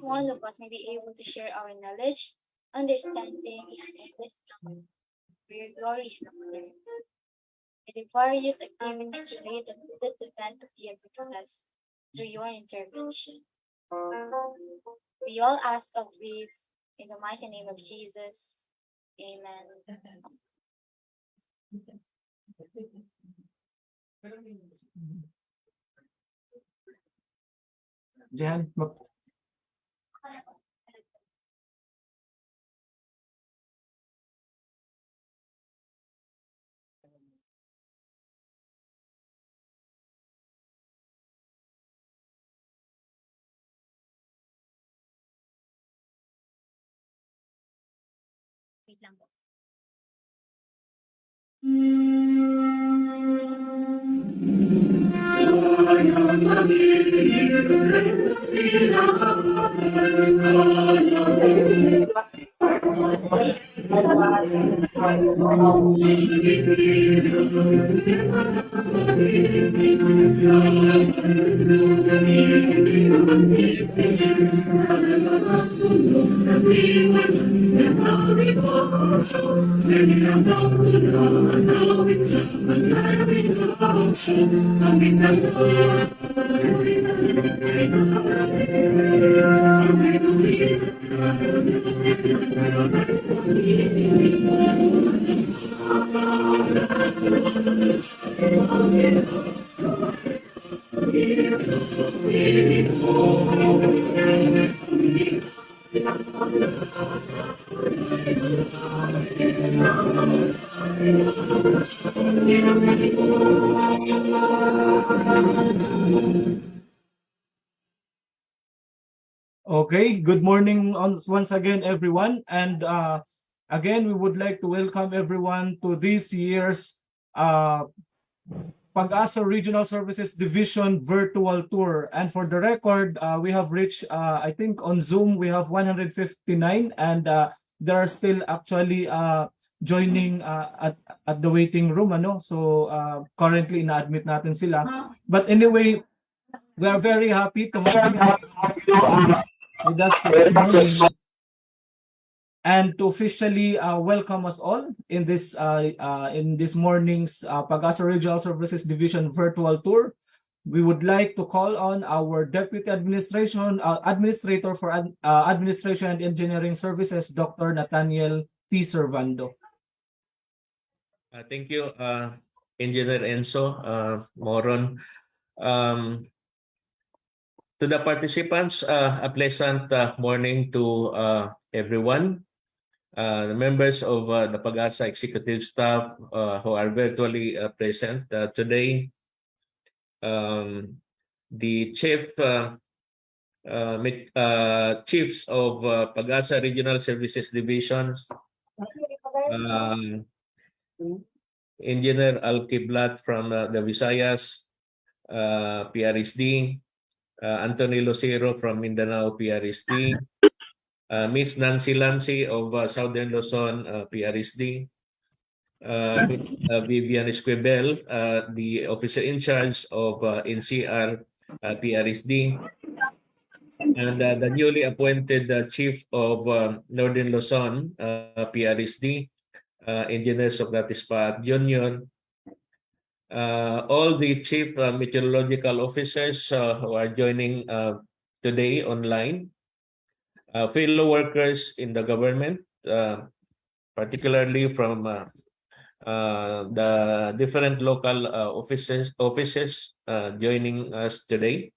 One of us may be able to share our knowledge, understanding, and wisdom for your glory and honor. May the various activities related to this event be a success through your intervention. We all ask of this in the mighty name of Jesus. Amen. Jan, Wait lang po. Okay, good morning once again, everyone. And again, we would like to welcome everyone to this year's Pag-asa Regional Services Division Virtual Tour. And for the record, we have reached, I think on Zoom, we have 159 and there are still actually joining at the waiting room. So currently, na-admit natin sila. But anyway, we are very happy to have with us today and to officially welcome us all in this morning's Pag-asa Regional Services Division Virtual Tour. We would like to call on our Deputy Administrator for Administration and Engineering Services, Dr. Nathaniel T. Servando. Thank you, Engineer Enzo Moron. To the participants, a pleasant morning to everyone. The members of the Pag-asa executive staff who are virtually present today. the chiefs of Pag-asa Regional Services Divisions, Engineer Al Kiblat from the Visayas PRSD, Anthony Lucero from Mindanao PRSD, Miss Nancy Lancy of Southern Luzon PRSD, Vivian Esquivel, the officer in charge of NCR PRSD, and the newly appointed Chief of Northern Luzon PRSD, Engineer Socrates Paat Jr., all the Chief Meteorological Officers who are joining today online, fellow workers in the government, particularly from the different local offices joining us today,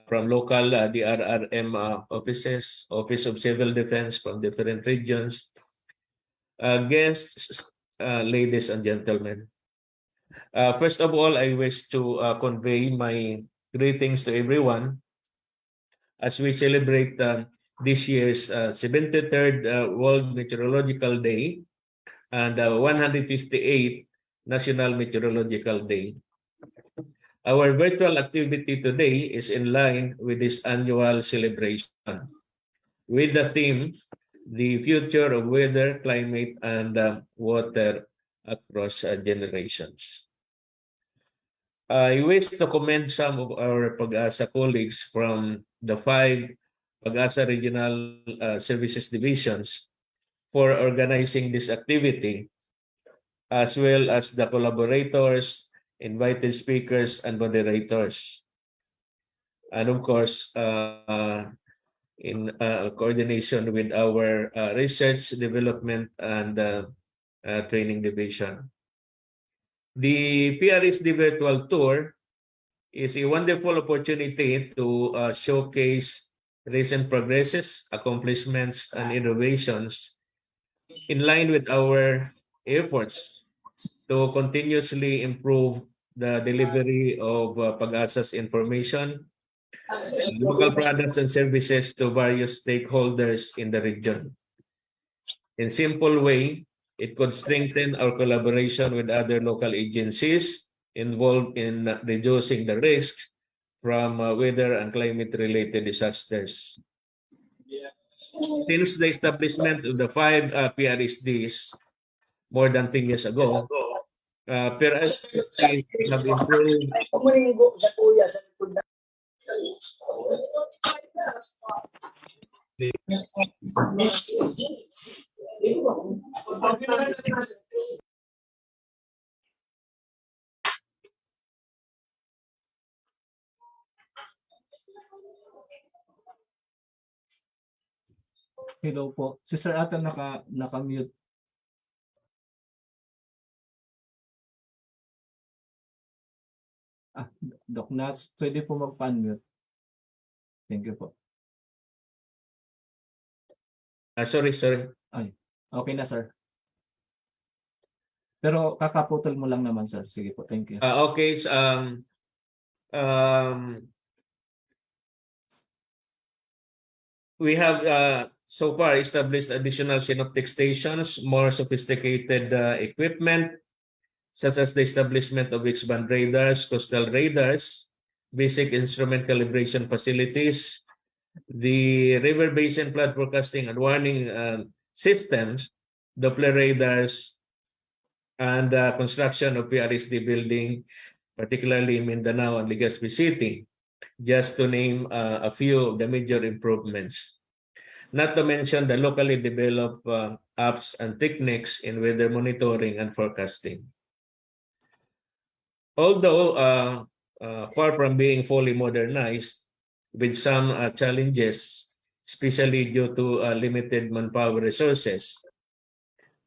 from local DRRM offices, Office of Civil Defense from different regions, guests, ladies and gentlemen. First of all, I wish to convey my greetings to everyone as we celebrate this year's 73rd World Meteorological Day and 158th National Meteorological Day. Our virtual activity today is in line with this annual celebration with the theme, The Future of Weather, Climate, and Water Across Generations. I wish to commend some of our Pag-asa colleagues from the 5 Pag-asa Regional Services Divisions for organizing this activity, as well as the collaborators, invited speakers, and moderators. And of course, in coordination with our Research, Development, and Training Division. The PRSD Virtual Tour is a wonderful opportunity to showcase recent progresses, accomplishments, and innovations in line with our efforts to continuously improve the delivery of Pag-asa's information, local products and services to various stakeholders in the region. In simple way, it could strengthen our collaboration with other local agencies involved in reducing the risks from weather and climate-related disasters. Since the establishment of the 5 PRSDs more than 10 years ago, PRSDs have improved Hello po. Si Sir ata naka-mute. Doc Nats, pwede po mag-unmute. Thank you po. sorry. Okay na, sir. Pero kakaputol mo lang naman, sir. Sige po, thank you. Okay. We have so far established additional synoptic stations, more sophisticated equipment, such as the establishment of X-band radars, coastal radars, basic instrument calibration facilities, the river basin flood forecasting and warning systems, Doppler radars, and construction of PRSD building, particularly in Mindanao and Legazpi City, just to name a few of the major improvements. Not to mention the locally developed apps and techniques in weather monitoring and forecasting. Although far from being fully modernized, with some challenges, especially due to limited manpower resources.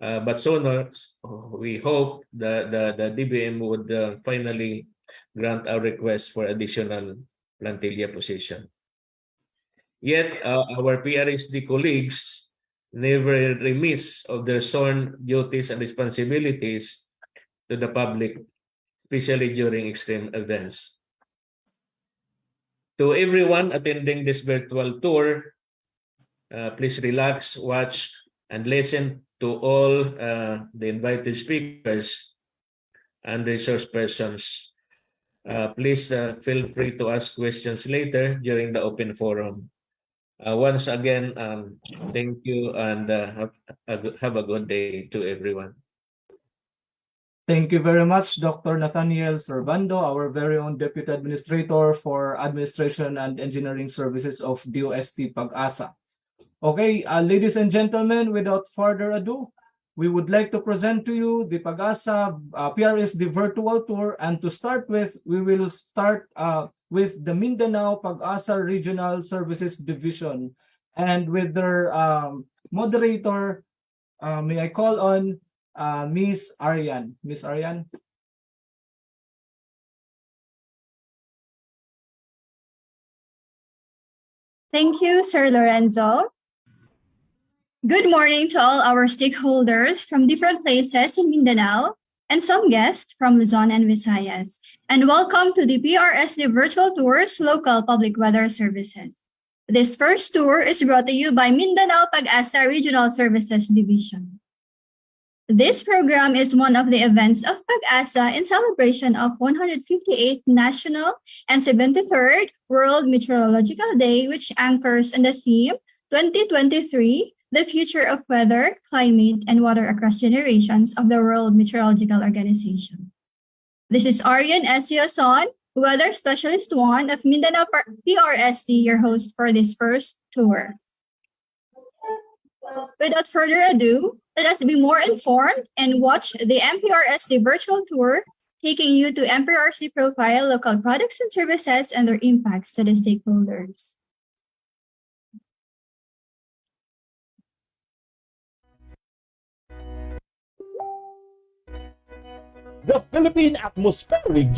But sooner, we hope that the DBM would finally grant our request for additional plantilla position. Yet, our PRSD colleagues never remiss of their sworn duties and responsibilities to the public, especially during extreme events. To everyone attending this virtual tour, please relax, watch, and listen to all the invited speakers and resource persons. Please feel free to ask questions later during the open forum. Once again, thank you and have a good day to everyone. Thank you very much, Dr. Nathaniel Servando, our very own Deputy Administrator for Administration and Engineering Services of DOST Pag-asa. Okay, ladies and gentlemen, without further ado, we would like to present to you the Pag-asa PRSD virtual tour. And to start with, we will start with the Mindanao Pag-asa Regional Services Division. And with their moderator, may I call on Miss Arian. Miss Arian. Thank you, Sir Lorenzo. Good morning to all our stakeholders from different places in Mindanao and some guests from Luzon and Visayas. And welcome to the PRSD Virtual Tours Local Public Weather Services. This first tour is brought to you by Mindanao Pag-asa Regional Services Division. This program is one of the events of Pag-asa in celebration of 158th National and 73rd World Meteorological Day, which anchors on the theme 2023, the future of weather, climate, and water across generations of the World Meteorological Organization. This is Arian Esioson, Weather Specialist 1 of Mindanao PRSD, your host for this first tour. Without further ado, let us be more informed and watch the MPRSD virtual tour, taking you to MPRSD profile local products and services and their impacts to the stakeholders. The Philippine Atmospheric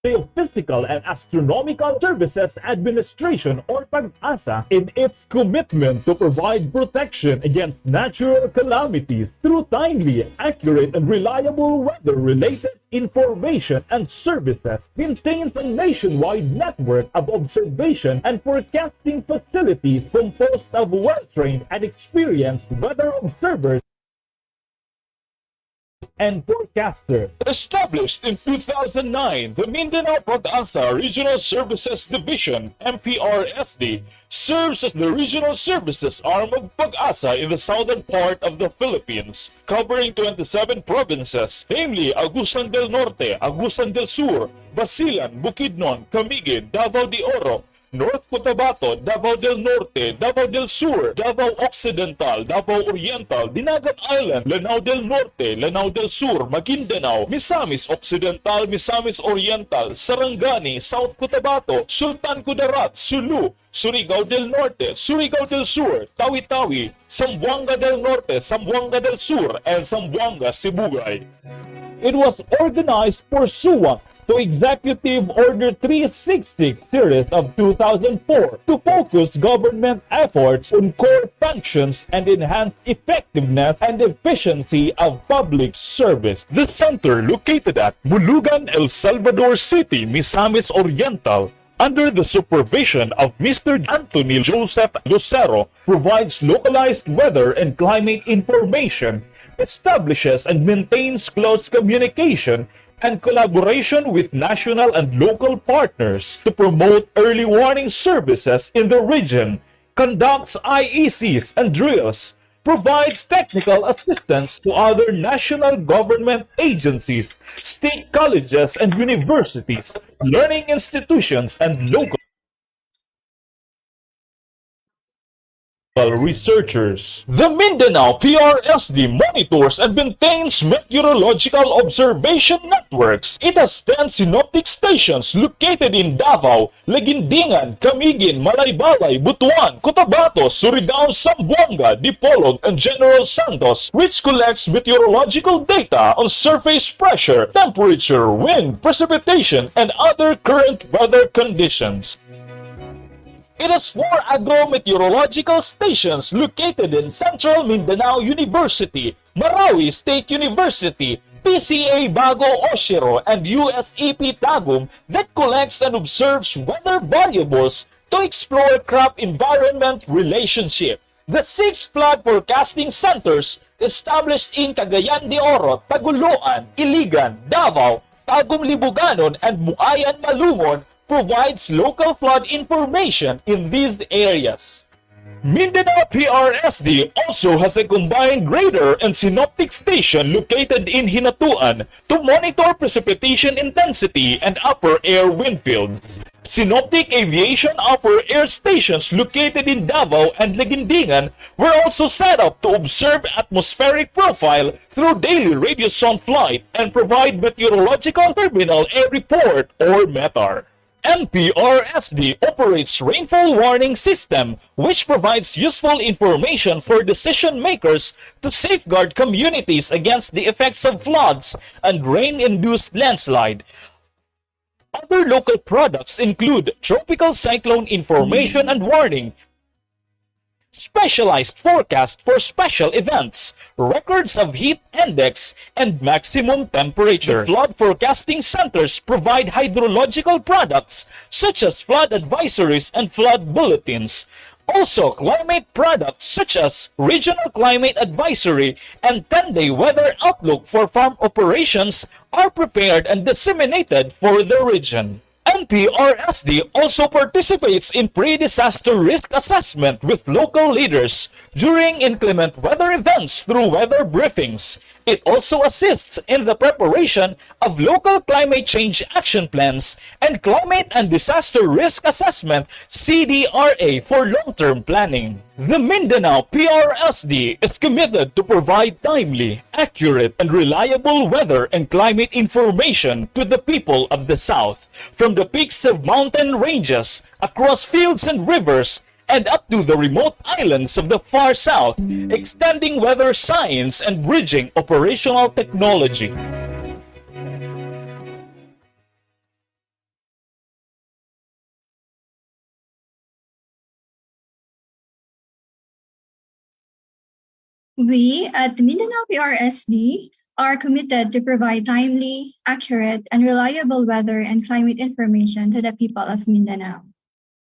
Geophysical and Astronomical Services Administration, or Pag-asa, in its commitment to provide protection against natural calamities through timely, accurate, and reliable weather-related information and services, maintains a nationwide network of observation and forecasting facilities composed of well-trained and experienced weather observers and forecaster. Established in 2009, the Mindanao Pag-asa Regional Services Division, MPRSD, serves as the regional services arm of Pag-asa in the southern part of the Philippines, covering 27 provinces, namely Agusan del Norte, Agusan del Sur, Basilan, Bukidnon, Camiguin, Davao de Oro, North Cotabato, Davao del Norte, Davao del Sur, Davao Occidental, Davao Oriental, Dinagat Island, Lanao del Norte, Lanao del Sur, Maguindanao, Misamis Occidental, Misamis Oriental, Sarangani, South Cotabato, Sultan Kudarat, Sulu, Surigao del Norte, Surigao del Sur, Tawi-Tawi, Zamboanga del Norte, Zamboanga del Sur, and Zamboanga, Sibugay. It was organized pursuant to Executive Order 366 series of 2004 to focus government efforts on core functions and enhance effectiveness and efficiency of public service. The center, located at Bulugan, El Salvador City, Misamis Oriental, under the supervision of Mr. Anthony Joseph Lucero, provides localized weather and climate information, establishes and maintains close communication and collaboration with national and local partners to promote early warning services in the region, conducts IECs and drills, provides technical assistance to other national government agencies, state colleges and universities, learning institutions, and local researchers. The Mindanao PRSD monitors and maintains meteorological observation networks. It has 10 synoptic stations located in Davao, Laguindingan, Camiguin, Malaybalay, Butuan, Cotabato, Surigao, Zamboanga, Dipolog, and General Santos, which collects meteorological data on surface pressure, temperature, wind, precipitation, and other current weather conditions. It has 4 agro-meteorological stations located in Central Mindanao University, Marawi State University, PCA Bago Oshiro, and USEP Tagum that collects and observes weather variables to explore crop-environment relationship. The 6 flood forecasting centers established in Cagayan de Oro, Taguluan, Iligan, Davao, Tagum Libuganon, and Muayan Malumon provides local flood information in these areas. Mindanao PRSD also has a combined radar and synoptic station located in Hinatuan to monitor precipitation intensity and upper air wind fields. Synoptic aviation upper air stations located in Davao and Legindingan were also set up to observe atmospheric profile through daily radio sound flight and provide meteorological terminal air report or METAR. NPRSD operates rainfall warning system which provides useful information for decision makers to safeguard communities against the effects of floods and rain-induced landslide. Other local products include tropical cyclone information and warning, specialized forecast for special events, records of heat index, and maximum temperature. The flood forecasting centers provide hydrological products such as flood advisories and flood bulletins. Also, climate products such as Regional Climate Advisory and 10-day weather outlook for farm operations are prepared and disseminated for the region. NPRSD also participates in pre-disaster risk assessment with local leaders during inclement weather events through weather briefings. It also assists in the preparation of local climate change action plans and climate and disaster risk assessment CDRA for long-term planning. The Mindanao PRSD is committed to provide timely, accurate, and reliable weather and climate information to the people of the South, from the peaks of mountain ranges, across fields and rivers, and up to the remote islands of the far south, extending weather science and bridging operational technology. We at Mindanao PRSD are committed to provide timely, accurate, and reliable weather and climate information to the people of Mindanao.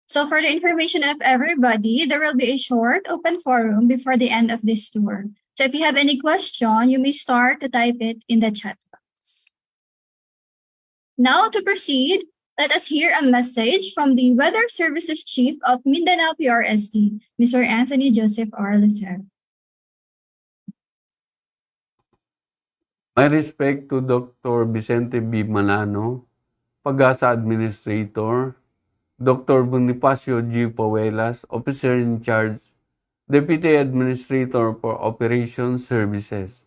So for the information of everybody, there will be a short open forum before the end of this tour. So if you have any question, you may start to type it in the chat box. Now to proceed, let us hear a message from the Weather Services Chief of Mindanao PRSD, Mr. Anthony Joseph R. Lucero. My respect to Dr. Vicente B. Manano, Pag-asa Administrator, Dr. Bonifacio G. Pawelas, Officer in Charge, Deputy Administrator for Operations Services,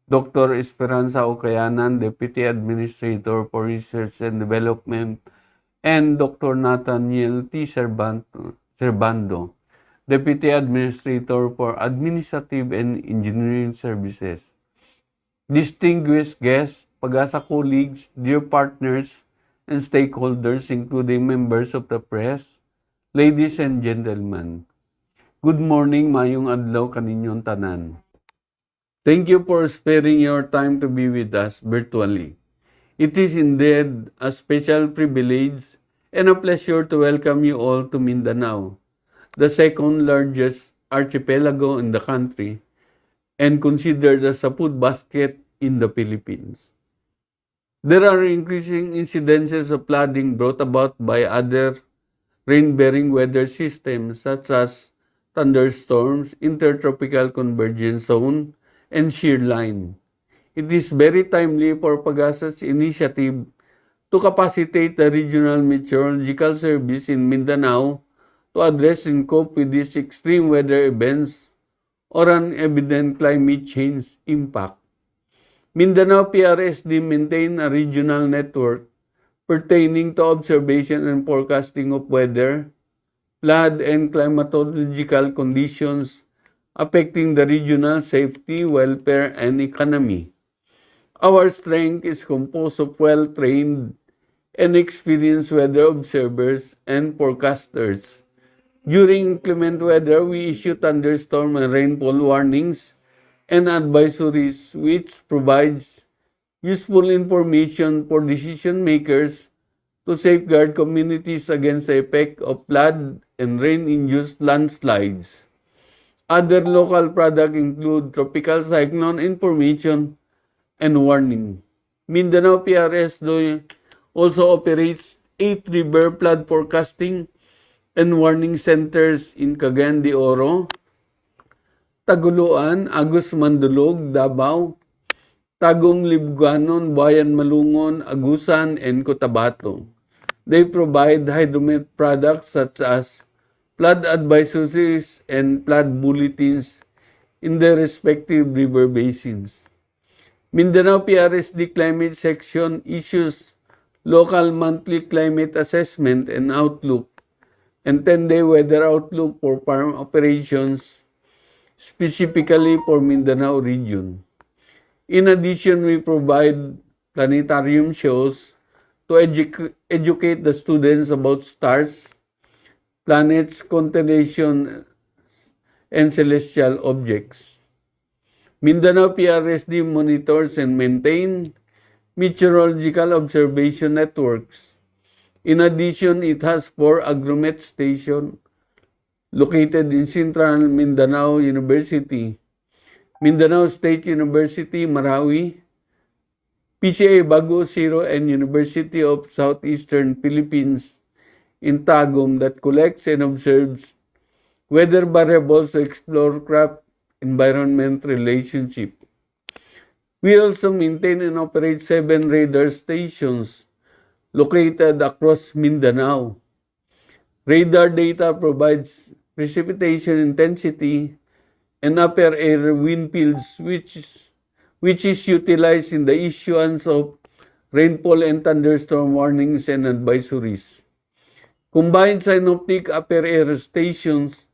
Dr. Esperanza Ocayanan, Deputy Administrator for Research and Development, and Dr. Nathaniel T. Servando, Deputy Administrator for Administrative and Engineering Services. Distinguished guests, Pag-asa colleagues, dear partners, and stakeholders, including members of the press, ladies and gentlemen. Good morning, mayong adlaw kaninyong tanan. Thank you for sparing your time to be with us virtually. It is indeed a special privilege and a pleasure to welcome you all to Mindanao, the second largest archipelago in the country, and considered as a food basket in the Philippines. There are increasing incidences of flooding brought about by other rain-bearing weather systems such as thunderstorms, intertropical convergence zone, and shear line. It is very timely for Pag-asa's initiative to capacitate the Regional Meteorological Service in Mindanao to address and cope with these extreme weather events or an evident climate change impact. Mindanao PRSD maintain a regional network pertaining to observation and forecasting of weather, flood, and climatological conditions affecting the regional safety, welfare, and economy. Our strength is composed of well-trained and experienced weather observers and forecasters. During inclement weather, we issue thunderstorm and rainfall warnings and advisories which provides useful information for decision makers to safeguard communities against the effect of flood and rain-induced landslides. Other local products include tropical cyclone information and warning. Mindanao PRS also operates 8 river flood forecasting and warning centers in Cagayan de Oro, Taguluan, Agus Mandulog, Davao, Tagum, Libganon, Bayan Malungon, Agusan, and Cotabato. They provide hydromet products such as flood advisories and flood bulletins in their respective river basins. Mindanao PRSD Climate Section issues local monthly climate assessment and outlook and 10-day weather outlook for farm operations, specifically for Mindanao region. In addition, we provide planetarium shows to educate the students about stars, planets, constellations, and celestial objects. Mindanao PRSD monitors and maintains meteorological observation networks. In addition, it has 4 agromet stations located in Central Mindanao University, Mindanao State University, Marawi, PCA Bago Zero, and University of Southeastern Philippines in Tagum that collects and observes weather variables to explore craft-environment relationship. We also maintain and operate 7 radar stations located across Mindanao. Radar data provides precipitation intensity and upper air wind fields which is utilized in the issuance of rainfall and thunderstorm warnings and advisories. Combined synoptic upper air stations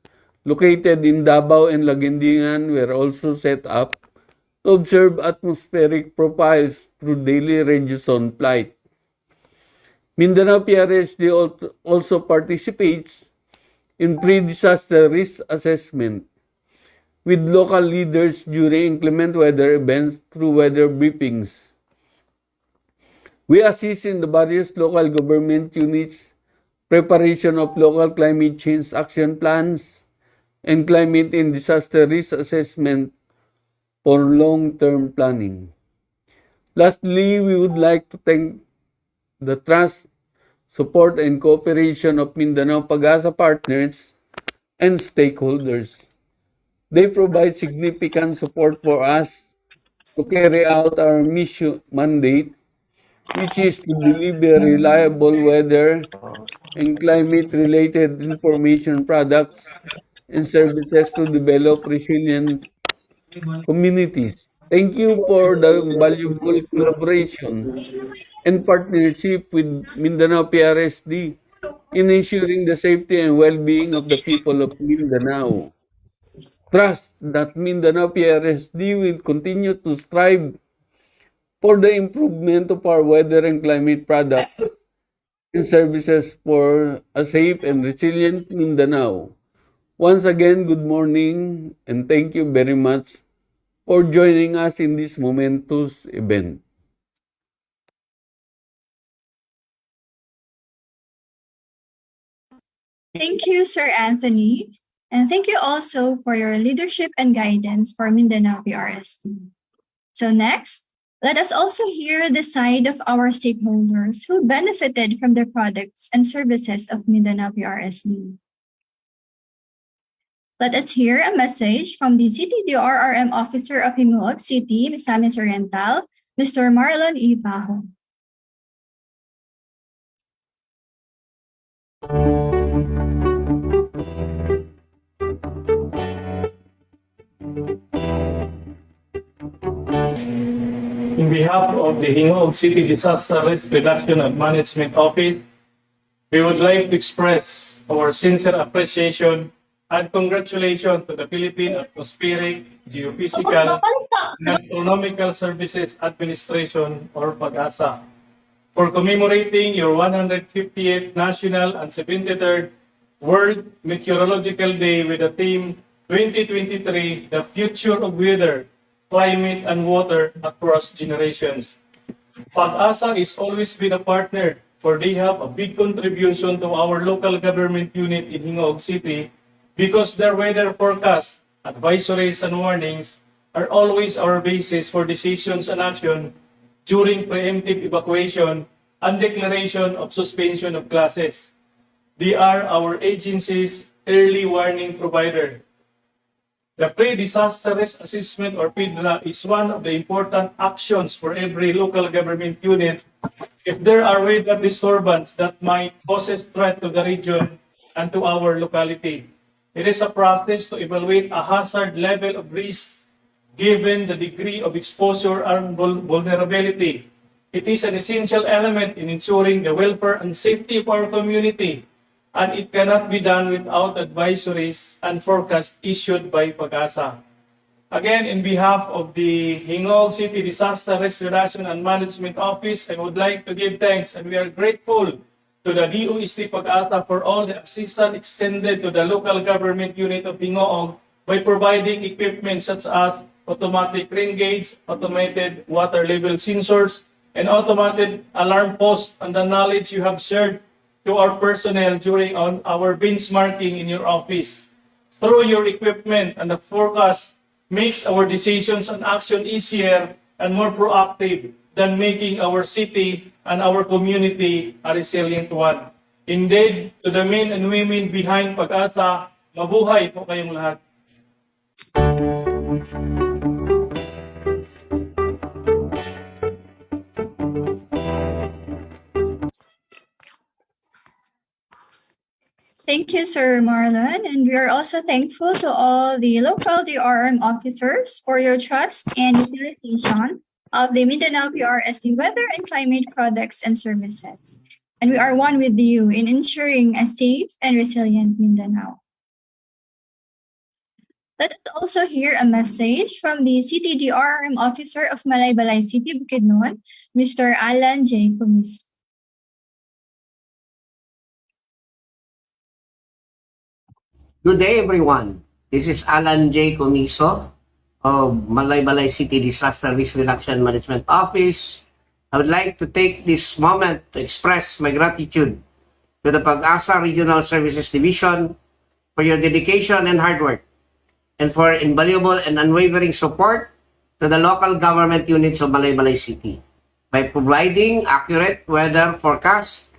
located in Davao and Laguindingan were also set up to observe atmospheric profiles through daily radioson flight. Mindanao PRSD also participates in pre-disaster risk assessment with local leaders during inclement weather events through weather briefings. We assist in the various local government units' preparation of local climate change action plans and climate and disaster risk assessment for long-term planning. Lastly, we would like to thank the trust, support, and cooperation of Mindanao Pag-asa partners and stakeholders. They provide significant support for us to carry out our mission mandate, which is to deliver reliable weather and climate-related information products and services to develop resilient communities. Thank you for the valuable collaboration and partnership with Mindanao PRSD in ensuring the safety and well-being of the people of Mindanao. Trust that Mindanao PRSD will continue to strive for the improvement of our weather and climate products and services for a safe and resilient Mindanao. Once again, good morning and thank you very much for joining us in this momentous event. Thank you, Sir Anthony. And thank you also for your leadership and guidance for Mindanao PRSD. So next, let us also hear the side of our stakeholders who benefited from the products and services of Mindanao PRSD. Let us hear a message from the CTDRRM Officer of Himuog City, Misamis Oriental, Mr. Marlon E. Bajo. In behalf of the Himuog City Disaster Risk Reduction and Management Office, we would like to express our sincere appreciation and congratulations to the Philippine Atmospheric, Geophysical, and Astronomical Services Administration or PAGASA for commemorating your 158th National and 73rd World Meteorological Day with the theme 2023, The Future of Weather, Climate and Water Across Generations. PAGASA is always been a partner, for they have a big contribution to our local government unit in Hingog City because their weather forecast, advisories, and warnings are always our basis for decisions and action during preemptive evacuation and declaration of suspension of classes. They are our agency's early warning provider. The Pre-Disaster Risk Assessment or PIDRA is one of the important actions for every local government unit if there are weather disturbance that might pose threat to the region and to our locality. It is a process to evaluate a hazard level of risk given the degree of exposure and vulnerability. It is an essential element in ensuring the welfare and safety of our community, and it cannot be done without advisories and forecasts issued by PAGASA. Again, in behalf of the Hingog City Disaster Risk Reduction and Management Office, I would like to give thanks, and we are grateful to the DOST PAGASA for all the assistance extended to the local government unit of Hingog by providing equipment such as automatic rain gauge, automated water level sensors, and automated alarm posts, and the knowledge you have shared to our personnel during our benchmarking in your office. Through your equipment and the forecast makes our decisions and action easier and more proactive than making our city and our community a resilient one. Indeed, to the men and women behind PAGASA, mabuhay po kayong lahat. Thank you, Sir Marlon. And we are also thankful to all the local DRM officers for your trust and utilization of the Mindanao PRSD weather and climate products and services. And we are one with you in ensuring a safe and resilient Mindanao. Let us also hear a message from the City DRM Officer of Malaybalay City, Bukidnon, Mr. Alan J. Comiso. Good day, everyone. This is Alan J. Comiso of Malaybalay City Disaster Risk Reduction Management Office. I would like to take this moment to express my gratitude to the PAGASA Regional Services Division for your dedication and hard work, and for invaluable and unwavering support to the local government units of Malaybalay City by providing accurate weather forecasts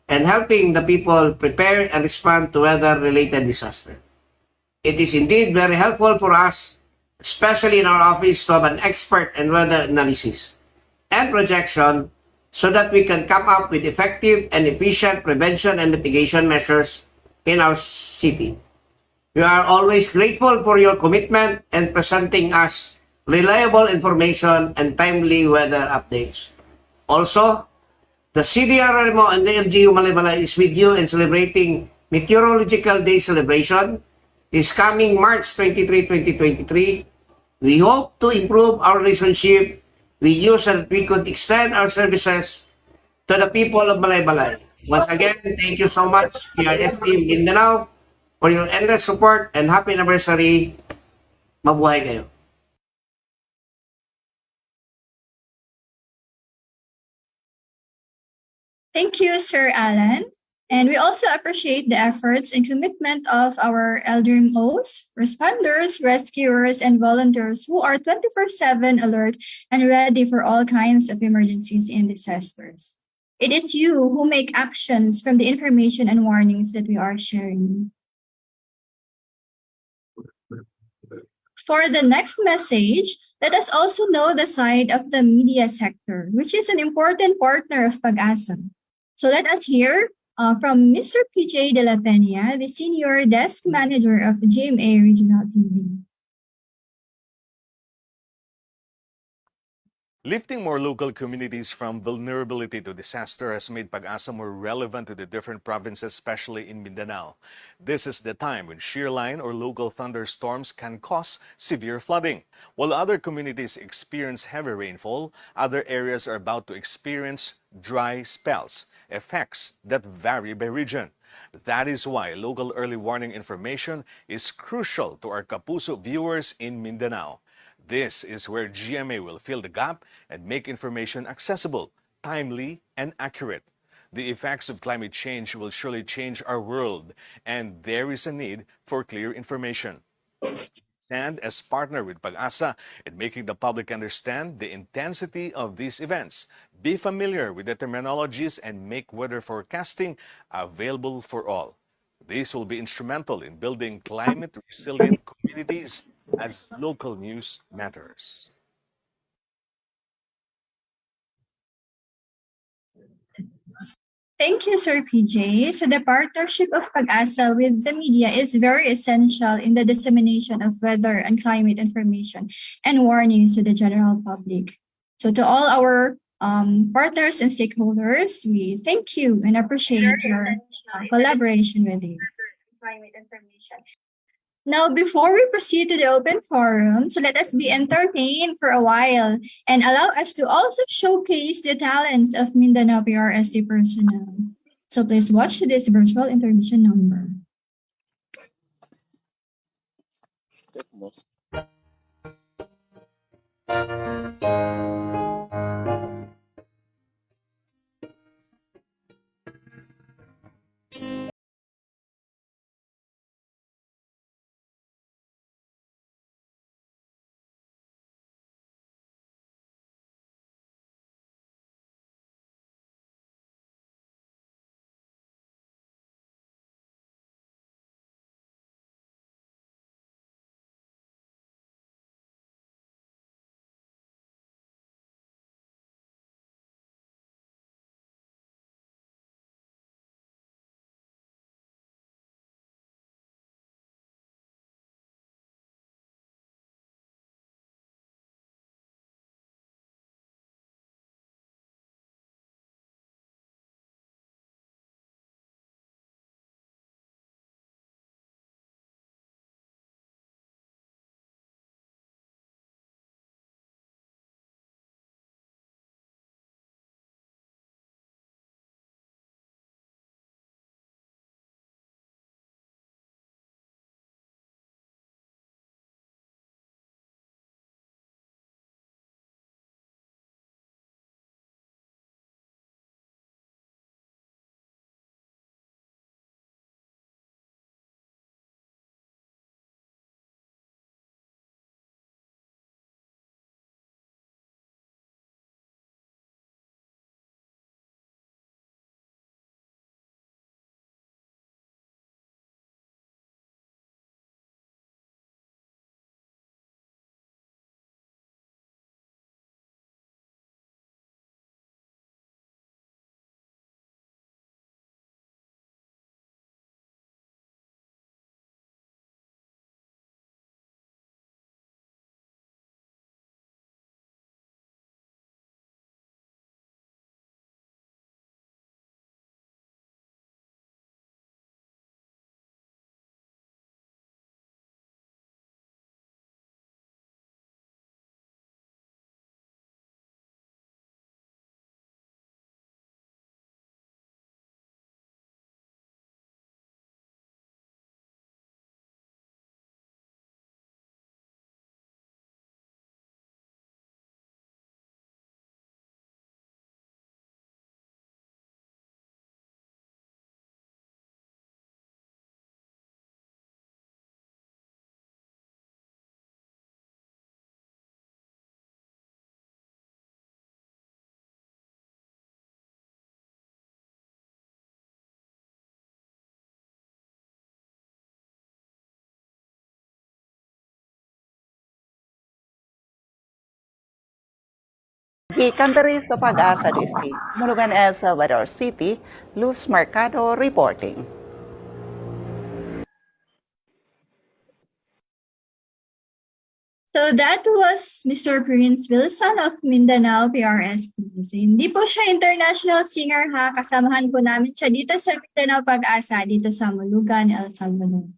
and helping the people prepare and respond to weather-related disaster. It is indeed very helpful for us, especially in our office, to have an expert in weather analysis and projection so that we can come up with effective and efficient prevention and mitigation measures in our city. We are always grateful for your commitment and presenting us reliable information and timely weather updates. Also, the CDRMO and the LGU Malaybalay is with you in celebrating Meteorological Day celebration this coming March 23, 2023. We hope to improve our relationship with you so that we could extend our services to the people of Malaybalay. Once again, thank you so much, PRS Team Mindanao, for your endless support and happy anniversary. Mabuhay kayo. Thank you, Sir Alan. And we also appreciate the efforts and commitment of our LDRMOs, responders, rescuers, and volunteers who are 24/7 alert and ready for all kinds of emergencies and disasters. It is you who make actions from the information and warnings that we are sharing. For the next message, let us also know the side of the media sector, which is an important partner of PAGASA. So let us hear from Mr. PJ De La Peña, the Senior Desk Manager of GMA Regional TV. Lifting more local communities from vulnerability to disaster has made PAGASA more relevant to the different provinces, especially in Mindanao. This is the time when shearline or local thunderstorms can cause severe flooding. While other communities experience heavy rainfall, other areas are about to experience dry spells, effects that vary by region. That is why local early warning information is crucial to our Kapuso viewers in Mindanao. This is where GMA will fill the gap and make information accessible timely, and accurate. The effects of climate change will surely change our world, and there is a need for clear information. Stand as partner with Pag-asa in making the public understand the intensity of these events, be familiar with the terminologies, and make weather forecasting available for all. This will be instrumental in building climate-resilient communities as local news matters. Thank you, Sir PJ. So the partnership of Pag-asa with the media is very essential in the dissemination of weather and climate information and warnings to the general public. So to all our partners and stakeholders, we thank you and appreciate your collaboration with you. Climate information. Now, before we proceed to the open forum, so let us be entertained for a while and allow us to also showcase the talents of Mindanao PRSD personnel. So please watch this virtual intermission number. Gikan diri sa Pag-asa District, Mulugan El Salvador City, Luz Mercado reporting. So that was Mr. Prince Wilson of Mindanao PRSD. So, hindi po siya international singer ha. Kasamahan po namin siya dito sa Mindanao Pag-asa, dito sa Mulugan, El Salvador.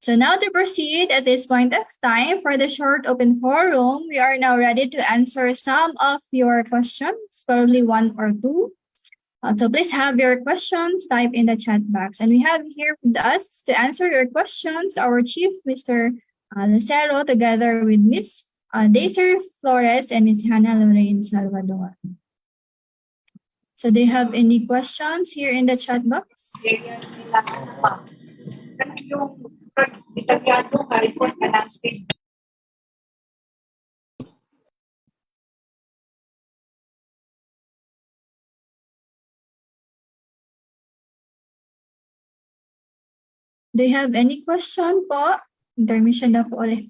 So now to proceed at this point of time for the short open forum, we are now ready to answer some of your questions, probably one or two. So please have your questions type in the chat box. And we have here with us to answer your questions, our Chief, Mr. Lucero, together with Ms. Daisy Flores and Ms. Hannah Lorraine Salvador. So do you have any questions here in the chat box? Do you have any question po? Intermission na po ulit.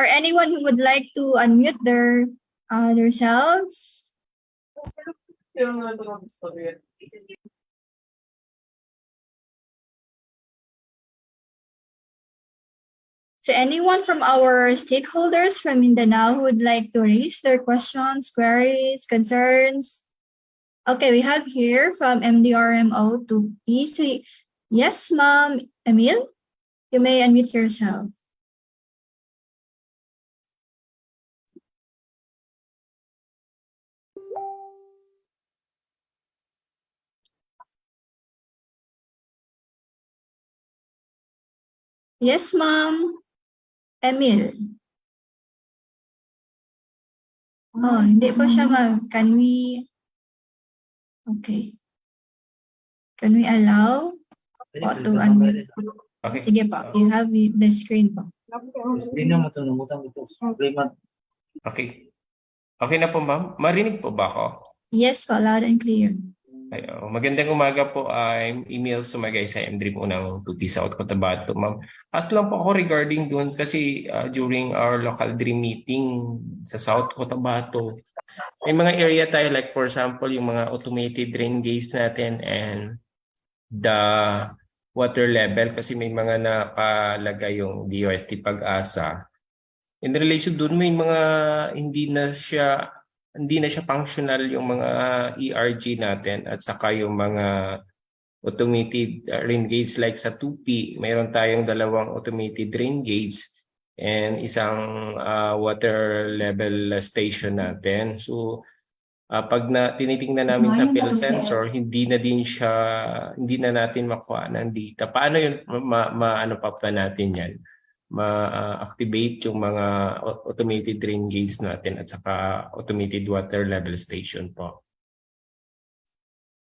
Or anyone who would like to unmute themselves? So anyone from our stakeholders from Mindanao who would like to raise their questions, queries, concerns? Okay, we have here from MDRMO to PC. Yes, ma'am. Emil, you may unmute yourself. Yes, ma'am. Emil. Oh, hindi po siya ma'am. Can we... Okay. Can we allow po to unmute? Okay. Sige po, you have the screen po. Okay. Okay na po, ma'am. Marinig po ba ako? Yes po, loud and clear. Ay, magandang umaga po. I'm Emil Sumagay sa MDRIP po ng Tuti South Cotabato, ma'am. Ask lang po ako regarding doon kasi during our local dream meeting sa South Cotabato, may mga area tayo like for example yung mga automated drain gates natin and the water level kasi may mga nakalagay yung DOST Pag-asa. In relation doon may mga hindi na siya functional yung mga ERG natin at saka yung mga automated rain gauge like sa 2P, mayroon tayong 2 automated rain gauge and isang water level station natin. So pag tinitingnan namin sa field sensor, hindi na natin makuha ng data. Paano yun maano pa natin yan? Ma-activate yung mga automated drain gauge natin at saka automated water level station po.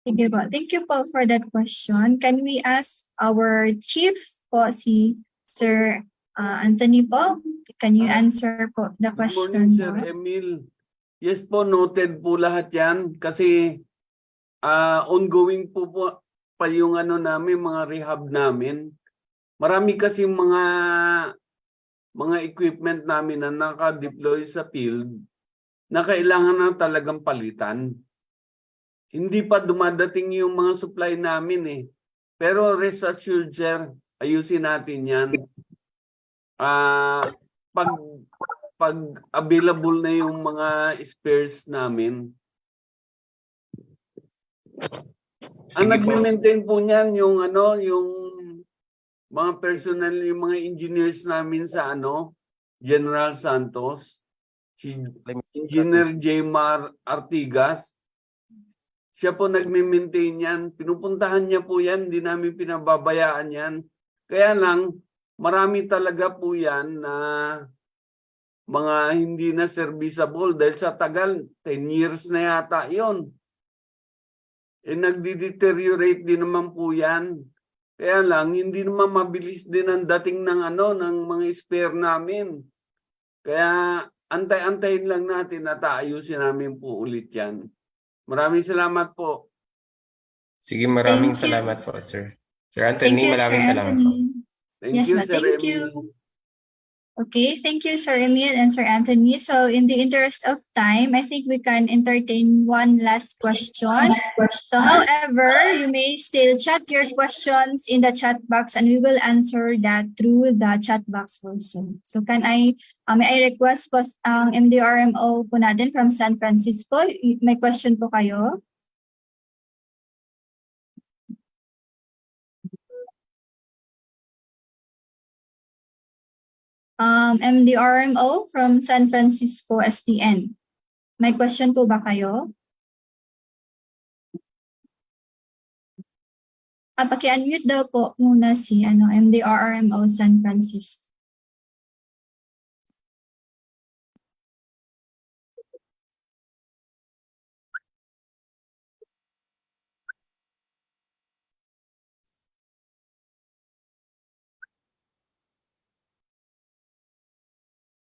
Sige po. Thank you po for that question. Can we ask our chief po, si Sir Anthony po? Can you answer po the question? Good morning, Sir Emil. Yes po, noted po lahat yan kasi ongoing po pa yung namin, mga rehab namin. Marami kasi mga equipment namin na naka-deploy sa field na kailangan na talagang palitan. Hindi pa dumadating yung mga supply namin eh. Pero rest assured, sir, ayusin natin yan. Pag available na yung mga spares namin. Ang nag-maintain po niyan yung mga personnel, yung mga engineers namin sa General Santos, si Engineer Jmar Artigas. Siya po nagme-maintain yan. Pinupuntahan niya po yan, hindi namin pinababayaan yan. Kaya lang, marami talaga po yan na mga hindi na serviceable dahil sa tagal, 10 years na yata yon. Nagdi-deteriorate din naman po yan. Kaya lang, hindi naman mabilis din ang dating ng mga spare namin. Kaya antay-antayin lang natin at ayusin namin po ulit yan. Maraming salamat po. Sige, maraming salamat po, sir. Sir Anthony, maraming salamat po. Thank you, Sir thank Emil. you. Okay, thank you, Sir Emil and Sir Anthony. So in the interest of time, I think we can entertain one last question. So however, you may still chat your questions in the chat box and we will answer that through the chat box also. So may I request po ang MDRMO po natin from San Francisco. May question po kayo? MDRMO from San Francisco STN. May question po ba kayo? Paki-unmute daw po muna si MDRMO San Francisco.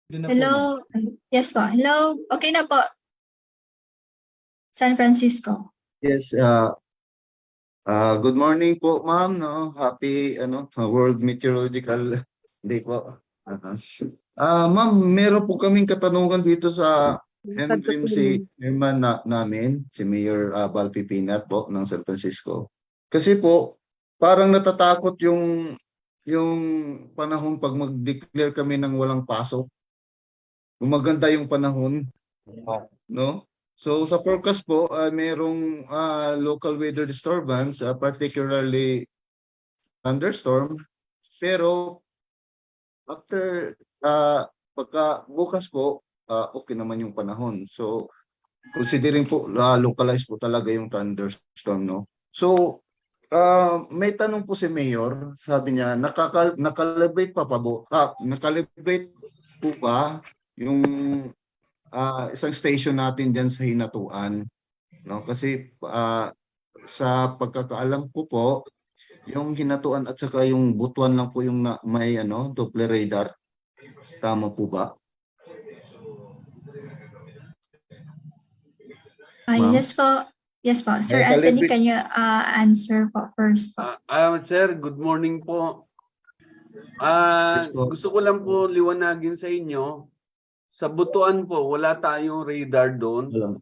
Yun na po, ma'am. Hello. Yes po. Hello. Okay na po. San Francisco. Yes, good morning po, ma'am. No? Happy World Meteorological Day po. Ma'am, meron po kaming katanungan dito sa MMC chairman namin, si Mayor Bal Pipinat po ng San Francisco. Kasi po, parang natatakot yung panahon pag mag-declare kami ng walang pasok. Gumaganda yung panahon, no? So sa forecast po, merong local weather disturbance, particularly thunderstorm. Pero after pagka bukas po, okay naman yung panahon. So considering po localized po talaga yung thunderstorm, no? So may tanong po si Mayor, sabi niya nakalibrate nakalibrate po ba yung isang station natin diyan sa Hinatuan, no? Kasi sa pagkakaalam ko po, yung Hinatuan at saka yung Butuan lang po yung may Doppler radar. Tama po ba? Ma'am? Yes po. Yes po. Sir Anthony, can you answer po first po? Sir, good morning po. Yes po. Gusto ko lang po liwanagin sa inyo. Sa Butuan po, wala tayong radar doon.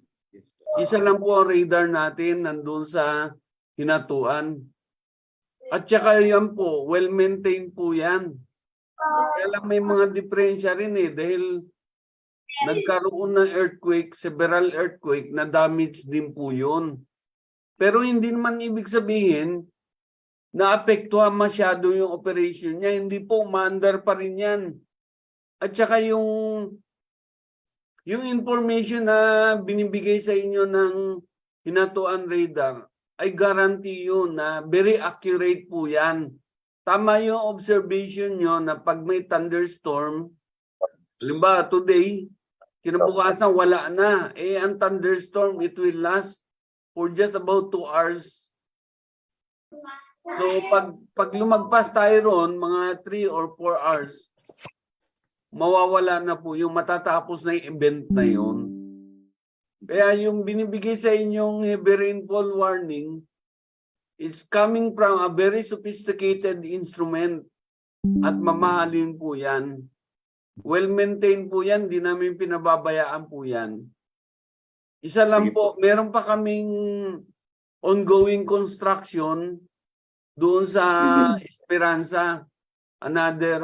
Isa lang po ang radar natin nandun sa Hinatuan. At saka yan po, well-maintained po yan. Kaya lang may mga diferensya rin dahil nagkaroon ng earthquake, several earthquake na damage din po yun. Pero hindi naman ibig sabihin na apektuhan masyado yung operation niya. Hindi po, umaandar pa rin yan. At saka yung information na binibigay sa inyo ng Hinatuan radar ay guarantee yun na very accurate po yan. Tama yung observation nyo na pag may thunderstorm, halimbawa today, kinabukasan wala na. Ang thunderstorm, it will last for just about 2 hours. So pag lumagpas tayo ron, mga 3 or 4 hours, mawawala na po yung matatapos na yung event na yun. Kaya yung binibigay sa inyong heavy rainfall warning, it's coming from a very sophisticated instrument at mamahalin po yan. Well-maintained po yan, di namin pinababayaan po yan. Isa lang po, meron pa kaming ongoing construction doon sa Esperanza, another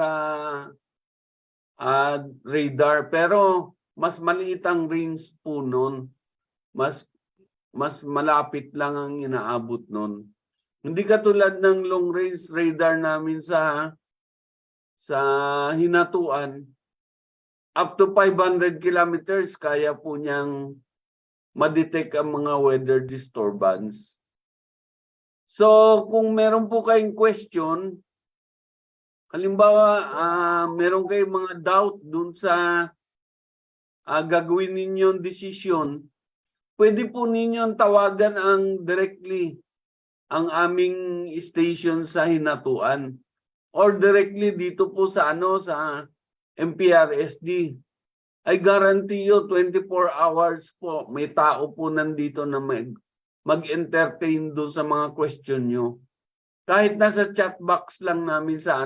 radar, pero mas maliit ang range po nun. Mas malapit lang ang inaabot nun. Hindi katulad ng long range radar namin sa Hinatuan, up to 500 kilometers kaya po niyang ma-detect ang mga weather disturbance. So kung meron po kayong question, halimbawa, meron kayong mga doubt dun sa gagawin ninyong desisyon, pwede po ninyong tawagan directly ang aming station sa Hinatuan or directly dito po sa MPRSD. I guarantee you 24 hours po may tao po nandito na mag-entertain doon sa mga question nyo. Kahit nasa chat box lang namin sa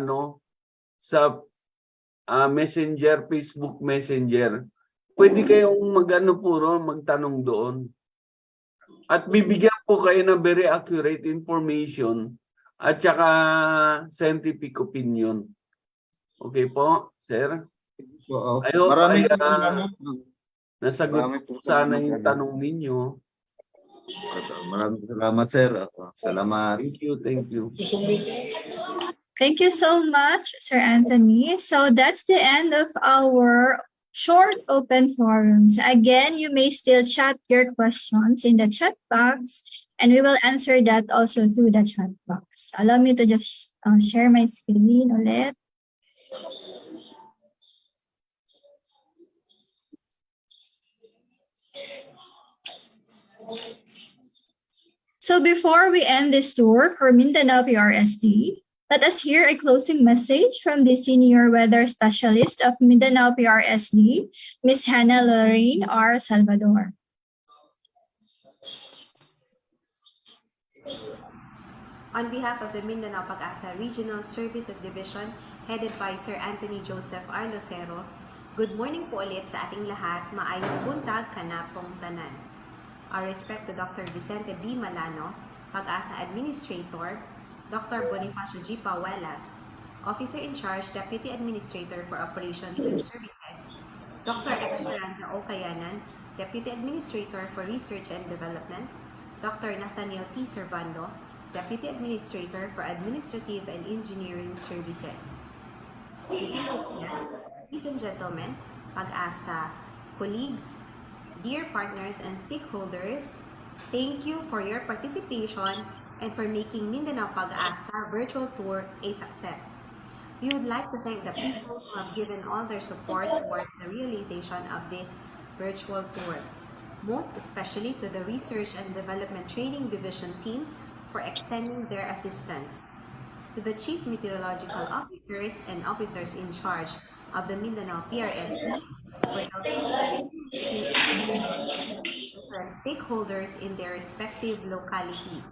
Messenger, Facebook Messenger, pwede kayong magtanong doon. At bibigyan po kayo ng very accurate information at saka scientific opinion. Okay po, sir? I hope nasagot po sana yung tanong ninyo. Maraming salamat, sir. Salamat. Thank you, thank you. Thank you so much, Sir Anthony. So that's the end of our short open forums. Again, you may still chat your questions in the chat box, and we will answer that also through the chat box. Allow me to just share my screen ulit. So before we end this tour for Mindanao PRSD, Let us hear a closing message from the Senior Weather Specialist of Mindanao PRSD, Ms. Hannah Lorraine R. Salvador. On behalf of the Mindanao Pag-asa Regional Services Division, headed by Sir Anthony Joseph R. Lucero, good morning po ulit sa ating lahat, maayong buntag kanatong tanan. Our respect to Dr. Vicente B. Malano, Pag-asa Administrator, Dr. Bonifacio G. Pawelas, Officer in Charge, Deputy Administrator for Operations and Services, Dr. Esperanza O. Kayanan, Deputy Administrator for Research and Development, Dr. Nathaniel T. Servando, Deputy Administrator for Administrative and Engineering Services. Ladies and gentlemen, Pag-asa colleagues, dear partners and stakeholders, thank you for your participation and for making Mindanao Pag-asa virtual tour a success. We would like to thank the people who have given all their support towards the realization of this virtual tour, most especially to the Research and Development Training Division team for extending their assistance, to the Chief Meteorological Officers and officers in charge of the Mindanao PRSD, for different stakeholders in their respective locality.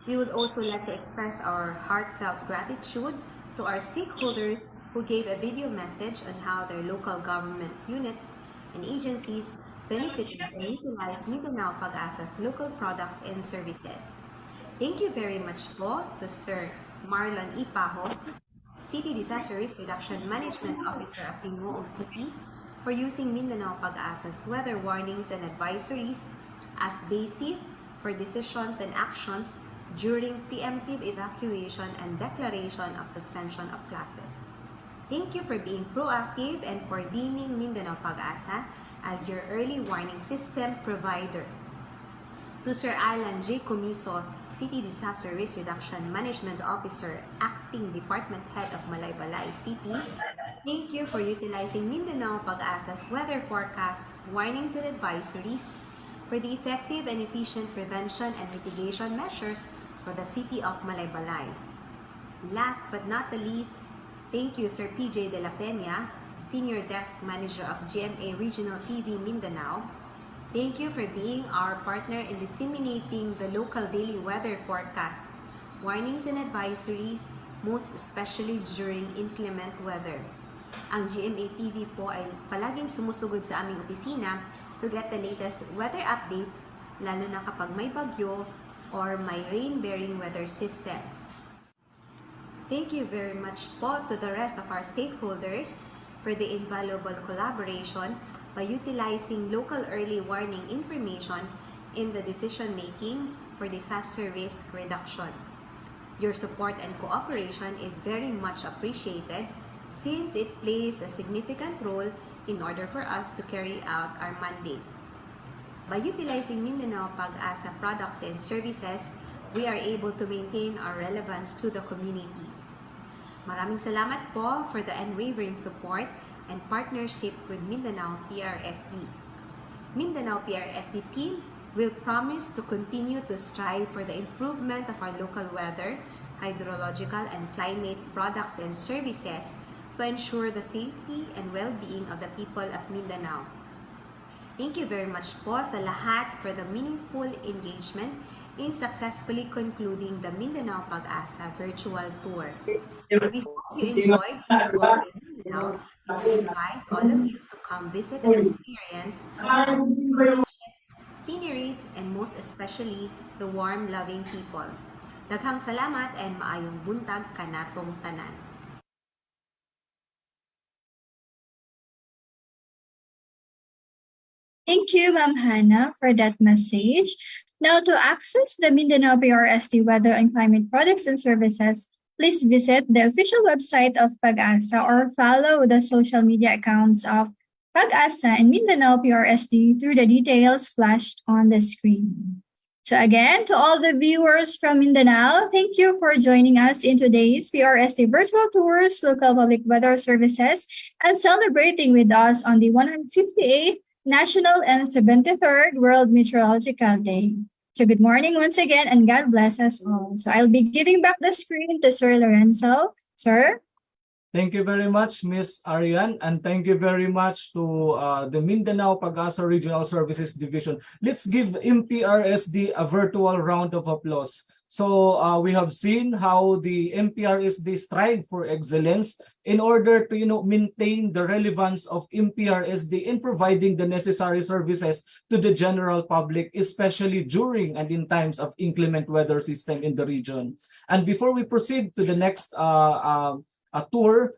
We would also like to express our heartfelt gratitude to our stakeholders who gave a video message on how their local government units and agencies benefited and utilized Mindanao Pag-asa's local products and services. Thank you very much po to Sir Marlon Ipaho, City Disaster Risk Reduction Management Officer of Tingog City, for using Mindanao Pag-asa's weather warnings and advisories as basis for decisions and actions during preemptive evacuation and declaration of suspension of classes. Thank you for being proactive and for deeming Mindanao Pag-asa as your early warning system provider. To Sir Alan J. Comiso, City Disaster Risk Reduction Management Officer, Acting Department Head of Malaybalay City, thank you for utilizing Mindanao Pag-asa's weather forecasts, warnings, and advisories for the effective and efficient prevention and mitigation measures for the city of Malaybalay. Last but not the least, thank you Sir PJ De La Peña, Senior Desk Manager of GMA Regional TV Mindanao. Thank you for being our partner in disseminating the local daily weather forecasts, warnings and advisories, most especially during inclement weather. Ang GMA TV po ay palaging sumusugod sa aming opisina to get the latest weather updates, lalo na kapag may bagyo or may rain-bearing weather systems. Thank you very much po to the rest of our stakeholders for the invaluable collaboration by utilizing local early warning information in the decision-making for disaster risk reduction. Your support and cooperation is very much appreciated since it plays a significant role in order for us to carry out our mandate. By utilizing Mindanao Pag-asa products and services, we are able to maintain our relevance to the communities. Maraming salamat po for the unwavering support and partnership with Mindanao PRSD. Mindanao PRSD team will promise to continue to strive for the improvement of our local weather, hydrological and climate products and services to ensure the safety and well-being of the people of Mindanao. Thank you very much po sa lahat for the meaningful engagement in successfully concluding the Mindanao Pag-asa virtual tour. We hope you enjoyed the tour in Mindanao and we invite all of you to come visit and experience sceneries and most especially the warm, loving people. Daghang salamat and maayong buntag kanatong tanan. Thank you, Ma'am Hannah, for that message. Now, to access the Mindanao PRSD weather and climate products and services, please visit the official website of Pag-asa or follow the social media accounts of Pag-asa and Mindanao PRSD through the details flashed on the screen. So again, to all the viewers from Mindanao, thank you for joining us in today's PRSD Virtual Tours, Local Public Weather Services, and celebrating with us on the 158th National and 73rd World Meteorological Day. So good morning once again, and God bless us all. So I'll be giving back the screen to Sir Lorenzo. Sir? Thank you very much, Ms. Arian, and thank you very much to the Mindanao Pag-asa Regional Services Division. Let's give MPRSD a virtual round of applause. So we have seen how the MPRSD strive for excellence in order to maintain the relevance of MPRSD in providing the necessary services to the general public, especially during and in times of inclement weather system in the region. And before we proceed to the next tour,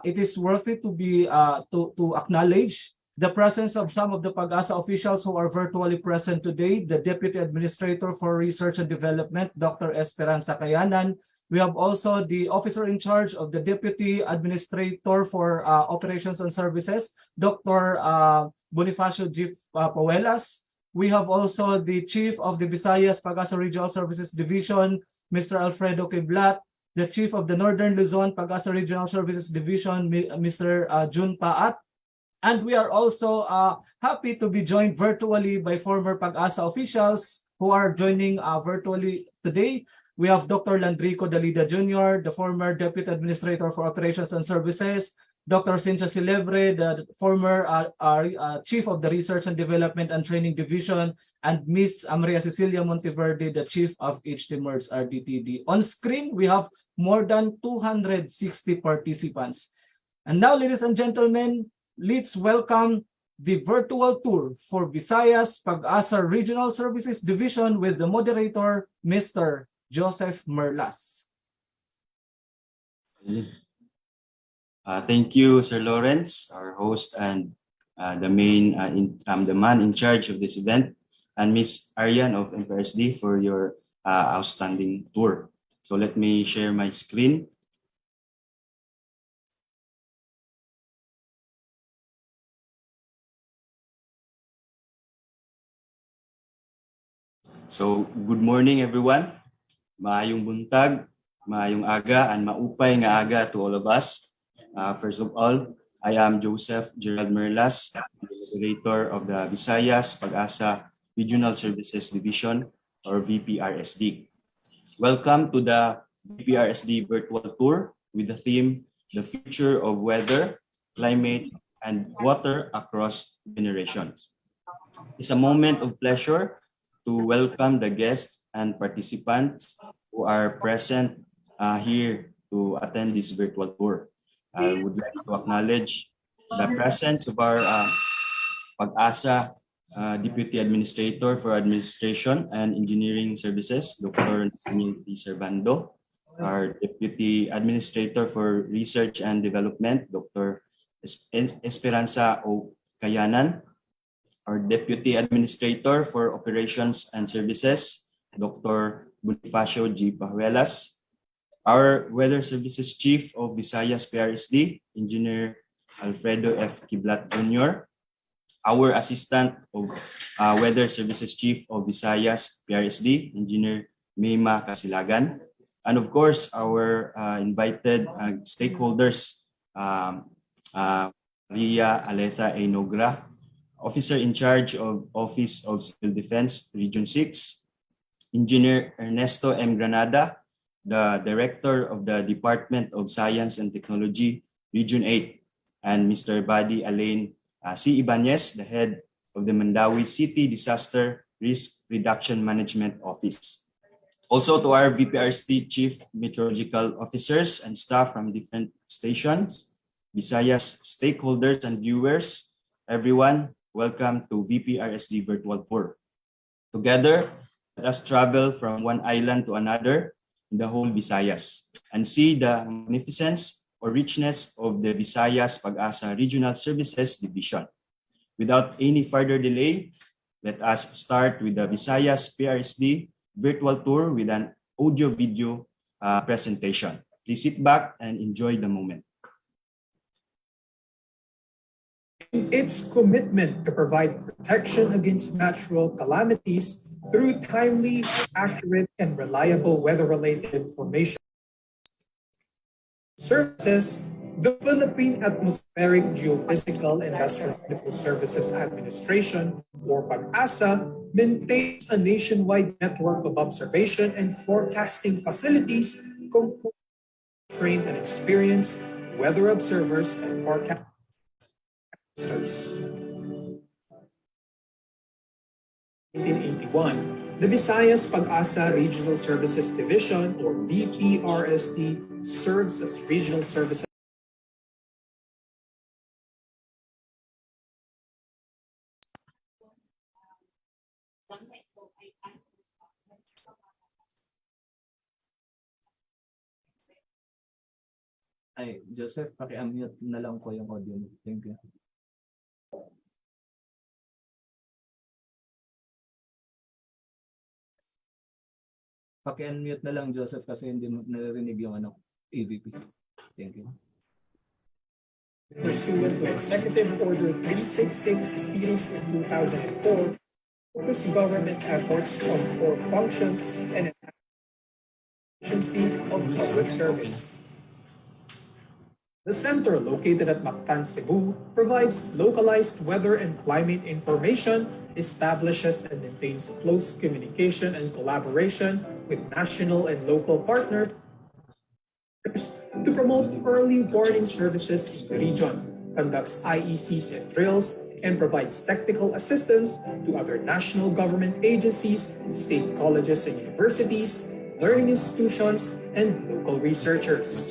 it is worthy to be to acknowledge the presence of some of the Pag-asa officials who are virtually present today. The Deputy Administrator for Research and Development, Dr. Esperanza Kayanan. We have also the Officer in Charge of the Deputy Administrator for Operations and Services, Dr. Bonifacio G. Pawelas. We have also the Chief of the Visayas Pag-asa Regional Services Division, Mr. Alfredo Kiblat, the Chief of the Northern Luzon Pag-asa Regional Services Division, Mr. Jun Paat. And we are also happy to be joined virtually by former Pag-asa officials who are joining virtually today. We have Dr. Landrico Dalida Jr., the former Deputy Administrator for Operations and Services, Dr. Cynthia Celebre, the former Chief of the Research and Development and Training Division, and Ms. Maria Cecilia Monteverde, the Chief of HT-MERS RTTD. On screen, we have more than 260 participants. And now, ladies and gentlemen, let's welcome the virtual tour for Visayas Pag-asa Regional Services Division with the moderator, Mr. Joseph Merlas. Thank you, Sir Lawrence, our host and the man in charge of this event, and Ms. Arian of MPRSD for your outstanding tour. So let me share my screen. So, good morning everyone. Maayong buntag, maayong aga, and maupay nga aga to all of us. First of all, I am Joseph Gerald Merlas, the moderator of the Visayas Pag-asa Regional Services Division, or VPRSD. Welcome to the VPRSD virtual tour with the theme, The Future of Weather, Climate, and Water Across Generations. It's a moment of pleasure to welcome the guests and participants who are present here to attend this virtual tour. I would like to acknowledge the presence of our Pag-asa Deputy Administrator for Administration and Engineering Services, Dr. Daniel P. Servando, our Deputy Administrator for Research and Development, Dr. Esperanza O. Kayanan, our Deputy Administrator for Operations and Services, Dr. Bonifacio G. Pawelas, our Weather Services Chief of Visayas PRSD, Engineer Alfredo F. Kiblat Jr., our Assistant of Weather Services Chief of Visayas PRSD, Engineer Mayma Kasilagan, and of course, our invited stakeholders, Ria Aletha A. Nogra, Officer in Charge of Office of Civil Defense, Region 6, Engineer Ernesto M. Granada, the Director of the Department of Science and Technology, Region 8, and Mr. Badi Alain C. Ibanez, the Head of the Mandawi City Disaster Risk Reduction Management Office. Also to our VPRSD Chief Meteorological Officers and staff from different stations, Visayas stakeholders and viewers, everyone, welcome to VPRSD Virtual Tour. Together, let us travel from one island to another in the whole Visayas and see the magnificence or richness of the Visayas Pag-asa Regional Services Division. Without any further delay, let us start with the Visayas PRSD Virtual Tour with an audio-video presentation. Please sit back and enjoy the moment. Its commitment to provide protection against natural calamities through timely, accurate, and reliable weather-related information services, the Philippine Atmospheric Geophysical Industrial Medical Services Administration, or Pag-asa, maintains a nationwide network of observation and forecasting facilities composed of trained and experienced weather observers and forecasters. 1981, the Visayas Pag-asa Regional Services Division, or VPRSD, serves as regional services. Ay, Joseph, paki-unmute na lang ko yung audio mo. Thank you. Paki-unmute na lang, Joseph, kasi hindi mo naririnig yung AVP. Thank you. Pursuant to Executive Order 366 series of 2004, focus government efforts on core functions and efficiency of public service. The center, located at Mactan, Cebu, provides localized weather and climate information, establishes and maintains close communication and collaboration with national and local partners to promote early warning services in the region, conducts IECs and drills, and provides technical assistance to other national government agencies, state colleges and universities, learning institutions, and local researchers.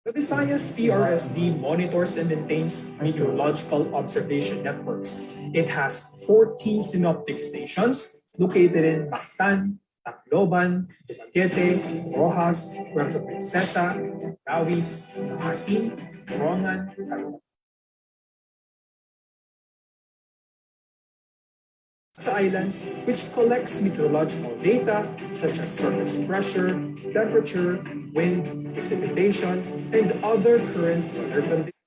The Visayas PRSD monitors and maintains meteorological observation networks. It has 14 synoptic stations located in Mactan, Tacloban, Dumaguete, Rojas, Puerto Princesa, Gawis, Maasin, Corongan, Islands, which collects meteorological data such as surface pressure, temperature, wind, precipitation, and other current weather conditions.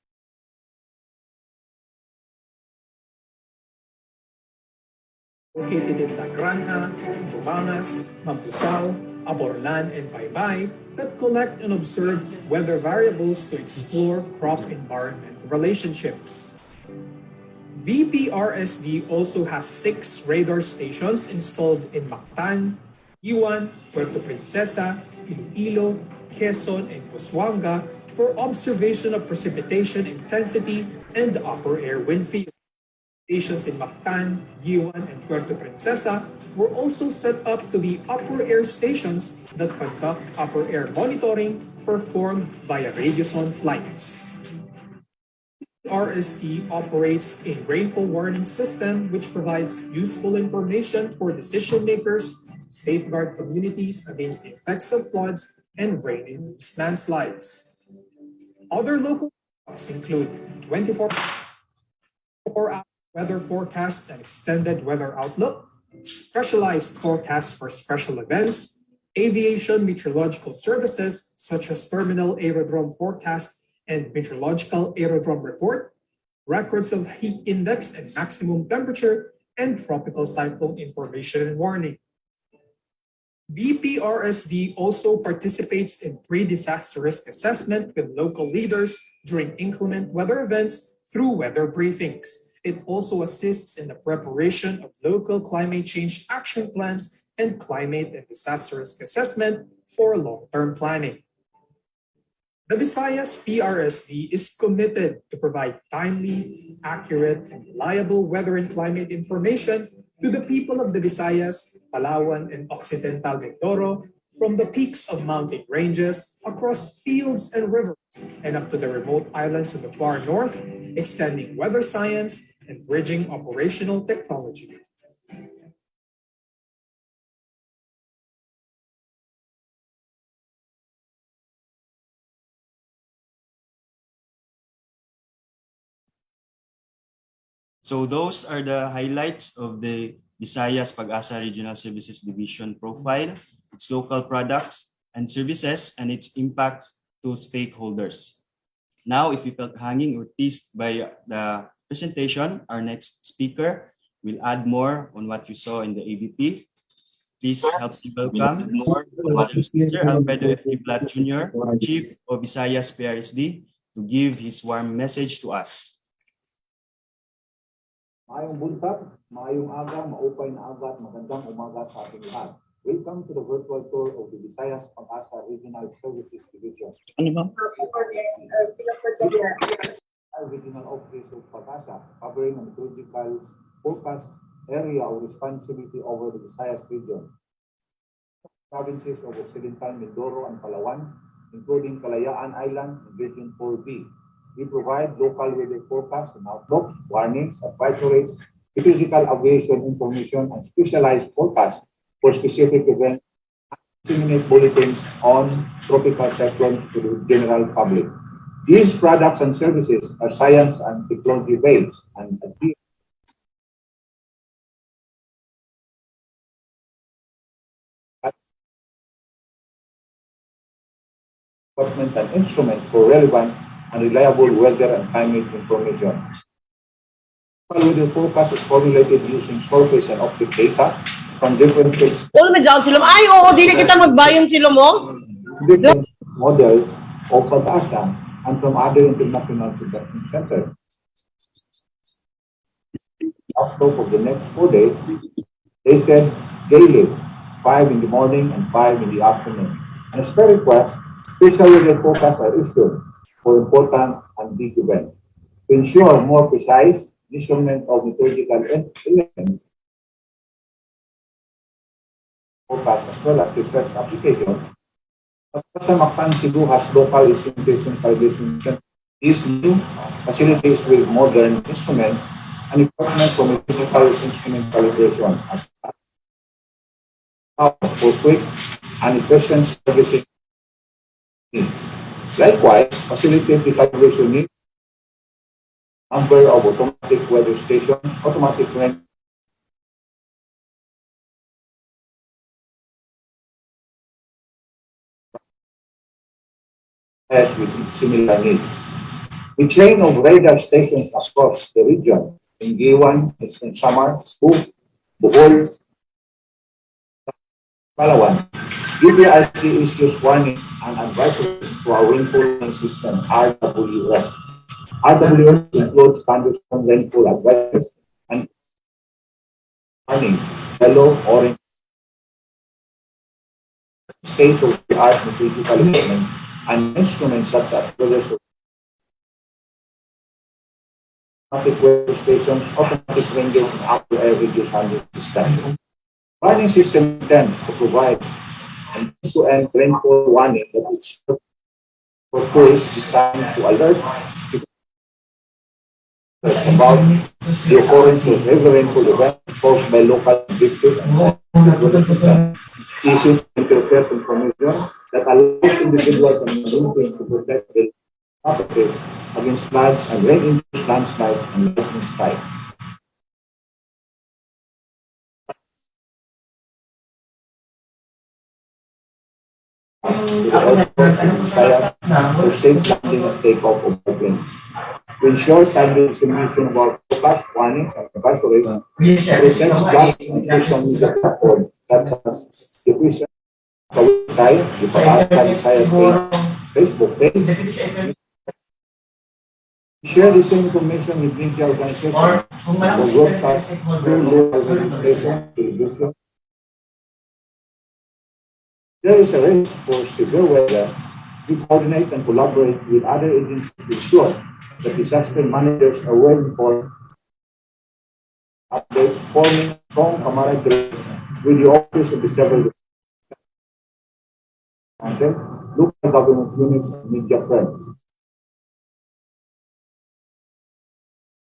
Located in La Granja, Bumangas, Mampusao, Aborlan, and Baybay that collect and observe weather variables to explore crop-environment relationships. VPRSD also has 6 radar stations installed in Mactan, Iwan, Puerto Princesa, Iloilo, Quezon, and Busuanga for observation of precipitation intensity and the upper air wind field. Stations in Mactan, Iwan, and Puerto Princesa were also set up to be upper air stations that conduct upper air monitoring performed via radioson flights. RST operates a rainfall warning system which provides useful information for decision makers to safeguard communities against the effects of floods and rain-induced landslides. Other local products include 24-hour weather forecast and extended weather outlook, specialized forecasts for special events, aviation meteorological services such as terminal aerodrome forecast and meteorological aerodrome report, records of heat index and maximum temperature, and tropical cyclone information and warning. VPRSD also participates in pre-disaster risk assessment with local leaders during inclement weather events through weather briefings. It also assists in the preparation of local climate change action plans and climate and disaster risk assessment for long-term planning. The Visayas PRSD is committed to provide timely, accurate, and reliable weather and climate information to the people of the Visayas, Palawan, and Occidental Mindoro from the peaks of mountain ranges across fields and rivers and up to the remote islands of the far north, extending weather science and bridging operational technology. So those are the highlights of the Visayas Pag-asa Regional Services Division profile, its local products and services, and its impacts to stakeholders. Now, if you felt hanging or teased by the presentation, our next speaker will add more on what you saw in the AVP. Please help me welcome Sir Alfredo F. Kiblat Jr., Chief of Visayas PRSD, to give his warm message to us. Maayong buntag, maayong aga, maupay na aga at magandang umaga sa ating lahat. Welcome to the virtual tour of the Visayas Pag-asa Regional Services Division. Our regional office of Pag-asa covering a meteorological forecast area of responsibility over the Visayas region. Provinces of Occidental Mindoro and Palawan, including Kalayaan Island and Region 4B. We provide local weather forecasts and outlook, warnings, advisories, physical aviation information, and specialized forecasts for specific events, and disseminate bulletins on tropical cyclones to the general public. These products and services are science and technology based and equipment and instruments for relevant and reliable weather and climate information. Local weather forecast is formulated using surface and optic data from different Ay, oo, dili kita magbayon sila mo. different models of Pag-asa and from other international production centers. Outlook of the next 4 days, dated daily, 5 in the morning and 5 in the afternoon. And as per request, special weather forecasts are issued for important and big events. To ensure more precise measurement of meteorological elements, forecast as well as research applications, Pag-asa Mactan Cebu has local instrumentation calibration center. These new facilities with modern instruments and equipment for meteorological instrument calibration as for quick and efficient servicing needs. Likewise, facilitate the calibration needs, number of automatic weather stations, automatic range, with similar needs. The chain of radar stations across the region in Giwan, in Samar, Cebu, Bohol, Palawan. DPRC issues warnings and advisories to our rainfall system, RWS. RWS includes thunderstorm rainfall advisories and warning, yellow, orange, state-of-the-art meteorological equipment and instruments such as weather automatic weather stations, automatic ranges, and upper air reduced handling system. Warning system intends to provide an end-to-end rainfall warning that is for tools designed to alert about the occurrence of heavy rainfall events caused by local districts and easy to interpret information that allows individuals and communities to protect their properties against floods and rain-induced landslides and lightning strikes. For safe landing and takeoff of the plane. To ensure timely dissemination of our forecast, warnings, and advisories, presents plus and social media platforms such as the Vision sa website, the Pag-asa Visayas page, Facebook page. Share the same information with media organizations or broadcast through local organizations, television. There is a risk for severe weather. We coordinate and collaborate with other agencies to ensure that disaster managers are well informed, updates, forming strong camaraderie with the Office of the Several local government units and media firms,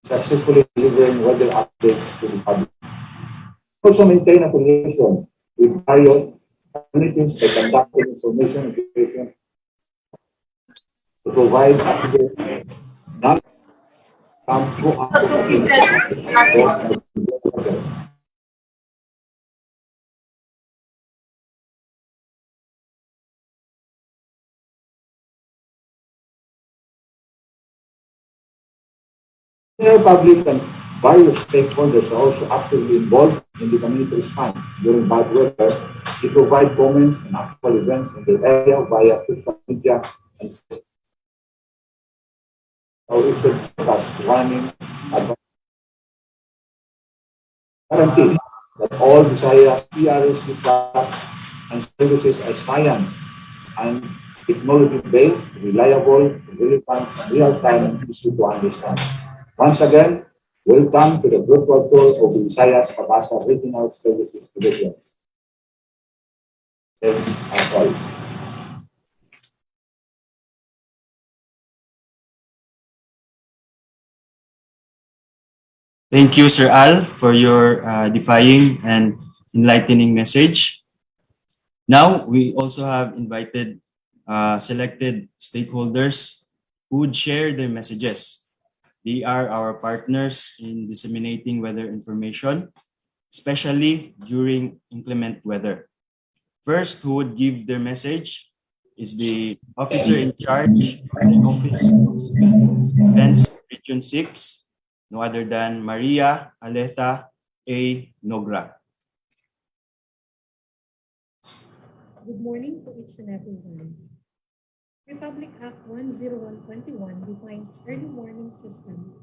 successfully delivering weather updates to the public. Also maintain affiliation with various communities by conducting information education to provide accurate knowledge throughout the general public and various stakeholders are also actively involved in the community response during bad weather. They provide comments and actual events in the area via social media and or issued warning, guarantee that all Visayas PRSD products and services are science and technology-based, reliable, relevant, real-time, and easy to understand. Once again, welcome to the virtual tour of the Visayas Pag-asa Regional Services Division. That's all. Thank you, Sir Al, for your edifying and enlightening message. Now, we also have invited selected stakeholders who would share their messages. They are our partners in disseminating weather information, especially during inclement weather. First, who would give their message is the officer in charge of the Office of Civil Defense Region 6, no other than Maria Aletha A. Nogra. Good morning to each and everyone. Republic Act 10121 defines early warning system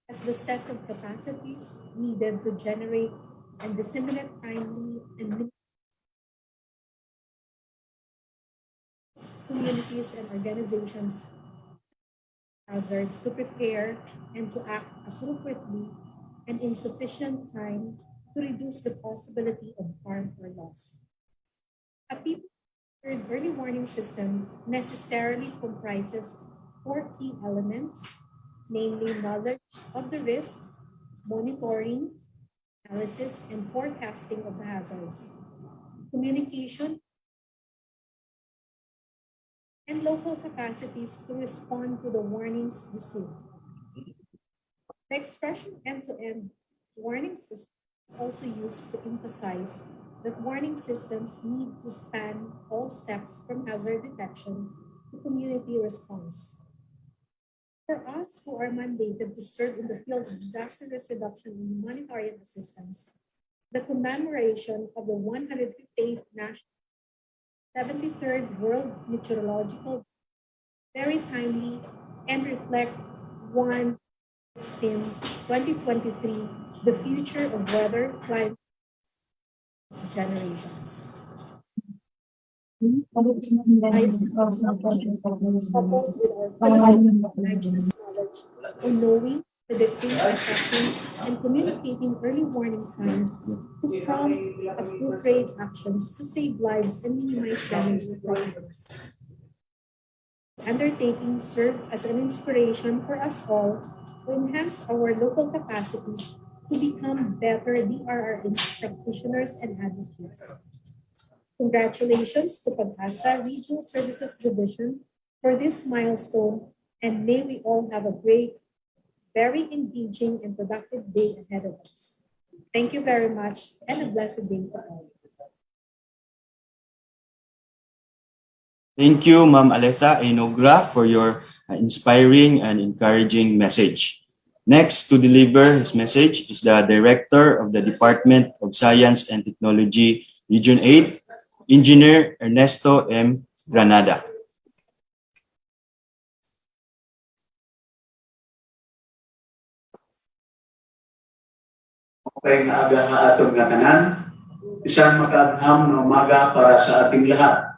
as the set of capacities needed to generate and disseminate timely and communities and organizations hazards to prepare and to act appropriately and in sufficient time to reduce the possibility of harm or loss. A people-centered early warning system necessarily comprises 4 key elements, namely knowledge of the risks, monitoring, analysis, and forecasting of the hazards, communication, and local capacities to respond to the warnings received. The expression end-to-end warning system is also used to emphasize that warning systems need to span all steps from hazard detection to community response. For us who are mandated to serve in the field of disaster risk reduction and humanitarian assistance, the commemoration of the 158th National 73rd World Meteorological very timely and reflect one STEM 2023, the future of weather, climate, generations. Coupled with our indigenous knowledge on knowing, predicting, assessing, and communicating early warning signs to prompt appropriate actions to save lives and minimize damage to properties. Undertaking serve as an inspiration for us all to enhance our local capacities to become better DRRH practitioners and advocates. Congratulations to Pag-asa Regional Services Division for this milestone, and may we all have a great, very engaging and productive day ahead of us. Thank you very much and a blessed day to all. Thank you, Ma'am Aletha Nogra, for your inspiring and encouraging message. Next to deliver his message is the Director of the Department of Science and Technology, Region 8, Engineer Ernesto M. Granada. Okay nga aga atong tanan, isang makaabham na umaga para sa ating lahat.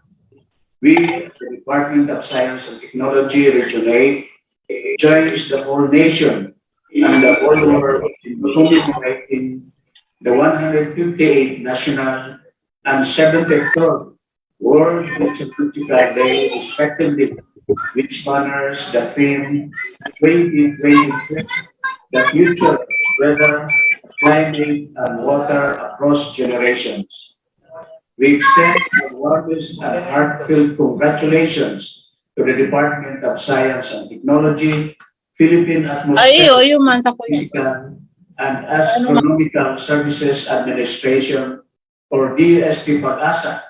We, the Department of Science and Technology, Region 8, joins the whole nation and the whole world in commemorating the 158th National and 73rd World Meteorological Day, respectively, which honors the theme 2023, the future of weather, climate, and water across generations. We extend the warmest and heartfelt congratulations to the Department of Science and Technology, Philippine Atmospheric, Physical, and Astronomical Services Administration, or DST Pag-asa,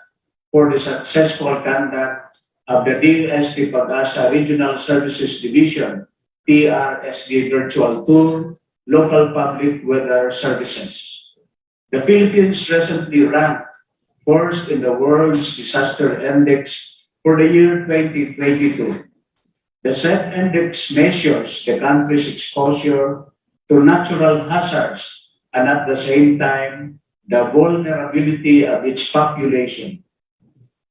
for the successful conduct of the DST Pag-asa Regional Services Division, PRSD Virtual Tour, Local Public Weather Services. The Philippines recently ranked first in the world's disaster index for the year 2022. The said index measures the country's exposure to natural hazards and at the same time, the vulnerability of its population.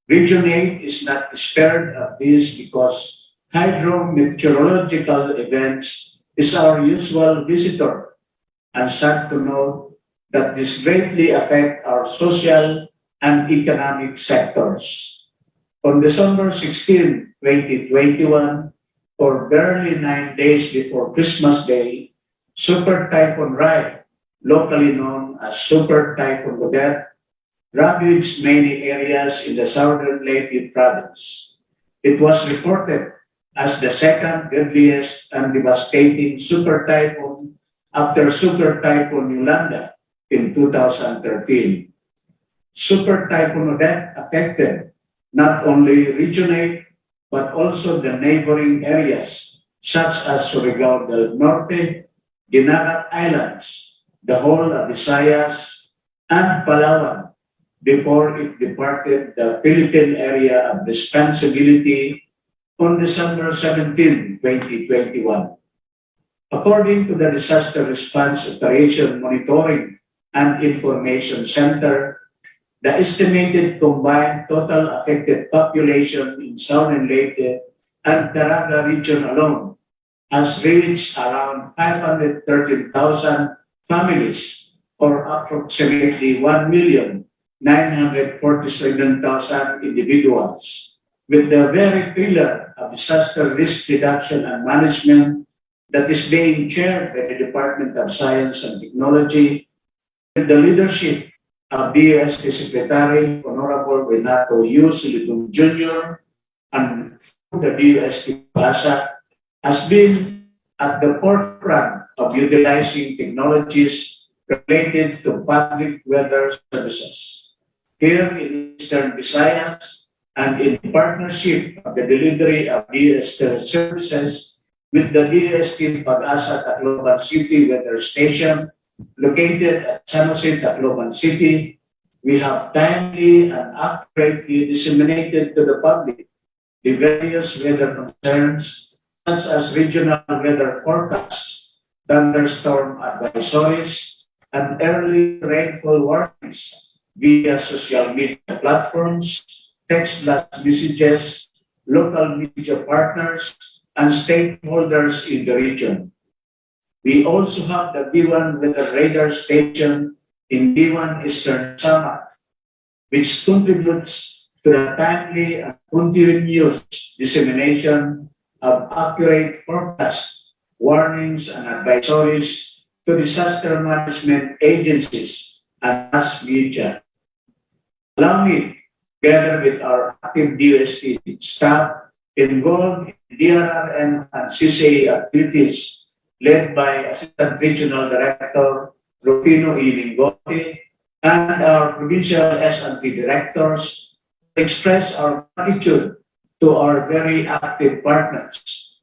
Region 8 is not spared of this because hydrometeorological events is our usual visitor, and sad to note that this greatly affect our social and economic sectors. On December 16, 2021, or barely 9 days before Christmas Day, Super Typhoon Rai, locally known as Super Typhoon Odette, ravaged many areas in the southern Leyte province. It was reported as the second deadliest and devastating super typhoon after Super Typhoon Yolanda in 2013. Super Typhoon Odette affected not only Region 8, but also the neighboring areas such as Surigao del Norte, Dinagat Islands, the whole of Visayas, and Palawan before it departed the Philippine area of responsibility on December 17, 2021. According to the Disaster Response Operation Monitoring and Information Center, the estimated combined total affected population in Southern Leyte and Caraga region alone has reached around 513,000 families, or approximately 1,947,000 individuals, with the very pillar of disaster risk reduction and management that is being chaired by the Department of Science and Technology, with the leadership of DOST Secretary Honorable Renato U. Silitong Jr. and the DOST PAGASA has been at the forefront of utilizing technologies related to public weather services. Here in Eastern Visayas and in partnership of the delivery of DOST services with the DOST PAGASA Tacloban City Weather Station located at San Jose, Tacloban City, we have timely and accurately disseminated to the public the various weather concerns such as regional weather forecasts, thunderstorm advisories, and early rainfall warnings via social media platforms, text blast messages, local media partners, and stakeholders in the region. We also have the B1 Weather Radar Station in B1 Eastern Samar, which contributes to the timely and continuous dissemination of accurate forecasts, warnings, and advisories to disaster management agencies and mass media. Allow me, together with our active DOST staff involved in DRRM and CCA activities, led by Assistant Regional Director Rufino E. Mingote and our Provincial S&T Directors, express our gratitude to our very active partners,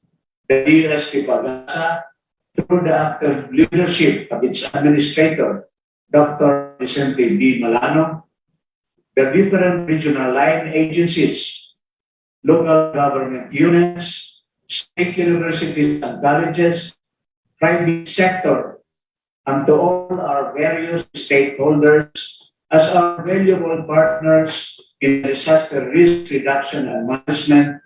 the DOST PAGASA, through the active leadership of its administrator, Dr. Vicente B. Malano, the different regional line agencies, local government units, state universities and colleges, private sector, and to all our various stakeholders as our valuable partners in disaster risk reduction and management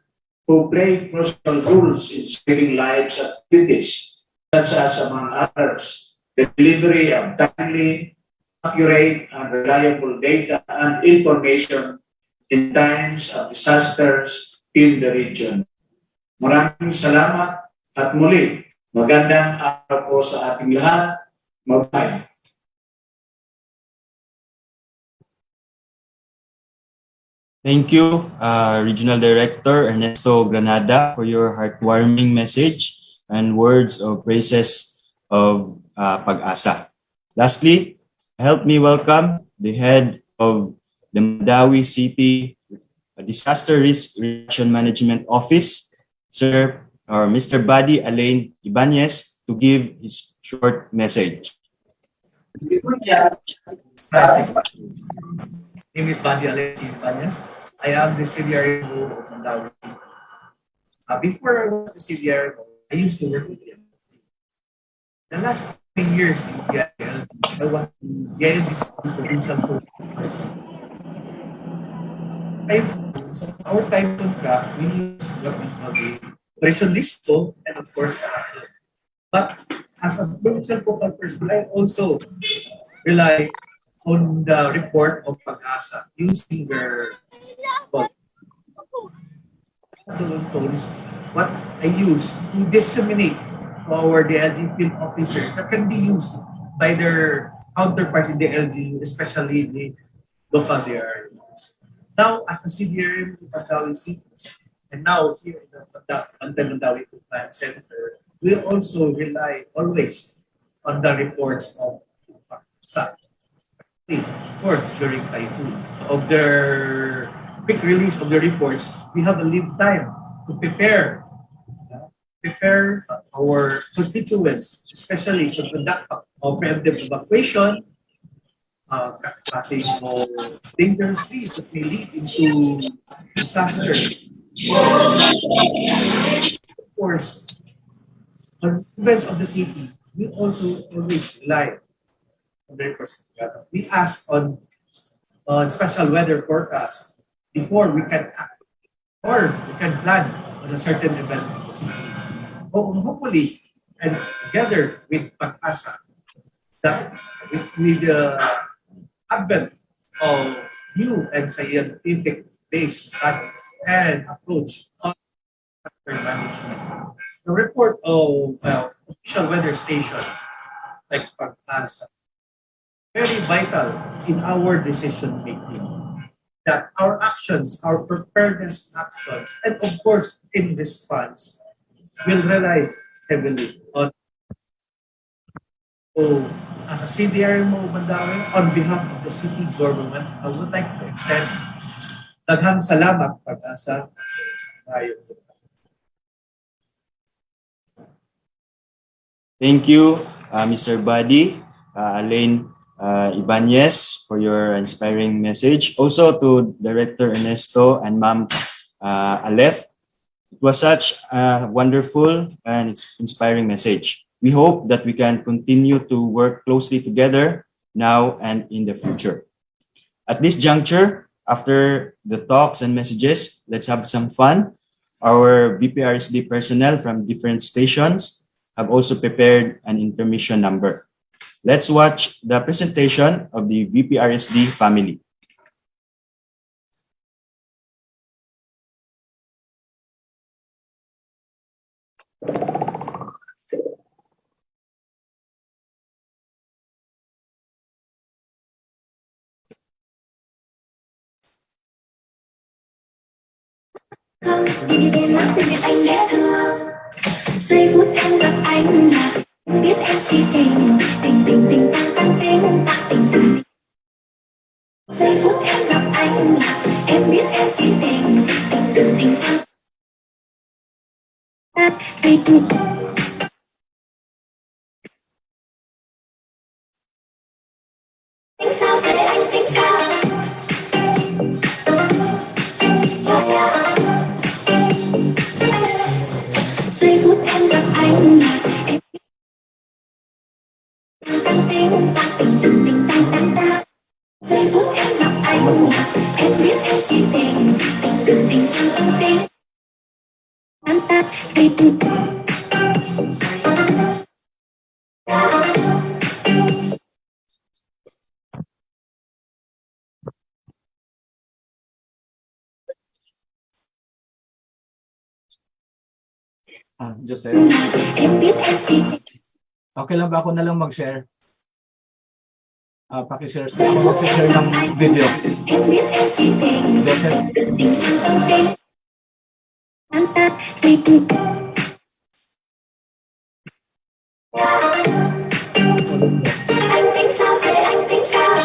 who play crucial roles in saving lives activities, such as, among others, the delivery of timely, accurate, and reliable data and information in times of disasters in the region. Maraming salamat at muli, magandang araw po sa ating lahat. Mabuhay. Thank you, Regional Director Ernesto Granada, for your heartwarming message and words of praises of PAGASA. Lastly, help me welcome the head of the Mandawi City Disaster Risk Reduction Management Office, Sir or Mr. Buddy Alain Ibanez, to give his short message. Name is Buddy Alain Ibanez. I am the CDRO of Mandawi. Before I was the CDRO, I used to work with him. The last 3 years in DIL, I was the ANGC provincial supervisor. Our time contract, we use what we call the operation listo and of course, but as a provincial focal person, I also rely on the report of Pag-asa using their tones, what I use to disseminate to our DLG field officers that can be used by their counterparts in the LGU, especially the local DRUs. Now, as a CDRM faculty, and now here in the Mandawi Command Center, we also rely always on the reports of PAGASA. Of course, during typhoon, of their quick release of the reports, we have a lead time to prepare our constituents, especially to conduct preemptive evacuation, cutting of dangerous trees that may lead into disaster. Of course, on events of the city, we also always rely on the reports. We ask on special weather forecast before we can act or we can plan on a certain event in the city. Hopefully, and together with Pag-asa, that with the advent of new and scientific-based studies and approach on disaster management, the report of official weather station like Pag-asa very vital in our decision making. That our actions, our preparedness actions, and of course in response, will rely heavily on. So, as a CDRMO Mandawi, on behalf of the city government, I would like to extend daghang salamat Pag-asa tayo. Thank you, Mr. Buddy, Alain Ibanez, for your inspiring message. Also to Director Ernesto and Ma'am Aleth. It was such a wonderful and inspiring message. We hope that we can continue to work closely together now and in the future. At this juncture, after the talks and messages, let's have some fun. Our VPRSD personnel from different stations have also prepared an intermission number. Let's watch the presentation of the VPRSD family. Giây phút em gặp anh là em biết em si tình, tình tình tình tăng tăng tình tăng tình tình tình. Giây phút em gặp anh là em biết em si tình, tình tình tình tăng tình tình. Tính sao rồi anh tính sao? Giây phút em gặp anh là em tăng tình tăng tình tình tình tăng tăng tăng. Giây phút em gặp anh là em biết em si tình, tình tình tình tăng tăng tình tăng tăng tình tình. Joseph. Okay lang ba ako na lang mag-share? Paki-share. Ako mag-share ng video. Joseph. Anh tính sao rồi anh tính sao?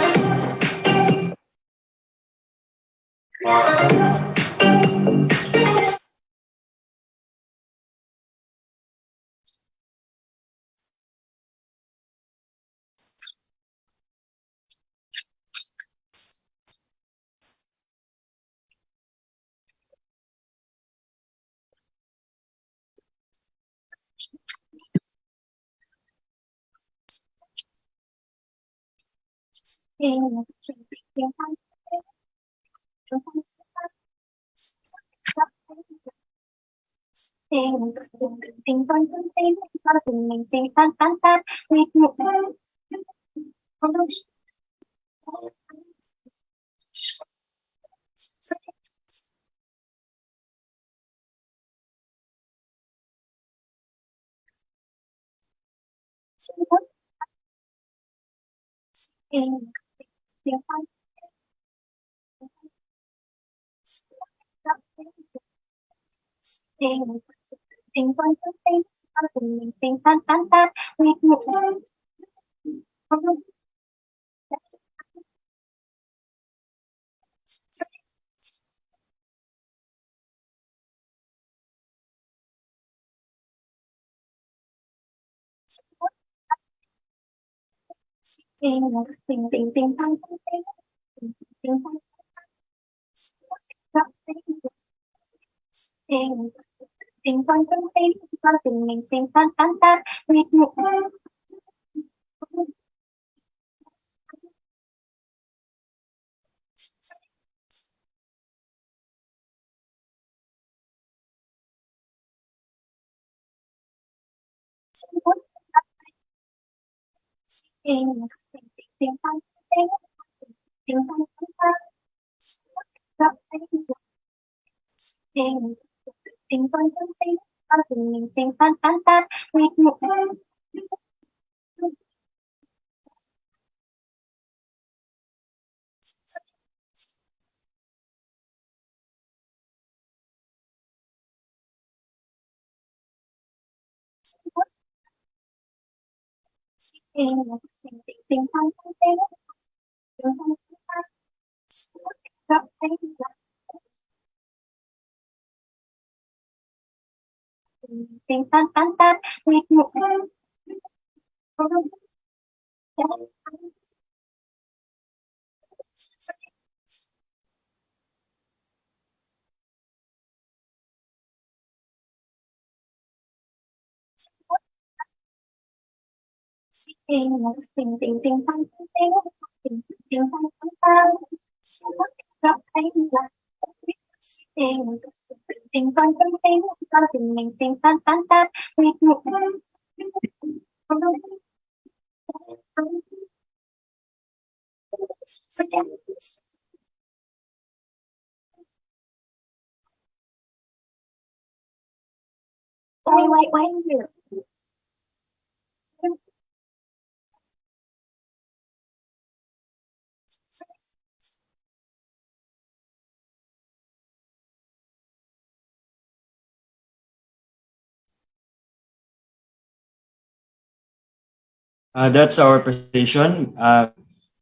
That's our presentation.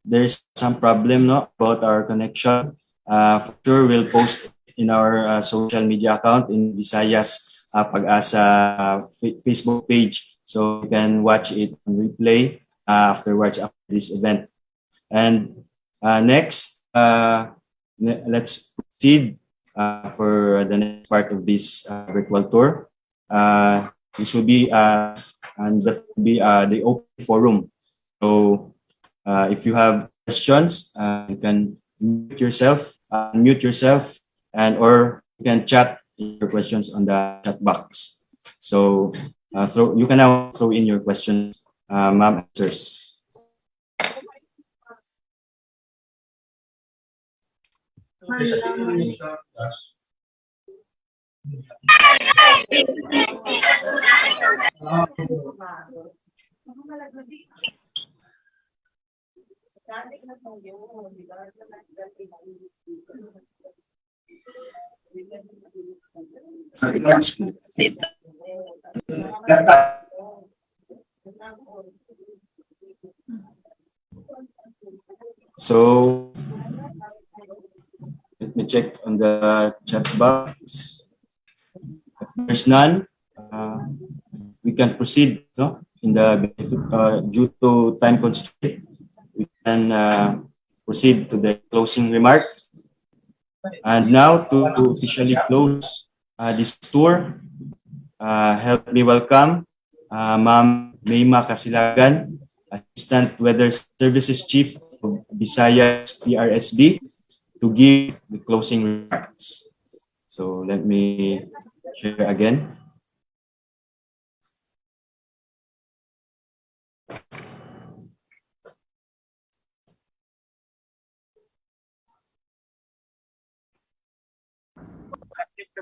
There's some problem no about our connection. For sure, we'll post in our social media account in Visayas Pag-asa Facebook page, so you can watch it on replay afterwards after this event. And next, let's proceed for the next part of this virtual tour. This will be and that will be the open forum. So if you have questions, you can unmute yourself, and or you can chat your questions on the chat box. So you can now throw in your questions, ma'am answers. So let me check on the chat box. If there's none, we can proceed. No, in the due to time constraint, we can proceed to the closing remarks. And now to officially close this tour, help me welcome Ma'am Mayma Casilagan, Assistant Weather Services Chief Visayas PRSD to give the closing remarks. So let me share again.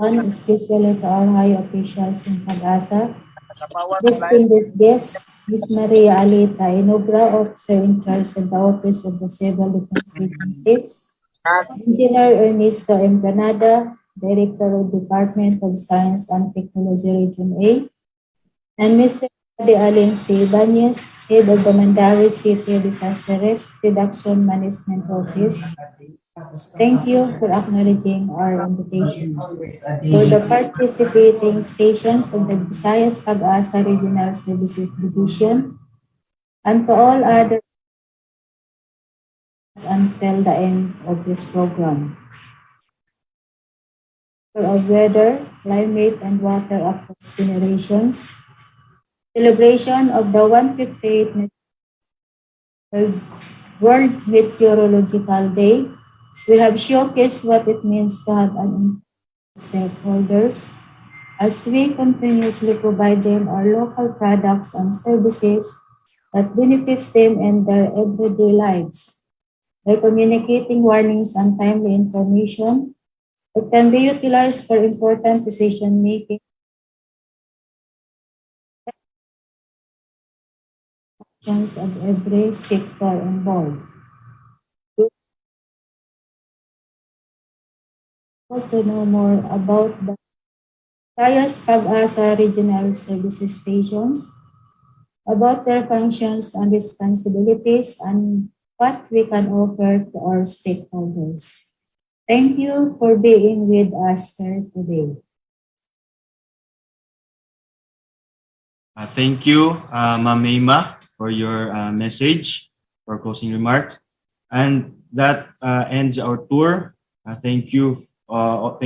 One especially to our high officials in Pag-asa, distinguished guests, Ms. Maria Alita Inobra, Officer in charge of the Office of the Civil Defense Region 6, Engineer Ernesto M. Granada, Director of Department of Science and Technology Region A, and Mr. De Allen C. Banyes, Head of the Mandawi City Disaster Risk Reduction Management Office. Thank you for acknowledging our invitation. For the participating stations of the Visayas Pag-asa Regional Services Division, and to all others until the end of this program. Of weather, climate, and water across generations, celebration of the 158th World Meteorological Day, we have showcased what it means to have an stakeholders as we continuously provide them our local products and services that benefits them in their everyday lives. By communicating warnings and timely information, it can be utilized for important decision making actions of every sector involved. To know more about the Visayas Pag-asa Regional Services Stations, about their functions and responsibilities, and what we can offer to our stakeholders. Thank you for being with us here today. Thank you, Ma'am Mayma, for your message, for closing remark. And that ends our tour. Thank you all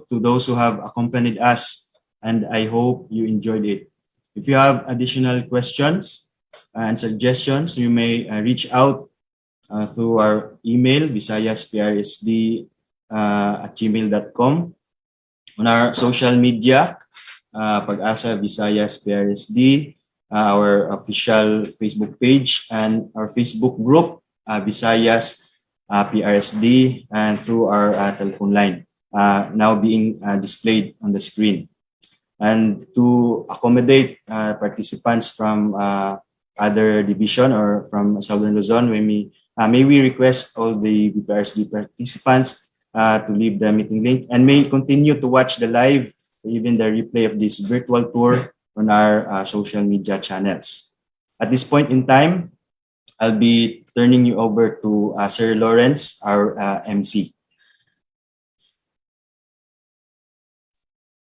to those who have accompanied us, and I hope you enjoyed it. If you have additional questions and suggestions, you may reach out through our email, visayasprsd@gmail.com, on our social media, Pag-asa Visayas PRSD, our official Facebook page, and our Facebook group, Visayas PRSD, and through our telephone line now being displayed on the screen. And to accommodate participants from other division or from Southern Luzon, may we request all the PRSD participants to leave the meeting link and may continue to watch the live, even the replay of this virtual tour on our social media channels. At this point in time, I'll be turning you over to Sir Lawrence, our MC.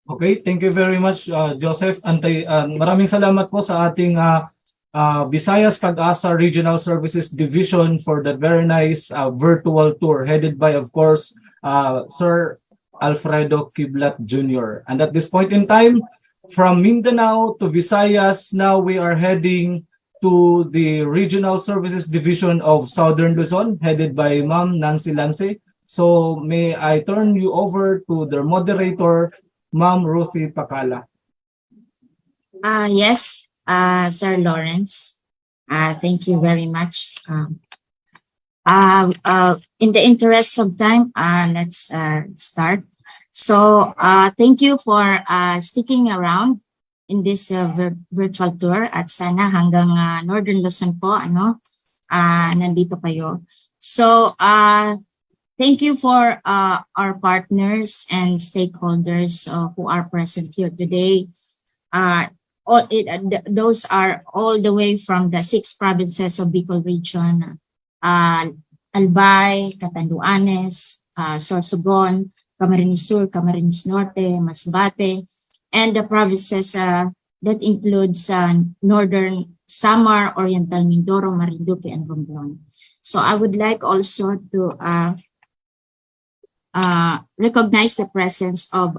Okay, thank you very much, Joseph. Maraming salamat po sa ating Visayas Pag-asa Regional Services Division for that very nice virtual tour headed by, of course, Sir Alfredo Kiblat Jr. And at this point in time, from Mindanao to Visayas, now we are heading to the Regional Services Division of Southern Luzon, headed by Ma'am Nancy Lance. So may I turn you over to the moderator, Ma'am Ruthie Pacala. Yes, Sir Lawrence. Thank you very much. In the interest of time, let's start. So thank you for sticking around in this virtual tour, at sana hanggang Northern Luzon po nandito kayo. So thank you for our partners and stakeholders who are present here today. Those are all the way from the 6 provinces of Bicol region, Albay, Catanduanes, Sorsogon, Camarines Sur, Camarines Norte, Masbate, and the provinces that includes Northern Samar, Oriental Mindoro, Marinduque, and Romblon. So I would like also to recognize the presence of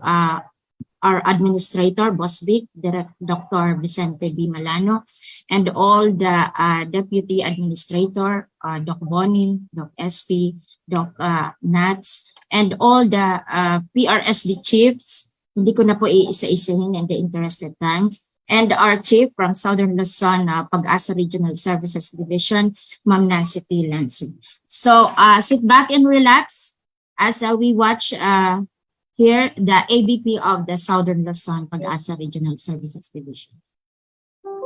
our administrator, Boss Vic, Dr. Vicente B. Malano, and all the deputy administrator, Doc Bonin, Doc SP, Doc Nats, and all the PRSD chiefs. Hindi ko na po iisa-isahin in the interested time. And our chief from Southern Luzon, Pag-asa Regional Services Division, Ma'am Nancy T. Lansing. So sit back and relax as we watch here the ABP of the Southern Luzon Pag-asa Regional Services Division.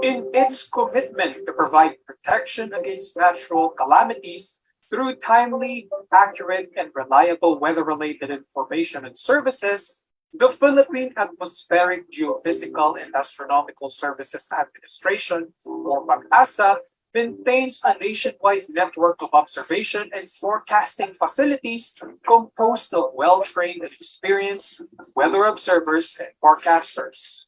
In its commitment to provide protection against natural calamities through timely, accurate, and reliable weather-related information and services, the Philippine Atmospheric, Geophysical, and Astronomical Services Administration, or PAGASA, maintains a nationwide network of observation and forecasting facilities composed of well-trained and experienced weather observers and forecasters.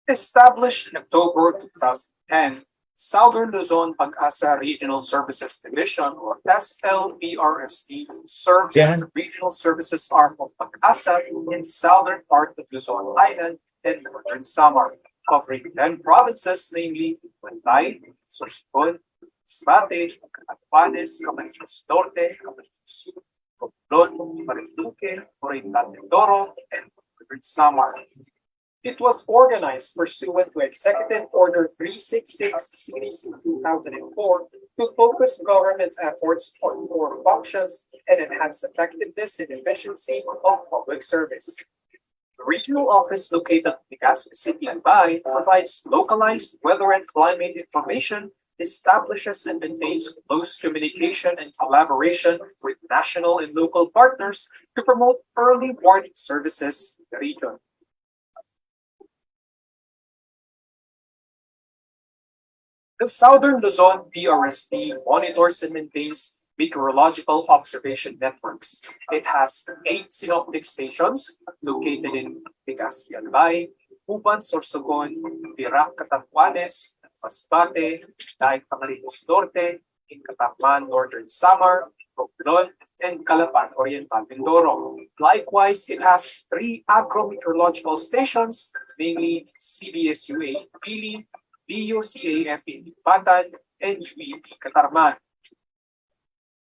Established in October 2010, Southern Luzon Pag-asa Regional Services Division, or SLPRSD, serves as the regional services arm of Pag-asa in the southern part of Luzon Island and northern Samar, covering 10 provinces, namely Manday, Sorsogon, Masbate, Catanduanes, Camarines Norte, Camarines Sur, Romblon, Marinduque, Oriental Mindoro, and northern Samar. It was organized pursuant to Executive Order 366 Series 2004 to focus government efforts on core functions and enhance effectiveness and efficiency of public service. The regional office located in Legazpi City, Albay, provides localized weather and climate information, establishes and maintains close communication and collaboration with national and local partners to promote early warning services in the region. The Southern Luzon PRSD monitors and maintains meteorological observation networks. It has 8 synoptic stations located in Legazpi, Albay, Uban, Sorsogon, Virac, Catanduanes, Masbate, Daig, Camarines Norte, Incatarman, Northern Samar, Romblon, and Calapan, Oriental Mindoro. Likewise, it has 3 agro-meteorological stations, namely CBSUA Pili, BUCAF in Batan, and UEP Catarman.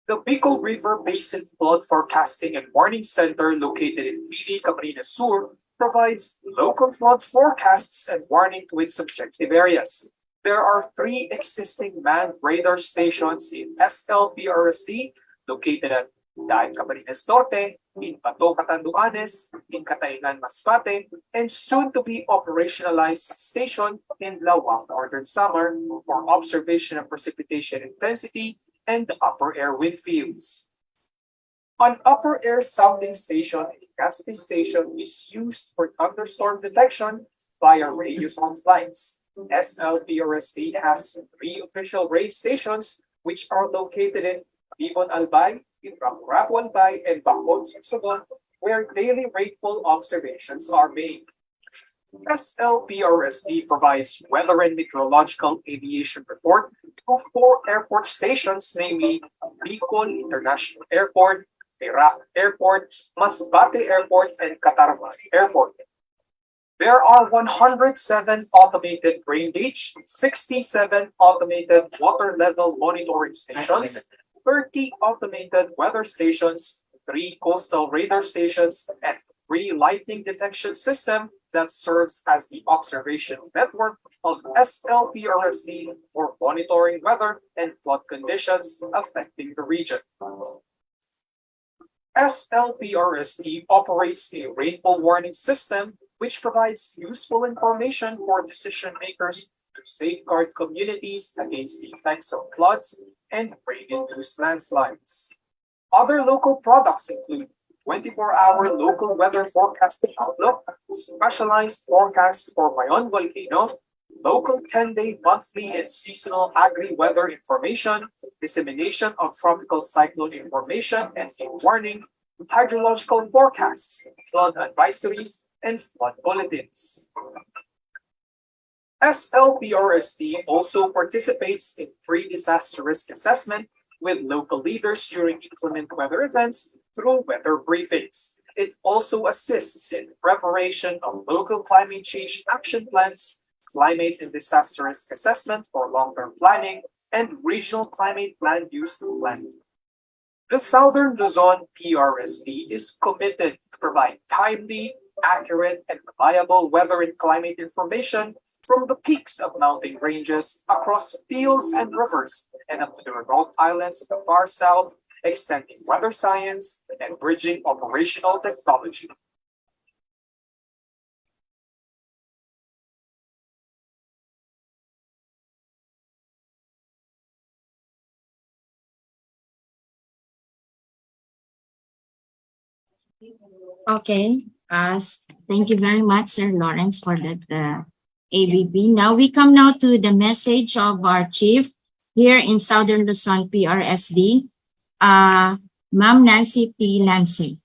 The Bicol River Basin Flood Forecasting and Warning Center, located in Pili, Camarines Sur, provides local flood forecasts and warning to its subjective areas. There are 3 existing manned radar stations in SLPRSD, located at Daig, Camarines Norte, in Bato, Catanduanes, in Cataingan, Masbate, and soon to be operationalized station in Lawang, Northern Samar, for observation of precipitation intensity and the upper air wind fields. An upper air sounding station in Legazpi Station is used for thunderstorm detection via radio sound flights. SLPRSD has 3 official radio stations which are located in Ibon Albay, in Rapu Albay, and Bacon, Sorsogon, where daily rainfall observations are made. SLPRSD provides weather and meteorological aviation report to 4 airport stations, namely Bicol International Airport, Virac Airport, Masbate Airport, and Catarman Airport. There are 107 automated rain gauge, 67 automated water level monitoring stations, 30 automated weather stations, 3 coastal radar stations, and 3 lightning detection system that serves as the observation network of SLPRSD for monitoring weather and flood conditions affecting the region. SLPRSD operates a rainfall warning system which provides useful information for decision makers to safeguard communities against the effects of floods and rain-induced landslides. Other local products include 24-hour local weather forecasting outlook, specialized forecast for Mayon Volcano, local 10-day, monthly, and seasonal agri-weather information, dissemination of tropical cyclone information and a warning, hydrological forecasts, flood advisories, and flood bulletins. SLPRSD also participates in pre-disaster risk assessment with local leaders during inclement weather events through weather briefings. It also assists in preparation of local climate change action plans, climate and disaster risk assessment for long-term planning, and regional climate land use planning. The Southern Luzon PRSD is committed to provide timely, accurate, and reliable weather and climate information from the peaks of mountain ranges across fields and rivers and up to the remote islands of the far south, extending weather science and bridging operational technology. Okay. Thank you very much, Sir Lawrence, for that ABP. Now we come now to the message of our chief here in Southern Luzon PRSD, Ma'am Nancy T. Nancy.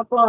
Opo.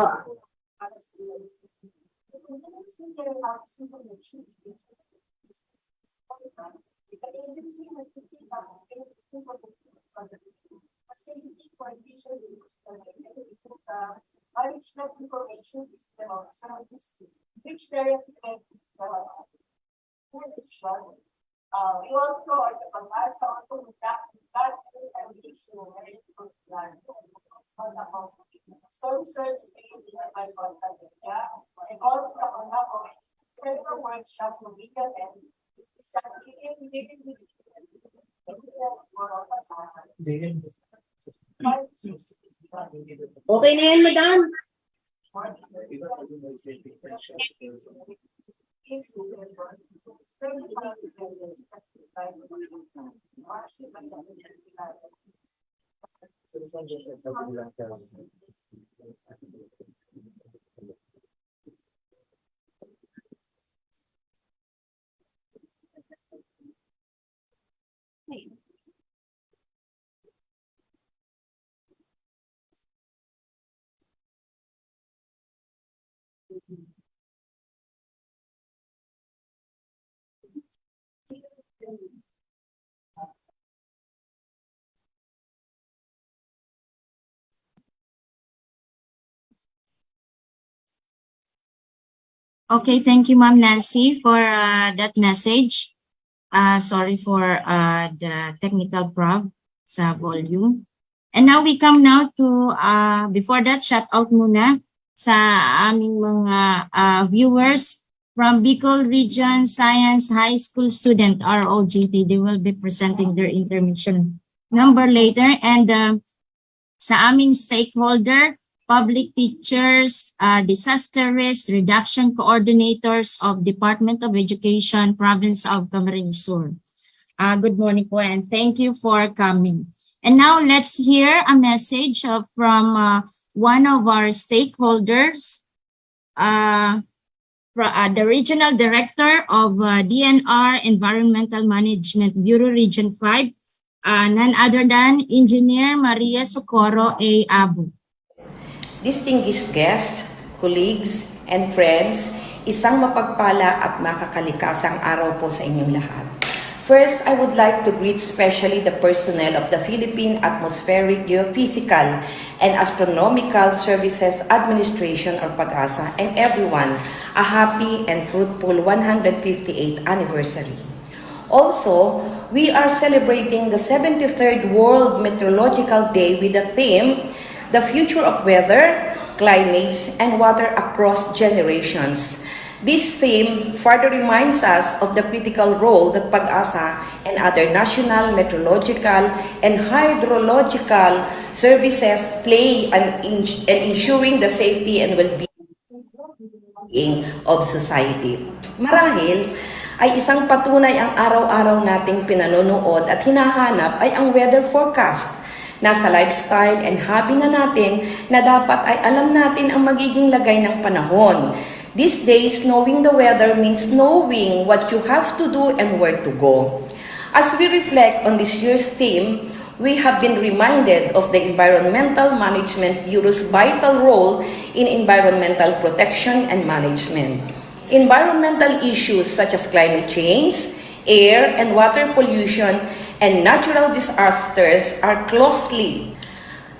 Okay na yan, madam. Okay, thank you, Ma'am Nancy, for that message. Sorry for the technical problem sa volume. And now we come now to, before that, shout out muna sa aming mga viewers from Bicol Region Science High School student, ROGT. They will be presenting their intermission number later. And sa aming stakeholder, public teachers, disaster risk reduction coordinators of Department of Education, Province of Camarines Sur. Good morning po and thank you for coming. And now let's hear a message from one of our stakeholders, the Regional Director of DNR Environmental Management Bureau Region 5, none other than Engineer Maria Socorro A. Abu. Distinguished guests, colleagues, and friends, isang mapagpala at makakalikasang araw po sa inyong lahat. First, I would like to greet especially the personnel of the Philippine Atmospheric, Geophysical, and Astronomical Services Administration or PAGASA and everyone a happy and fruitful 158th anniversary. Also, we are celebrating the 73rd World Meteorological Day with the theme, The Future of Weather, Climates, and Water Across Generations. This theme further reminds us of the critical role that PAGASA and other national meteorological and hydrological services play in ensuring the safety and well-being of society. Marahil, ay isang patunay ang araw-araw nating pinanonood at hinahanap ay ang weather forecast. Nasa lifestyle and hobby na natin na dapat ay alam natin ang magiging lagay ng panahon. These days, knowing the weather means knowing what you have to do and where to go. As we reflect on this year's theme, we have been reminded of the Environmental Management Bureau's vital role in environmental protection and management. Environmental issues such as climate change, air and water pollution, and natural disasters are closely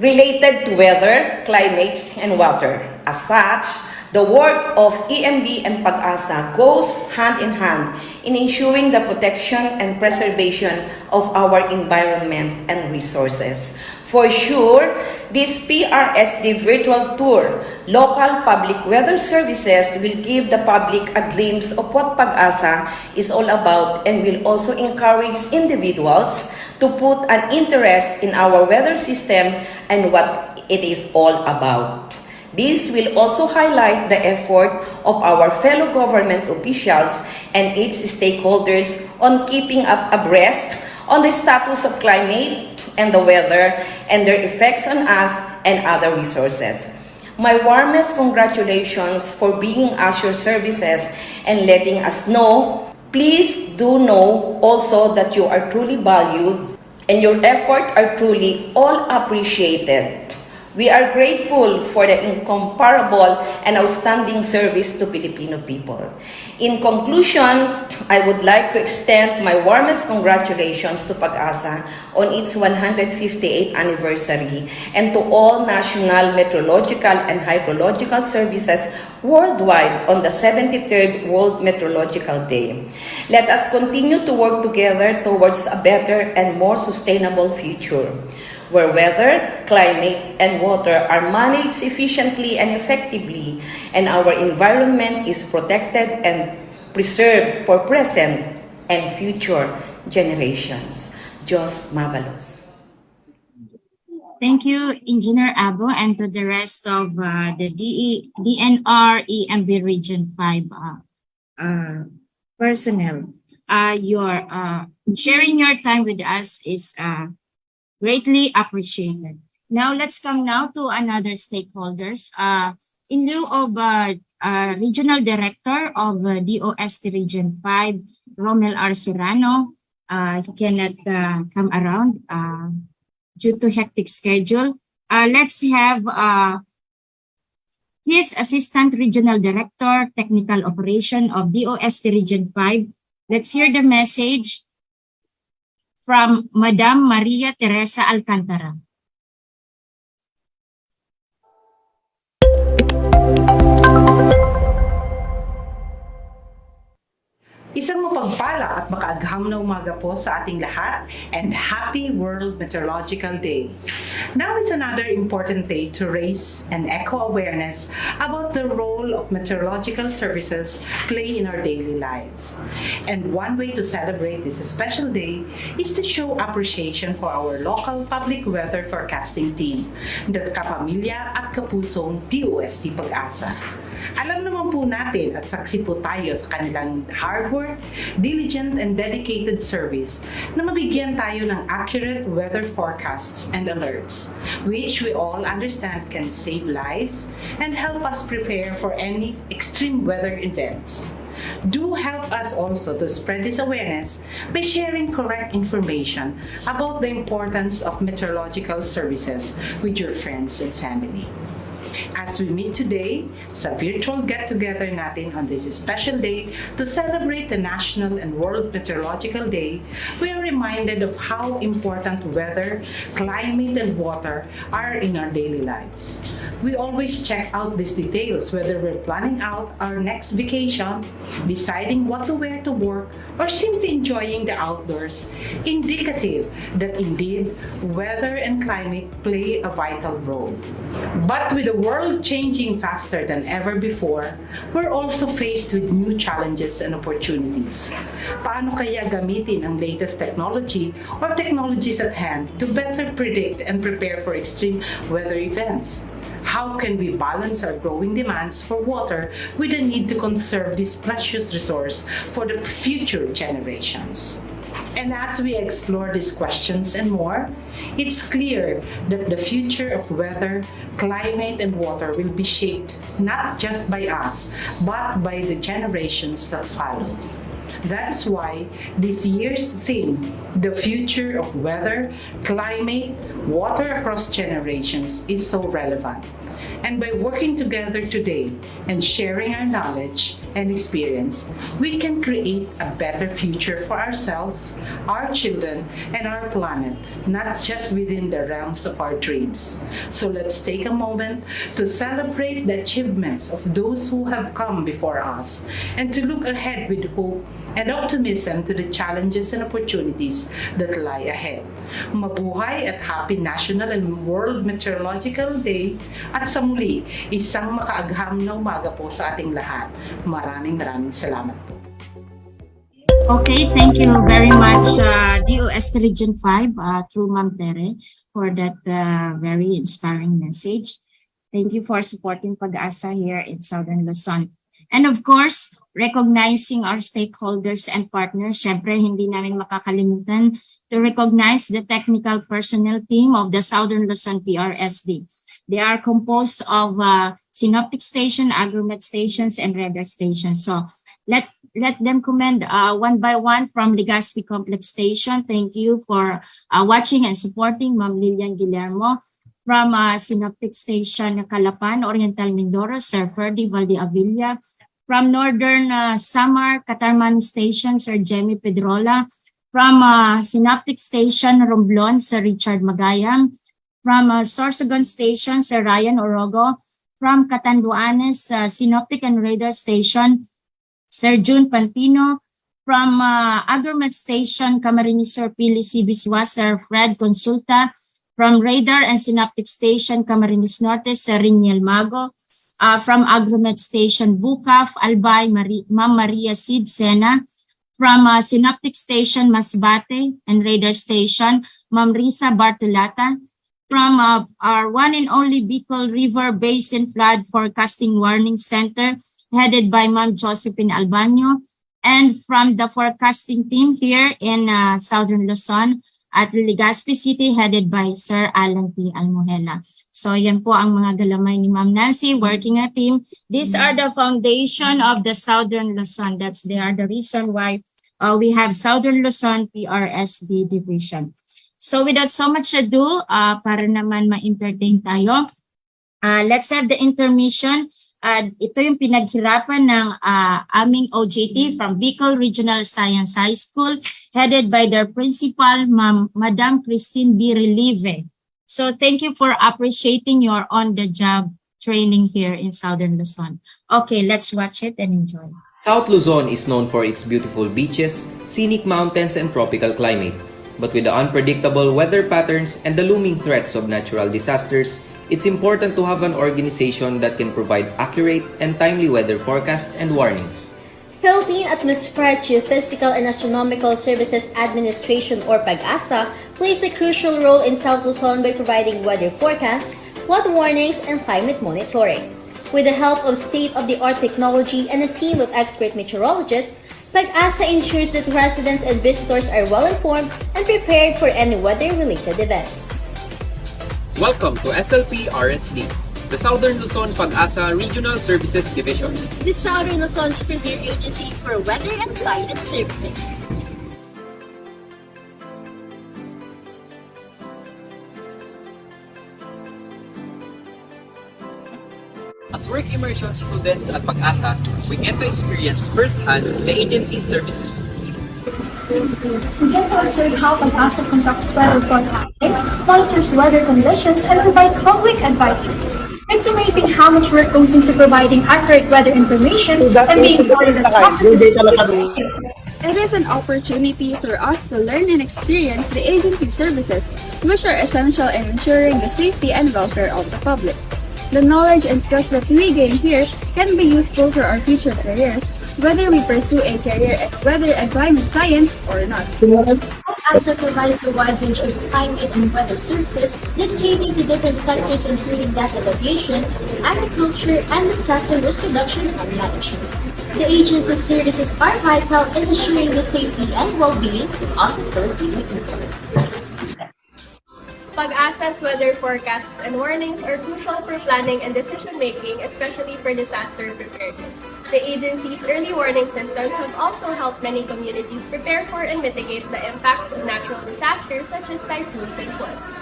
related to weather, climates, and water. As such, the work of EMB and PAGASA goes hand in hand in ensuring the protection and preservation of our environment and resources. For sure, this PRSD virtual tour, Local Public Weather Services, will give the public a glimpse of what PAGASA is all about and will also encourage individuals to put an interest in our weather system and what it is all about. This will also highlight the effort of our fellow government officials and its stakeholders on keeping up abreast on the status of climate and the weather and their effects on us and other resources. My warmest congratulations for bringing us your services and letting us know. Please do know also that you are truly valued and your efforts are truly all appreciated. We are grateful for the incomparable and outstanding service to Filipino people. In conclusion, I would like to extend my warmest congratulations to PAGASA on its 158th anniversary and to all national meteorological and hydrological services worldwide on the 73rd World Meteorological Day. Let us continue to work together towards a better and more sustainable future, where weather, climate, and water are managed efficiently and effectively, and our environment is protected and preserved for present and future generations. Diyos Mabalos. Thank you, Engineer Abo, and to the rest of the DNR EMB Region 5 personnel. Your sharing your time with us is greatly appreciated. Now, let's come now to another stakeholders. In lieu of Regional Director of DOST Region 5, Romel R. Serrano, he cannot come around due to hectic schedule. Let's have his Assistant Regional Director, Technical Operation of DOST Region 5. Let's hear the message from Madam Maria Teresa Alcantara. Isang mapagpala at makaagham na umaga po sa ating lahat, and happy World Meteorological Day. Now is another important day to raise and echo awareness about the role of meteorological services play in our daily lives. And one way to celebrate this special day is to show appreciation for our local public weather forecasting team, the kapamilya at kapusong DOST Pag-asa. Alam naman po natin at saksi po tayo sa kanilang hard work, diligent and dedicated service na mabigyan tayo ng accurate weather forecasts and alerts, which we all understand can save lives and help us prepare for any extreme weather events. Do help us also to spread this awareness by sharing correct information about the importance of meteorological services with your friends and family. As we meet today sa virtual get-together natin on this special day to celebrate the National and World Meteorological Day, we are reminded of how important weather, climate, and water are in our daily lives. We always check out these details whether we're planning out our next vacation, deciding what to wear to work, or simply enjoying the outdoors, indicative that indeed weather and climate play a vital role. But with the world changing faster than ever before, we're also faced with new challenges and opportunities. Paano kaya gamitin ang latest technology or technologies at hand to better predict and prepare for extreme weather events? How can we balance our growing demands for water with the need to conserve this precious resource for the future generations? And as we explore these questions and more, it's clear that the future of weather, climate, and water will be shaped not just by us, but by the generations that follow. That is why this year's theme, the future of weather, climate, water across generations, is so relevant. And by working together today and sharing our knowledge and experience, we can create a better future for ourselves, our children, and our planet, not just within the realms of our dreams. So let's take a moment to celebrate the achievements of those who have come before us and to look ahead with hope and optimism to the challenges and opportunities that lie ahead. Mabuhay at happy National and World Meteorological Day, at sa muli, isang makaagham na umaga po sa ating lahat. Maraming salamat po. Okay, thank you very much, DOST Region 5, through Ma'am Tere, for that very inspiring message. Thank you for supporting Pag-asa here in Southern Luzon. And of course, recognizing our stakeholders and partners, syempre hindi namin makakalimutan to recognize the technical personnel team of the Southern Luzon PRSD. They are composed of synoptic station, agromet stations, and radar stations. So let them commend one by one from Legazpi Complex Station. Thank you for watching and supporting Ma'am Lilian Guillermo. From Synoptic Station Calapan, Oriental Mindoro, Sir Ferdy Valdeavilla. From Northern Samar, Catarman Station, Sir Jemmy Pedrola. From Synoptic Station Romblon, Sir Richard Magayam. From Sorsogon Station, Sir Ryan Orogo. From Catanduanes, Synoptic and Radar Station, Sir June Pantino. From Agromet Station, Camarines, Sir Pili C. Biswa, Sir Fred Consulta. From Radar and Synoptic Station, Camarines Norte, Sir Riniel Mago. From Agromet Station, Bucaf, Albay, Ma'am Maria Sid Sena. From Synoptic Station, Masbate and Radar Station, Ma'am Risa Bartolata. from our one and only Bicol River Basin Flood Forecasting Warning Center, headed by Ma'am Josephine Albano, and from the forecasting team here in Southern Luzon at Legazpi City, headed by Sir Alan P. Almohela. So yan po ang mga galamay ni Ma'am Nancy, working a team. These are the foundation of the Southern Luzon. They are the reason why we have Southern Luzon PRSD Division. So without so much ado, para naman ma-entertain tayo, let's have the intermission. Ito yung pinaghirapan ng aming OJT from Bicol Regional Science High School, headed by their principal, Madam Christine B. Relive. So thank you for appreciating your on-the-job training here in Southern Luzon. Okay, let's watch it and enjoy. South Luzon is known for its beautiful beaches, scenic mountains, and tropical climate. But with the unpredictable weather patterns and the looming threats of natural disasters, it's important to have an organization that can provide accurate and timely weather forecasts and warnings. Philippine Atmospheric Geophysical and Astronomical Services Administration, or PAGASA, plays a crucial role in South Luzon by providing weather forecasts, flood warnings, and climate monitoring. With the help of state-of-the-art technology and a team of expert meteorologists, PAGASA ensures that residents and visitors are well-informed and prepared for any weather-related events. Welcome to SLP RSD, the Southern Luzon PAGASA Regional Services Division. The Southern Luzon's premier agency for weather and climate services. As work immersion students at PAGASA, we get to experience firsthand the agency's services. We get to observe how PAGASA conducts weather forecasting, monitors weather conditions, and provides public advisories. It's amazing how much work goes into providing accurate weather information and being part of the process. It is an opportunity for us to learn and experience the agency services, which are essential in ensuring the safety and welfare of the public. The knowledge and skills that we gain here can be useful for our future careers, whether we pursue a career in weather and climate science or not. PAGASA provides a wide range of climate and weather services dedicated to different sectors, including that of aviation, agriculture, and disaster risk reduction and management. The agency's services are vital in ensuring the safety and well-being of the Filipino people. PAGASA's weather forecasts and warnings are crucial for planning and decision-making, especially for disaster preparedness. The agency's early warning systems have also helped many communities prepare for and mitigate the impacts of natural disasters such as typhoons and floods.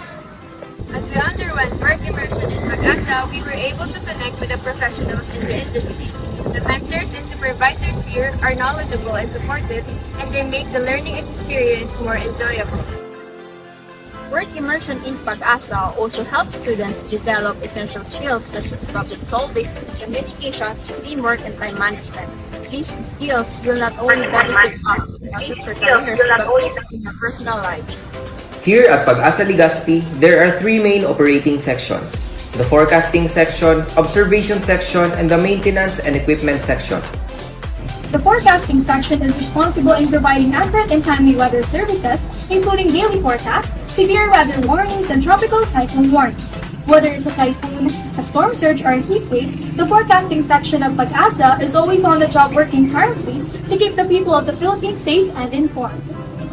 As we underwent work immersion in PAGASA, we were able to connect with the professionals in the industry. The mentors and supervisors here are knowledgeable and supportive, and they make the learning experience more enjoyable. Work immersion in PAGASA also helps students develop essential skills such as problem solving, communication, teamwork, and time management. These skills will not only benefit us in our future careers, but also in our personal lives. Here at PAGASA Legazpi, there are three main operating sections: the forecasting section, observation section, and the maintenance and equipment section. The forecasting section is responsible in providing accurate and timely weather services, including daily forecasts, severe weather warnings, and tropical cyclone warnings. Whether it's a typhoon, a storm surge, or a heat wave, the forecasting section of PAGASA is always on the job working tirelessly to keep the people of the Philippines safe and informed.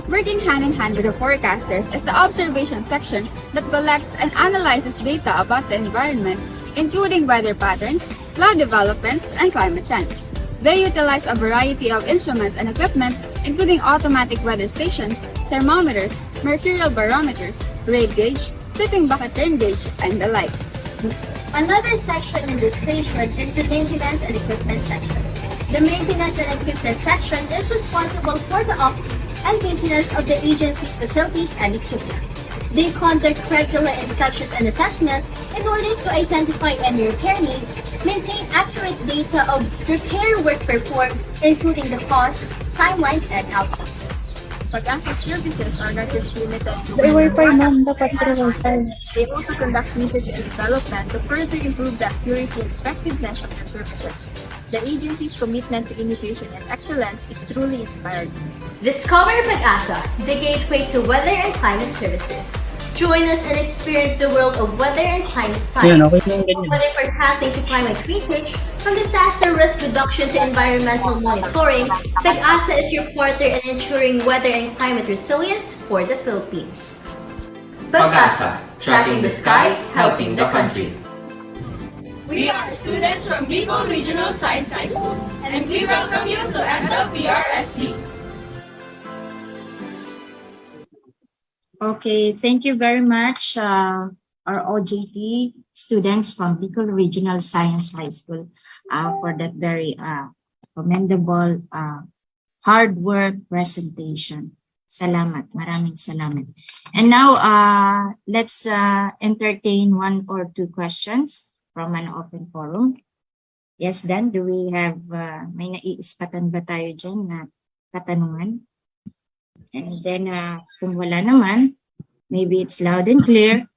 Working hand-in-hand with the forecasters is the observation section that collects and analyzes data about the environment, including weather patterns, cloud developments, and climate trends. They utilize a variety of instruments and equipment, including automatic weather stations, thermometers, mercurial barometers, rate gauge, tipping bucket turn gauge, and the like. Another section in this station is the maintenance and equipment section. The maintenance and equipment section is responsible for the upkeep and maintenance of the agency's facilities and equipment. They conduct regular inspections and assessment in order to identify any repair needs, maintain accurate data of repair work performed, including the costs, timelines, and outcomes. PAGASA services are not just limited to May Wi-Fi, ma'am. Dapat They also conduct research and development to further improve the accuracy and effectiveness of their services. The agency's commitment to innovation and excellence is truly inspiring. Discover PAGASA, the gateway to weather and climate services. Join us and experience the world of weather and climate science. From weather forecasting to climate research, from disaster risk reduction to environmental monitoring, PAG-ASA is your partner in ensuring weather and climate resilience for the Philippines. PAG-ASA, tracking the sky, helping the country. We are students from Bicol Regional Science High School, and we welcome you to SLPRSD. Okay, thank you very much, our OJT students from Bicol Regional Science High School for that very commendable hard work presentation. Salamat, maraming salamat. And now, let's entertain one or two questions from an open forum. Yes, Dan, do we have, may naiispatan ba tayo dyan na katanungan? And then, kung wala naman, maybe it's loud and clear.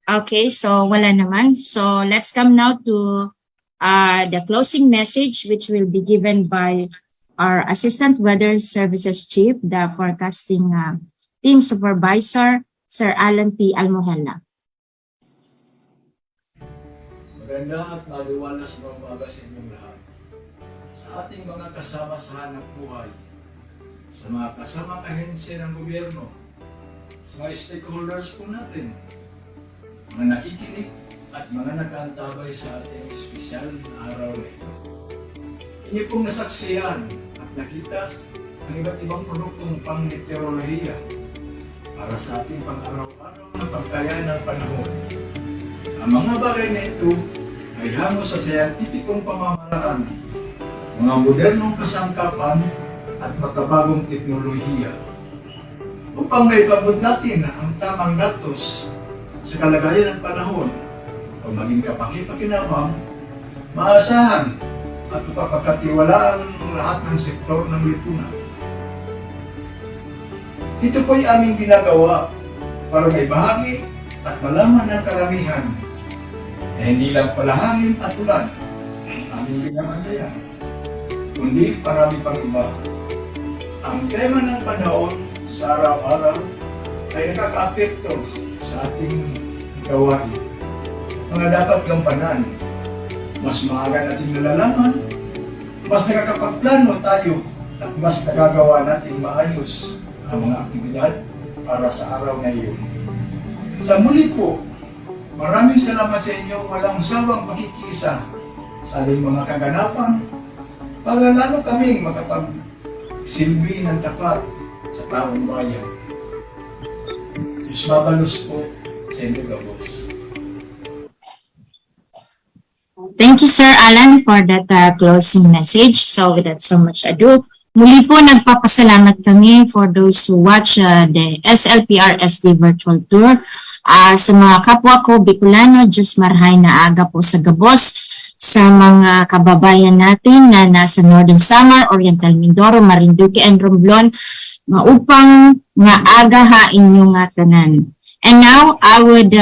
Okay, so wala naman. So let's come now to the closing message, which will be given by our Assistant Weather Services Chief, the Forecasting Team Supervisor, Sir Alan P. Almohela. Maganda at maliwalas na umaga sa inyong lahat. Sa ating mga kasama sa hanap buhay, sa mga kasamang ahensya ng gobyerno, sa mga stakeholders po natin, mga nakikinig at mga nag-aantabay sa ating espesyal na araw na ito. Inyo pong nasaksiyan at nakita ang iba't ibang produktong pang-meteorolohiya para sa ating pang-araw-araw na pagtaya ng panahon. Ang mga bagay na ito ay hango sa scientificong pamamaraan, mga modernong kasangkapan at makabagong teknolohiya upang maipabot natin ang tamang datos sa kalagayan ng panahon upang maging kapaki-pakinabang, maasahan at mapapagkatiwalaan ang lahat ng sektor ng lipunan. Ito po'y aming ginagawa para may bahagi at malaman ng karamihan na hindi lang palahangin at ulan ang aming ginagawa, kundi parami pang iba. Ang tema ng panahon sa araw-araw ay nakaka-apekto sa ating gawain. Mga dapat gampanan, mas maaga nating nalalaman, mas nakakapagplano tayo at mas nagagawa nating maayos ang mga aktibidad para sa araw na iyon. Sa muli po, maraming salamat sa inyo walang sawang pakikisa sa aming mga kaganapan para lalo kaming makapagsilbi ng tapat sa taong bayan. Diyos mabalos po sa inyo, Gabos. Thank you, Sir Alan, for that closing message. So without so much ado, muli po nagpapasalamat kami for those who watch the SLPRSD virtual tour. Sa mga kapwa ko, Bicolano, Diyos marhay na aga po sa Gabos, sa mga kababayan natin na nasa Northern Samar, Oriental Mindoro, Marinduque, and Romblon, maupang nga aga ha inyong tanan. And now, I would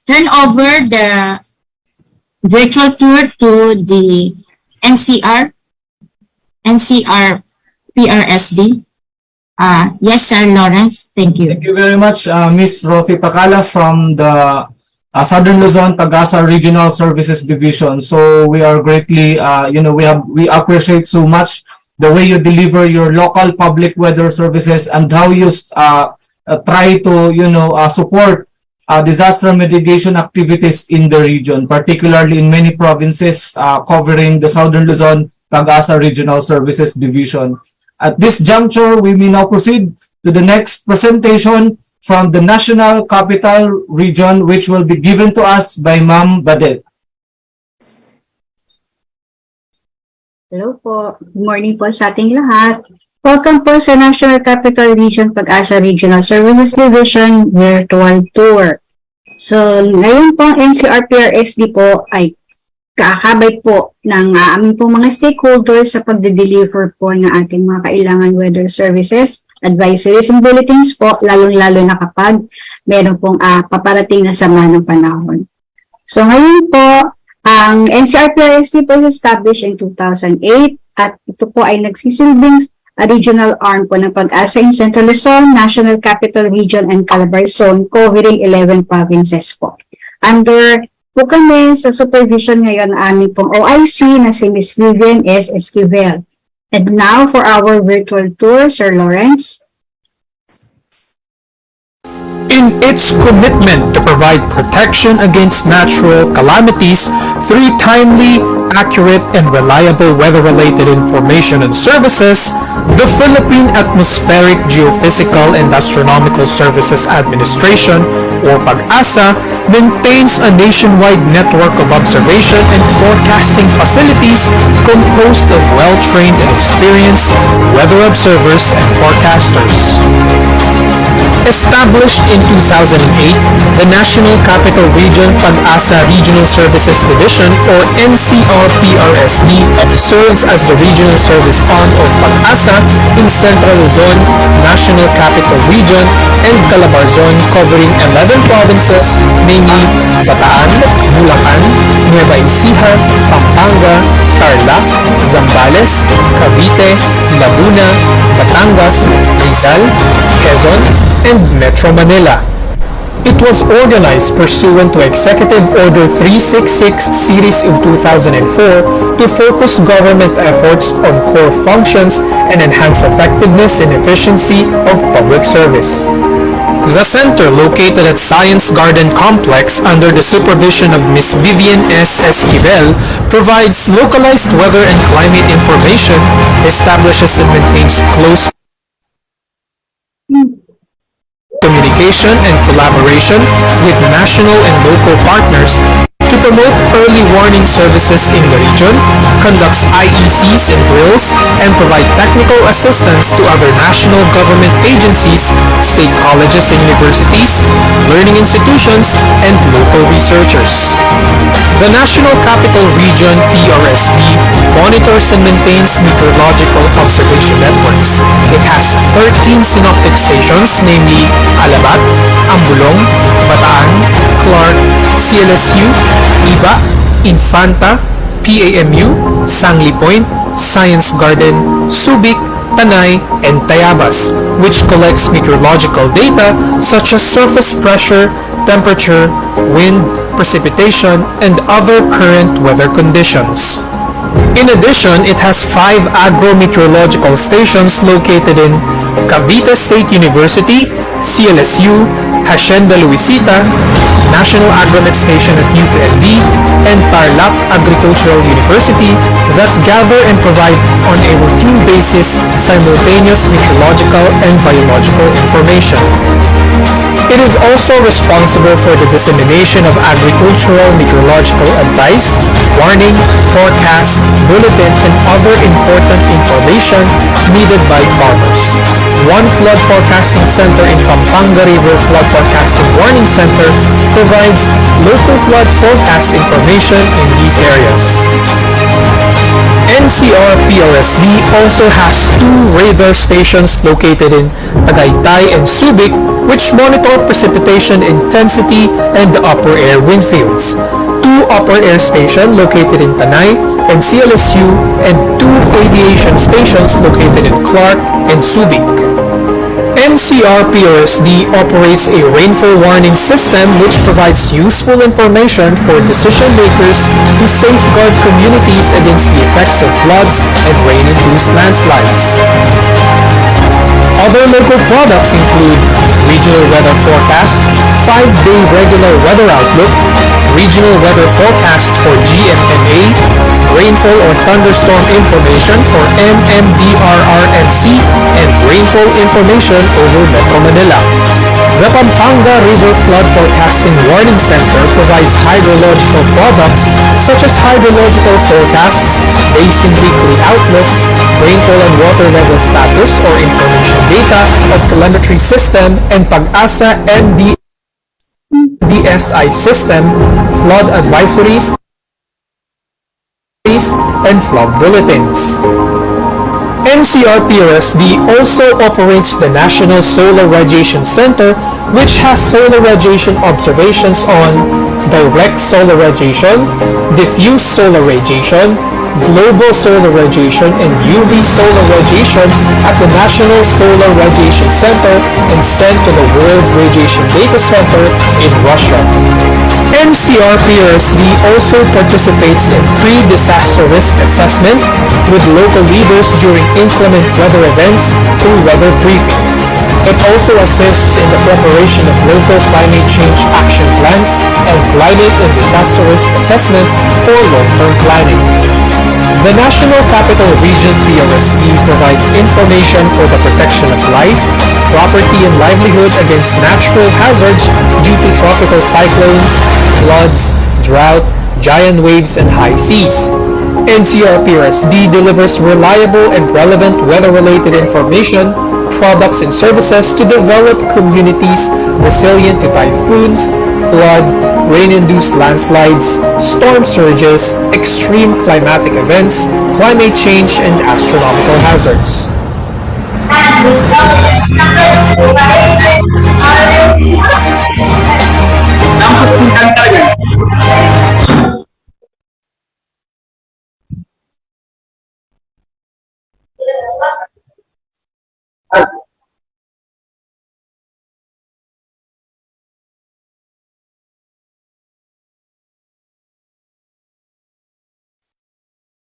turn over the virtual tour to the NCR PRSD. Yes, Sir Lawrence. Thank you. Thank you very much, Ms. Rothy Pacala from the Southern Luzon PAG-ASA Regional Services Division. So we are greatly, we appreciate so much the way you deliver your local public weather services and how you try to, support disaster mitigation activities in the region, particularly in many provinces covering the Southern Luzon PAG-ASA Regional Services Division. At this juncture, we may now proceed to the next presentation from the National Capital Region, which will be given to us by Ma'am Badet. Hello po. Good morning po sa ating lahat. Welcome po sa National Capital Region PAG-ASA Regional Services Division Virtual Tour. So, ngayon po ang NCR-PRSD po ay kakabay po ng aming po mga stakeholders sa pagde-deliver po ng ating mga kailangan weather services, advisories and bulletins po, lalong-lalo na kapag meron pong paparating na sama ng panahon. So ngayon po, ang NCR-PRSD po was established in 2008 at ito po ay nagsisilbing regional arm po ng Pag-asa in Central Luzon, National Capital Region, and Calabarzon, covering 11 provinces po. Under po kami sa supervision ngayon aming pong OIC na si Ms. Vivian S. Esquivel. And now for our virtual tour, Sir Lawrence. In its commitment to provide protection against natural calamities through timely, accurate, and reliable weather-related information and services, the Philippine Atmospheric, Geophysical, and Astronomical Services Administration, or PAG-ASA, maintains a nationwide network of observation and forecasting facilities composed of well-trained and experienced weather observers and forecasters. Established in 2008, the National Capital Region Pag-asa Regional Services Division, or NCR-PRSD, serves as the regional service arm of Pag-asa in Central Luzon, National Capital Region, and Calabarzon, covering 11 provinces, namely Bataan, Bulacan, Nueva Ecija, Pampanga, Tarlac, Zambales, Cavite, Laguna, Batangas, Rizal, Quezon, and Metro Manila. It was organized pursuant to Executive Order 366 Series of 2004 to focus government efforts on core functions and enhance effectiveness and efficiency of public service. The center, located at Science Garden Complex under the supervision of Ms. Vivian S. Esquivel, provides localized weather and climate information, establishes and maintains close communication and collaboration with national and local partners to promote early warning services in the region, conducts IECs and drills, and provide technical assistance to other national government agencies, state colleges and universities, learning institutions, and local researchers. The National Capital Region, PRSD, monitors and maintains meteorological observation networks. It has 13 synoptic stations, namely Alabat, Ambulong, Bataan, Clark, CLSU, Iba, Infanta, PAMU, Sangli Point, Science Garden, Subic, Tanay, and Tayabas, which collects meteorological data such as surface pressure, temperature, wind, precipitation, and other current weather conditions. In addition, it has 5 agro-meteorological stations located in Cavite State University, CLSU, Hacienda Luisita, National Agromet Station at UPLB, and Tarlac Agricultural University that gather and provide on a routine basis simultaneous meteorological and biological information. It is also responsible for the dissemination of agricultural meteorological advice, warning, forecast, bulletin, and other important information needed by farmers. One flood forecasting center in Pampanga River Flood Forecasting Warning Center provides local flood forecast information in these areas. NCR-PRSD also has 2 radar stations located in Tagaytay and Subic, which monitor precipitation intensity and the upper air wind fields. 2 upper air stations located in Tanay and CLSU, and 2 aviation stations located in Clark and Subic. NCR-PRSD operates a rainfall warning system which provides useful information for decision makers to safeguard communities against the effects of floods and rain-induced landslides. Other local products include regional weather forecast, 5-day regular weather outlook, regional weather forecast for GMMA, rainfall or thunderstorm information for MMDRRMC, and rainfall information over Metro Manila. The Pampanga River Flood Forecasting Warning Center provides hydrological products such as hydrological forecasts, basin weekly outlook, rainfall and water level status or information data of telemetry system, and Pag-asa DSI system, flood advisories, and flood bulletins. NCR-PRSD also operates the National Solar Radiation Center, which has solar radiation observations on direct solar radiation, diffuse solar radiation, global solar radiation and UV solar radiation at the National Solar Radiation Center and sent to the World Radiation Data Center in Russia. NCRPRSD also participates in pre-disaster risk assessment with local leaders during inclement weather events through weather briefings. It also assists in the preparation of local climate change action plans and climate and disaster risk assessment for long-term planning. The National Capital Region PRSD provides information for the protection of life, property and livelihood against natural hazards due to tropical cyclones, floods, drought, giant waves, and high seas. NCRPRSD delivers reliable and relevant weather-related information, products, and services to develop communities resilient to typhoons, flood, rain-induced landslides, storm surges, extreme climatic events, climate change, and astronomical hazards.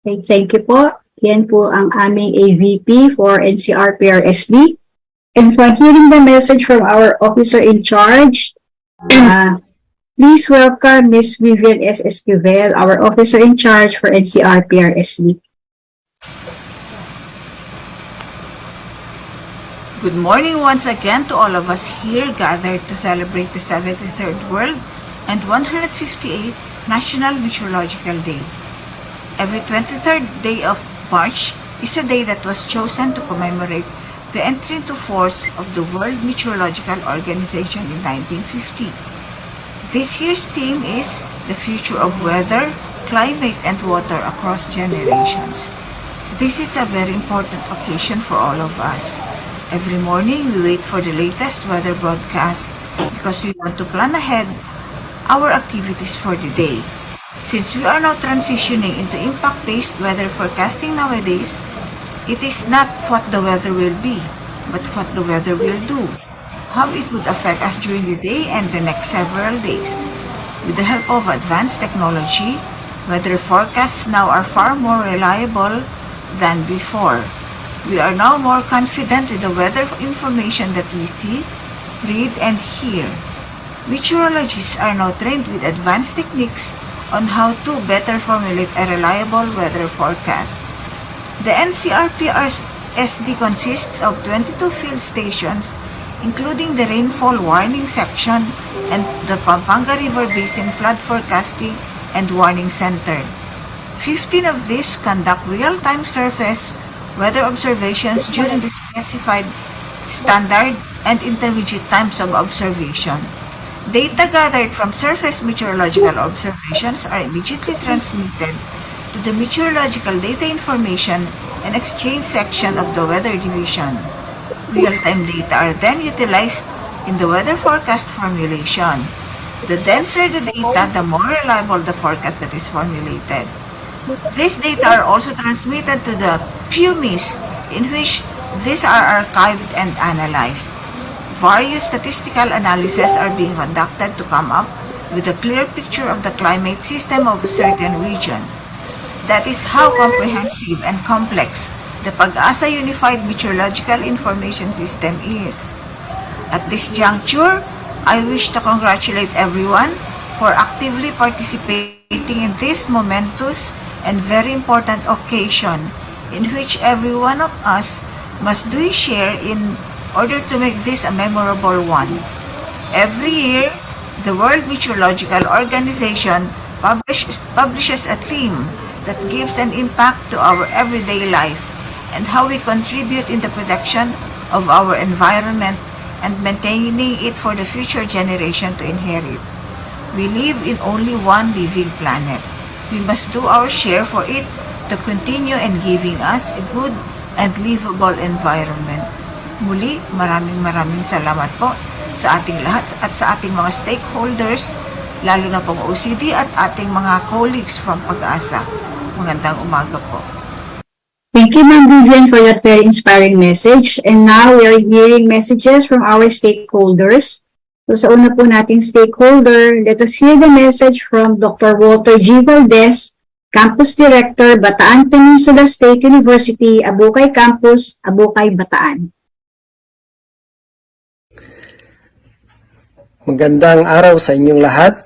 Okay, thank you po. Yan po ang aming AVP for NCRPRSD. And for hearing the message from our officer in charge, please welcome Ms. Vivian S. Esquivel, our officer in charge for NCRPRSD. Good morning once again to all of us here gathered to celebrate the 73rd World and 158th National Meteorological Day. Every 23rd day of March is a day that was chosen to commemorate the entry into force of the World Meteorological Organization in 1950. This year's theme is the future of weather, climate, and water across generations. This is a very important occasion for all of us. Every morning, we wait for the latest weather broadcast because we want to plan ahead our activities for the day. Since we are now transitioning into impact-based weather forecasting nowadays, it is not what the weather will be, but what the weather will do, how it would affect us during the day and the next several days. With the help of advanced technology, weather forecasts now are far more reliable than before. We are now more confident with the weather information that we see, read, and hear. Meteorologists are now trained with advanced techniques on how to better formulate a reliable weather forecast. The NCRPRSD consists of 22 field stations, including the rainfall warning section and the Pampanga River Basin Flood Forecasting and Warning Center. 15 of these conduct real-time surface weather observations during the specified standard and intermediate times of observation. Data gathered from surface meteorological observations are immediately transmitted to the Meteorological Data Information and Exchange section of the Weather Division. Real-time data are then utilized in the weather forecast formulation. The denser the data, the more reliable the forecast that is formulated. These data are also transmitted to the PUMIS, in which these are archived and analyzed. Various statistical analyses are being conducted to come up with a clear picture of the climate system of a certain region. That is how comprehensive and complex the Pag-asa Unified Meteorological Information System is. At this juncture, I wish to congratulate everyone for actively participating in this momentous and very important occasion in which every one of us must do his share in order to make this a memorable one. Every year, the World Meteorological Organization publishes a theme that gives an impact to our everyday life and how we contribute in the protection of our environment and maintaining it for the future generation to inherit. We live in only one living planet. We must do our share for it to continue and giving us a good and livable environment. Muli, maraming salamat po sa ating lahat at sa ating mga stakeholders, lalo na pong OCD at ating mga colleagues from Pag-asa. Magandang umaga po. Thank you, Ma'am Vivian, for that very inspiring message. And now we are hearing messages from our stakeholders. So sa una po nating stakeholder, let us hear the message from Dr. Walter G. Valdez, Campus Director, Bataan Peninsula State University, Abukay Campus, Abukay, Bataan. Magandang araw sa inyong lahat.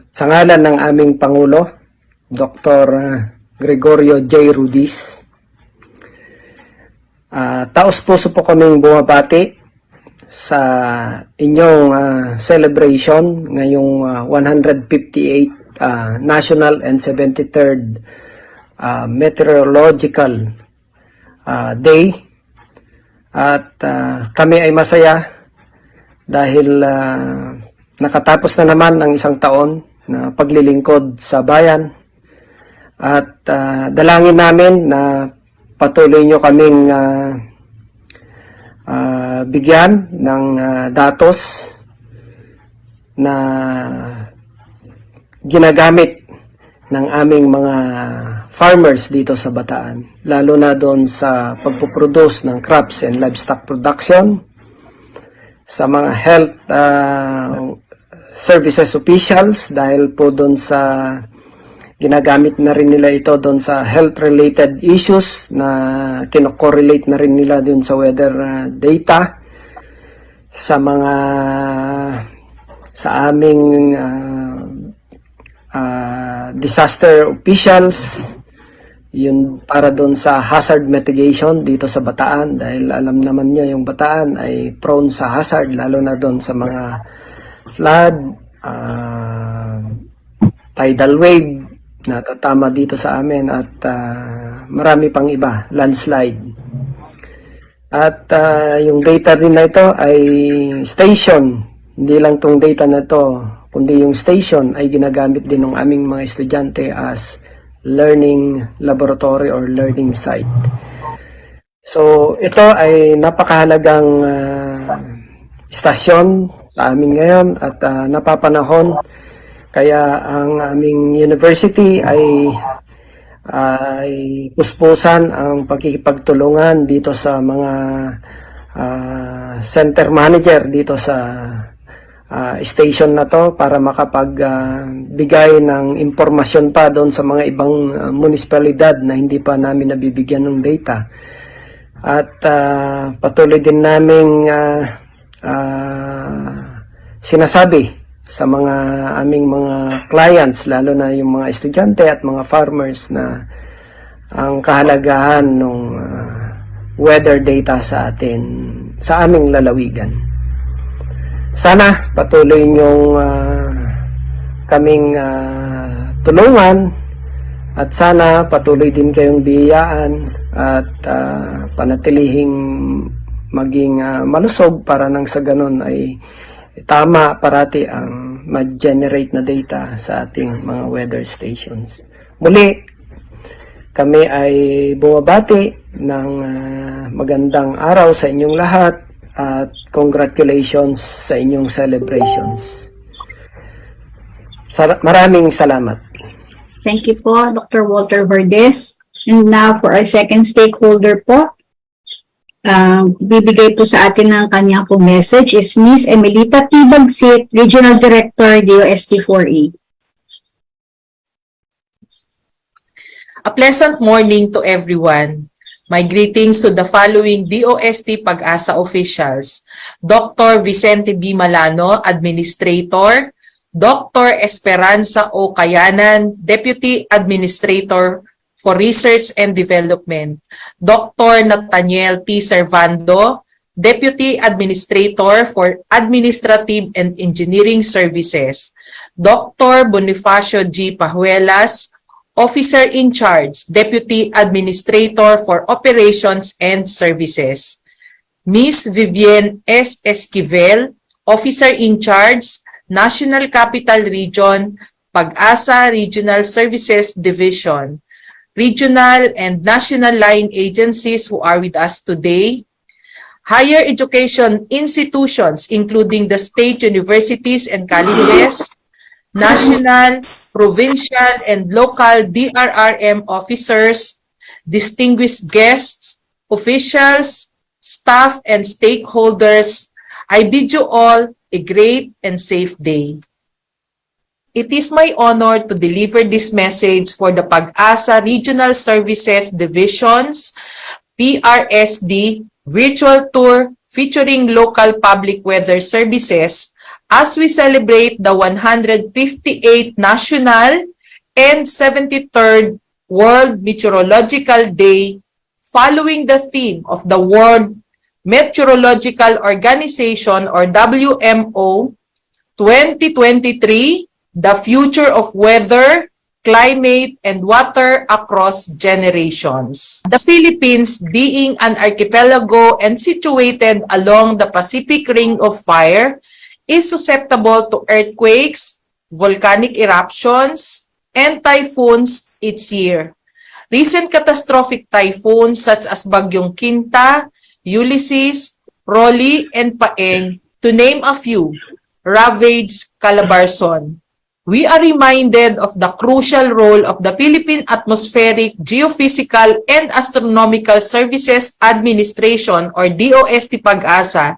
Sa ngalan ng aming Pangulo, Dr. Gregorio J. Rudis, taos-puso po kaming bumabati sa inyong celebration ngayong 158 National and 73rd Meteorological Day. At kami ay masaya dahil nakatapos na naman ang isang taon na paglilingkod sa bayan, at dalangin namin na patuloy nyo kaming bigyan ng datos na ginagamit ng aming mga farmers dito sa Bataan, lalo na doon sa pagpuproduce ng crops and livestock production, sa mga health services officials, dahil po doon sa ginagamit na rin nila ito doon sa health-related issues na kinokorrelate na rin nila doon sa weather data, sa mga sa aming disaster officials, yun para doon sa hazard mitigation dito sa Bataan, dahil alam naman nyo yung Bataan ay prone sa hazard, lalo na doon sa mga flood, tidal wave na tatama dito sa amin, at marami pang iba, landslide. At yung data din na ito ay station, hindi lang tong data na ito, kundi yung station ay ginagamit din ng aming mga estudyante as learning laboratory or learning site. So ito ay napakahalagang istasyon sa amin ngayon at napapanahon, kaya ang aming university ay puspusan ang pagkikipagtulungan dito sa mga center manager dito sa station na to para makapagbigay ng impormasyon pa doon sa mga ibang munisipalidad na hindi pa namin nabibigyan ng data. At patuloy din naming sinasabi sa mga aming mga clients, lalo na yung mga estudyante at mga farmers, na ang kahalagahan ng weather data sa atin, sa aming lalawigan. Sana patuloy niyong kaming tulungan, at sana patuloy din kayong biyayaan at panatilihing maging malusog para nang sa ganun ay tama parati ang mag-generate na data sa ating mga weather stations. Muli, kami ay bumabati ng magandang araw sa inyong lahat at congratulations sa inyong celebrations. Maraming salamat. Thank you po, Dr. Walter Valdez. And now for our second stakeholder po, bibigay po sa atin ng kanyang po message is Miss Emelita T. Bagsit, Regional Director, DOST 4E. A pleasant morning to everyone. My greetings to the following DOST Pag-asa officials: Dr. Vicente B. Malano, Administrator; Dr. Esperanza O. Kayanan, Deputy Administrator for Research and Development; Dr. Nathaniel T. Servando, Deputy Administrator for Administrative and Engineering Services; Dr. Bonifacio G. Pajuelas, Officer in Charge, Deputy Administrator for Operations and Services; Ms. Vivienne S. Esquivel, Officer in Charge, National Capital Region, Pag-asa Regional Services Division; regional and national line agencies who are with us today; higher education institutions including the state universities and colleges; national, provincial, and local DRRM officers, distinguished guests, officials, staff, and stakeholders, I bid you all a great and safe day. It is my honor to deliver this message for the Pag-asa Regional Services Division's PRSD virtual tour featuring local public weather services as we celebrate the 158th National and 73rd World Meteorological Day following the theme of the World Meteorological Organization or WMO 2023, the future of weather, climate, and water across generations. The Philippines, being an archipelago and situated along the Pacific Ring of Fire, is susceptible to earthquakes, volcanic eruptions, and typhoons each year. Recent catastrophic typhoons such as Bagyong Quinta, Ulysses, Rolly, and Paeng, to name a few, ravaged Calabarzon. We are reminded of the crucial role of the Philippine Atmospheric, Geophysical, and Astronomical Services Administration or DOST Pag-asa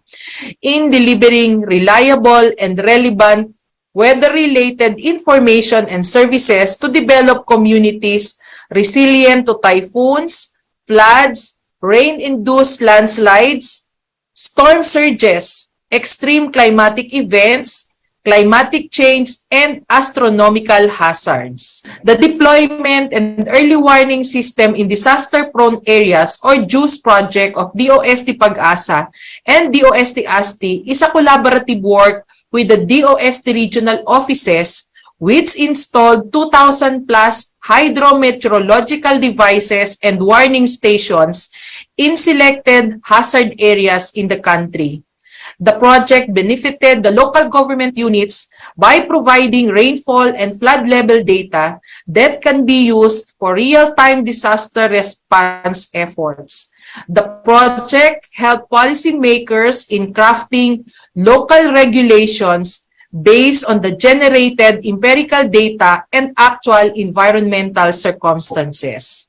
in delivering reliable and relevant weather-related information and services to develop communities resilient to typhoons, floods, rain-induced landslides, storm surges, extreme climatic events, climatic change, and astronomical hazards. The deployment and early warning system in disaster-prone areas or JUICE project of DOST Pag-asa and DOST ASTI is a collaborative work with the DOST regional offices which installed 2,000 plus hydrometeorological devices and warning stations in selected hazard areas in the country. The project benefited the local government units by providing rainfall and flood level data that can be used for real-time disaster response efforts. The project helped policymakers in crafting local regulations based on the generated empirical data and actual environmental circumstances.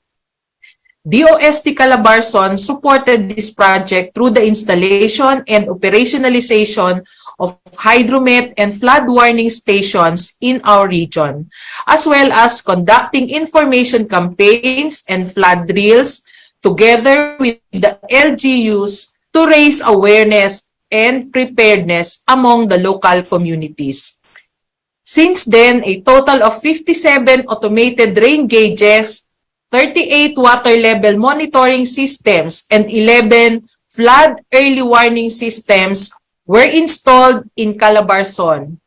DOST Calabarzon supported this project through the installation and operationalization of hydromet and flood warning stations in our region, as well as conducting information campaigns and flood drills together with the LGUs to raise awareness and preparedness among the local communities. Since then, a total of 57 automated rain gauges, 38 water level monitoring systems, and 11 flood early warning systems were installed in Calabarzon.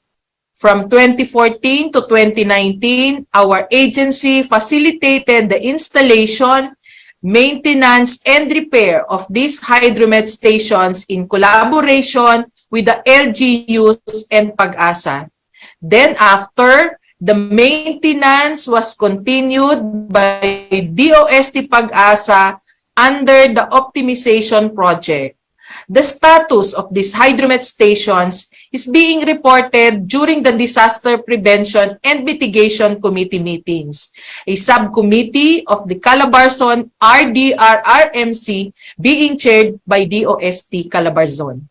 From 2014 to 2019, our agency facilitated the installation, maintenance, and repair of these hydromet stations in collaboration with the LGUs and Pag-asa. Then after, the maintenance was continued by DOST Pag-asa under the optimization project. The status of these hydromet stations is being reported during the Disaster Prevention and Mitigation Committee meetings, a subcommittee of the Calabarzon RDRRMC being chaired by DOST Calabarzon.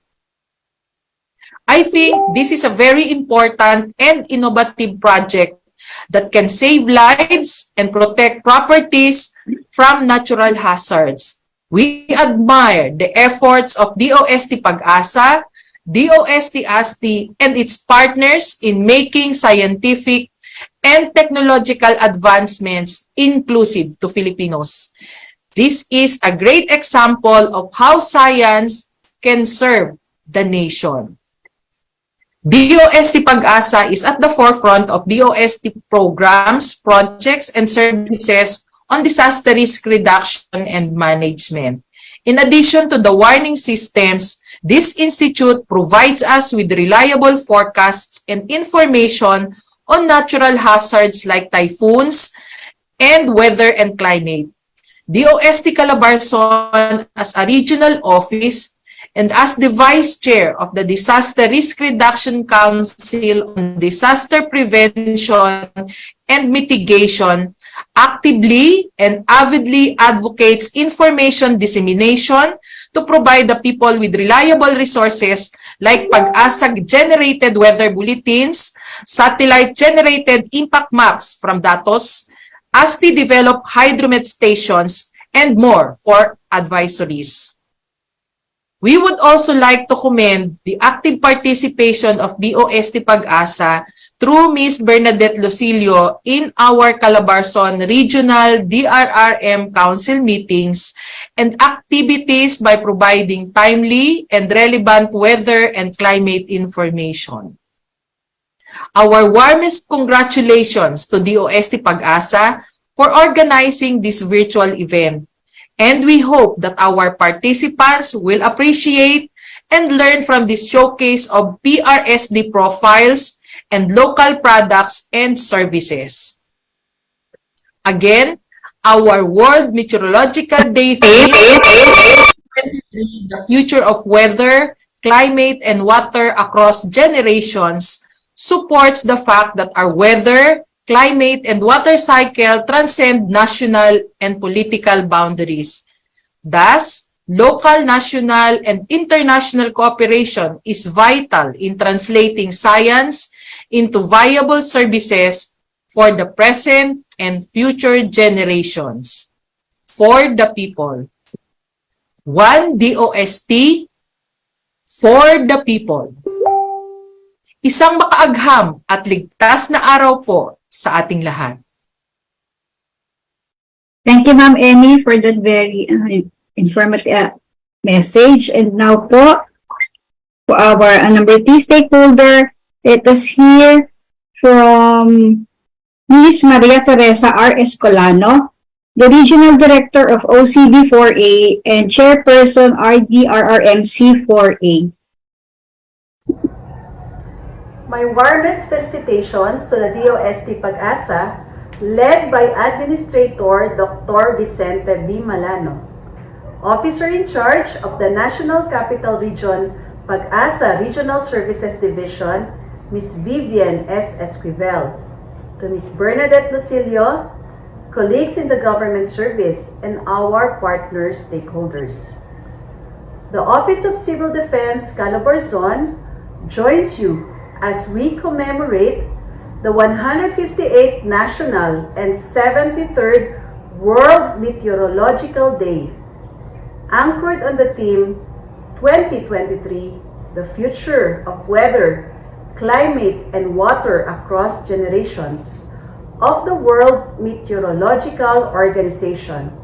I think this is a very important and innovative project that can save lives and protect properties from natural hazards. We admire the efforts of DOST Pag-asa, DOST ASTI, and its partners in making scientific and technological advancements inclusive to Filipinos. This is a great example of how science can serve the nation. DOST Pag-asa is at the forefront of DOST programs, projects, and services on disaster risk reduction and management. In addition to the warning systems, this institute provides us with reliable forecasts and information on natural hazards like typhoons and weather and climate. DOST Calabarzon, as a regional office, and as the Vice Chair of the Disaster Risk Reduction Council on Disaster Prevention and Mitigation, actively and avidly advocates information dissemination to provide the people with reliable resources like Pag-asa-generated weather bulletins, satellite-generated impact maps from Datos, ASTI-developed hydromet stations, and more for advisories. We would also like to commend the active participation of DOST Pag-asa through Ms. Bernadette Lucilio in our Calabarzon Regional DRRM Council meetings and activities by providing timely and relevant weather and climate information. Our warmest congratulations to DOST Pag-asa for organizing this virtual event. And we hope that our participants will appreciate and learn from this showcase of PRSD profiles and local products and services. Again, our World Meteorological Day theme, the future of weather, climate, and water across generations, supports the fact that our weather, climate, and water cycle transcend national and political boundaries. Thus, local, national, and international cooperation is vital in translating science into viable services for the present and future generations. For the people. One DOST for the people. Isang makaagham at ligtas na araw po sa ating lahat. Thank you, Ma'am Emmy, for that very informative message. And now po, for our number 3 stakeholder, let us hear from Ms. Maria Teresa R. Escolano, the Regional Director of OCD4A and Chairperson RDRRMC4A. My warmest felicitations to the DOST Pag-asa, led by Administrator Dr. Vicente B. Malano, Officer in charge of the National Capital Region Pag-asa Regional Services Division, Ms. Vivian S. Esquivel, to Ms. Bernadette Lucilio, colleagues in the government service, and our partner stakeholders. The Office of Civil Defense Calabarzon joins you as we commemorate the 158th National and 73rd World Meteorological Day, anchored on the theme 2023, the future of weather, climate, and water across generations of the World Meteorological Organization.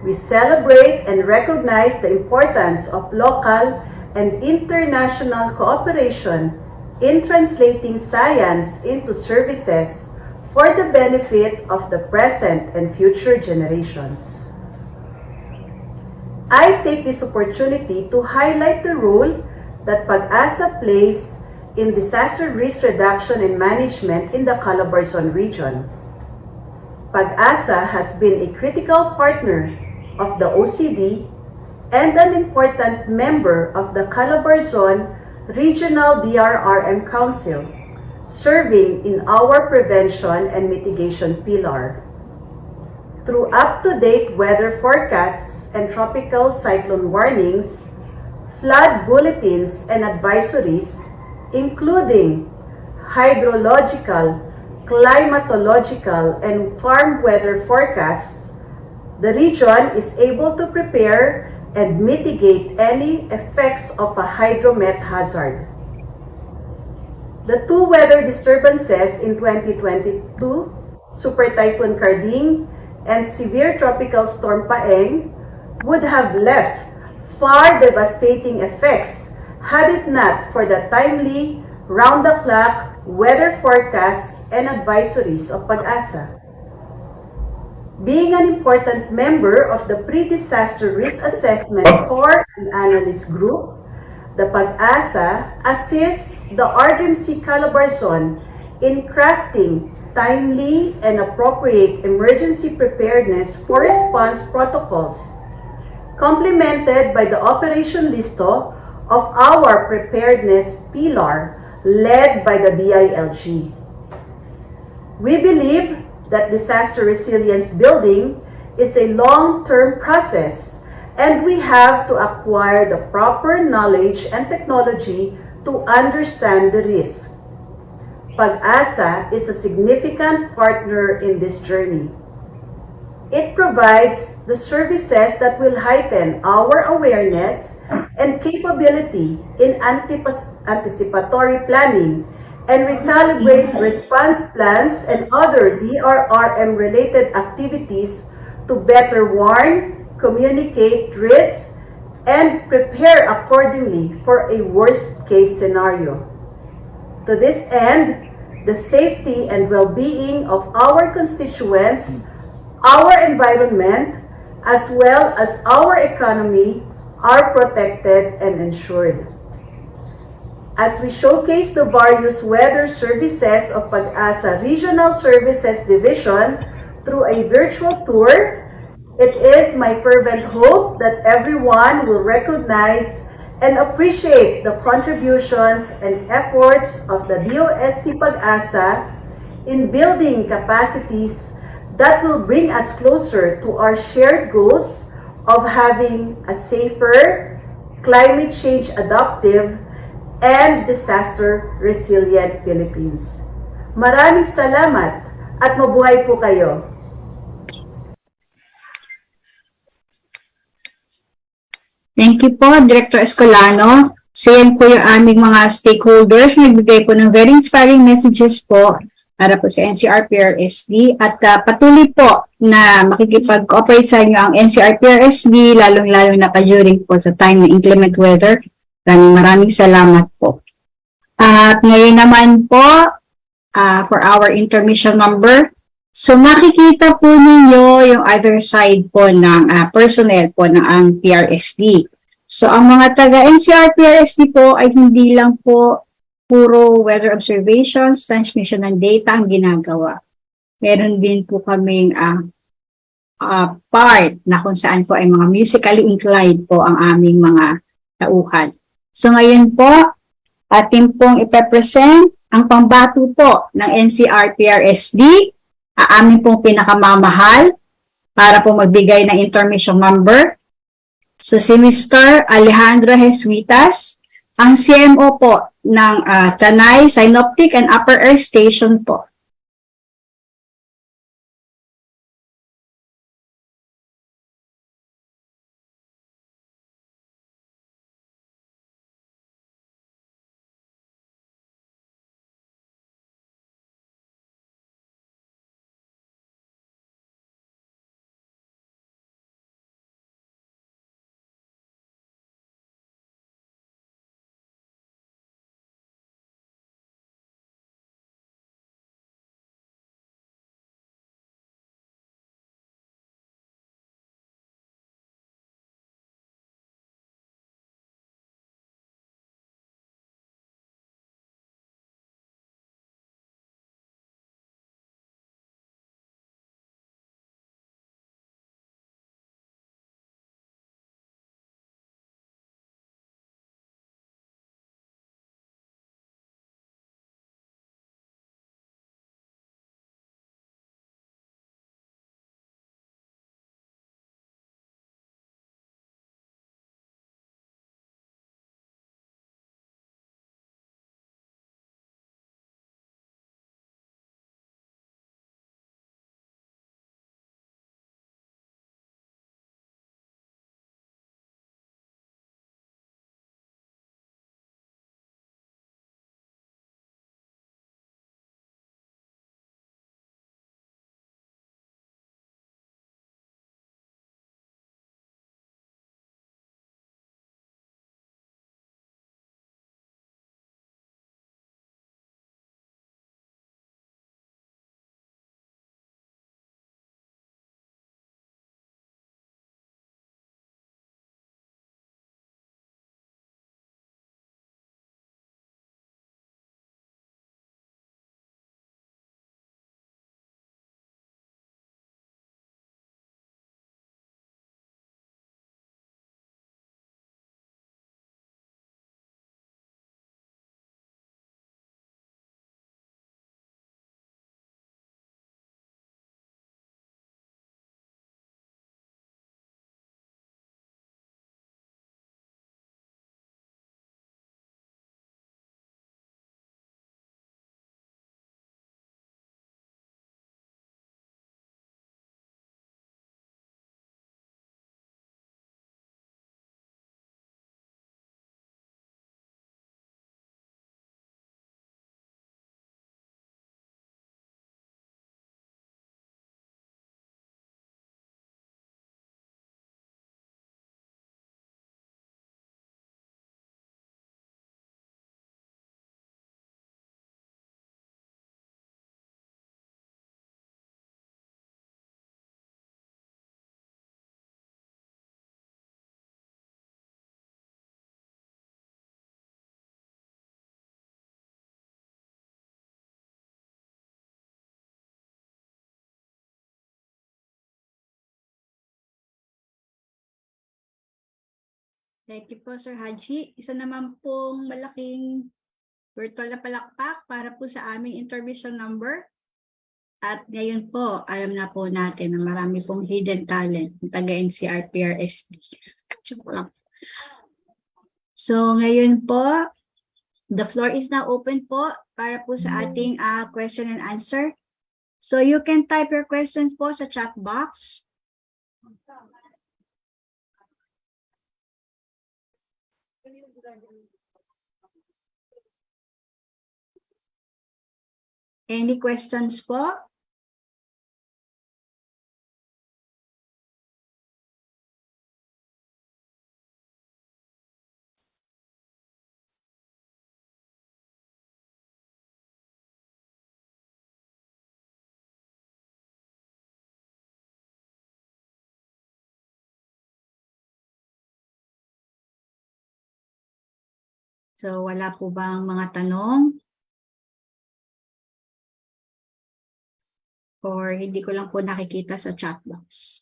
We celebrate and recognize the importance of local and international cooperation in translating science into services for the benefit of the present and future generations. I take this opportunity to highlight the role that Pag-asa plays in disaster risk reduction and management in the Calabarzon region. Pag-asa has been a critical partner of the OCD and an important member of the Calabarzon Regional DRRM Council, serving in our prevention and mitigation pillar. Through up-to-date weather forecasts and tropical cyclone warnings, flood bulletins and advisories, including hydrological, climatological, and farm weather forecasts, the region is able to prepare and mitigate any effects of a hydromet hazard. The two weather disturbances in 2022, Super Typhoon Karding and severe tropical storm Paeng, would have left far devastating effects had it not for the timely, round-the-clock weather forecasts and advisories of Pag-asa. Being an important member of the Pre-Disaster Risk Assessment Core and Analyst Group, the Pag-asa assists the RDMC Calabarzon in crafting timely and appropriate emergency preparedness for response protocols, complemented by the Operation Listo of our preparedness pillar led by the DILG. We believe that disaster resilience building is a long-term process, and we have to acquire the proper knowledge and technology to understand the risk. Pag-asa is a significant partner in this journey. It provides the services that will heighten our awareness and capability in anticipatory planning and recalibrate response plans and other DRRM-related activities to better warn, communicate risks, and prepare accordingly for a worst-case scenario. To this end, the safety and well-being of our constituents, our environment, as well as our economy are protected and ensured. As we showcase the various weather services of Pag-asa Regional Services Division through a virtual tour, it is my fervent hope that everyone will recognize and appreciate the contributions and efforts of the DOST Pag-asa in building capacities that will bring us closer to our shared goals of having a safer, climate change adaptive, and disaster-resilient Philippines. Maraming salamat at mabuhay po kayo. Thank you po, Director Escolano. So yan po yung aming mga stakeholders. Nagbigay po ng very inspiring messages po para po sa NCR-PRSD at patuloy po na makikipag-cooperate sa inyo ang NCR-PRSD lalong-lalo na during po sa time ng inclement weather. Maraming salamat po. At ngayon naman po, for our intermission number, so makikita po ninyo yung other side po ng personnel po ng ang PRSD. So ang mga taga-NCR-PRSD po ay hindi lang po puro weather observations, transmission ng data ang ginagawa. Meron din po kaming part na kung saan po ay mga musically inclined po ang aming mga tauhan. So ngayon po, atin pong ipepresent ang pambato po ng NCR-PRSD, amin pong pinakamamahal para po magbigay ng intermission number. So si Mr. Alejandro Jesuitas, ang CMO po ng Tanay Synoptic and Upper Air Station po. Thank you po, Sir Haji. Isa naman pong malaking virtual na palakpak para po sa aming intermission number. At ngayon po, alam na po natin na marami pong hidden talent ng taga-NCR-PRSD. So ngayon po, the floor is now open po para po sa ating question and answer. So you can type your questions po sa chat box. Any questions po? So wala po bang mga tanong? Or hindi ko lang po nakikita sa chat box.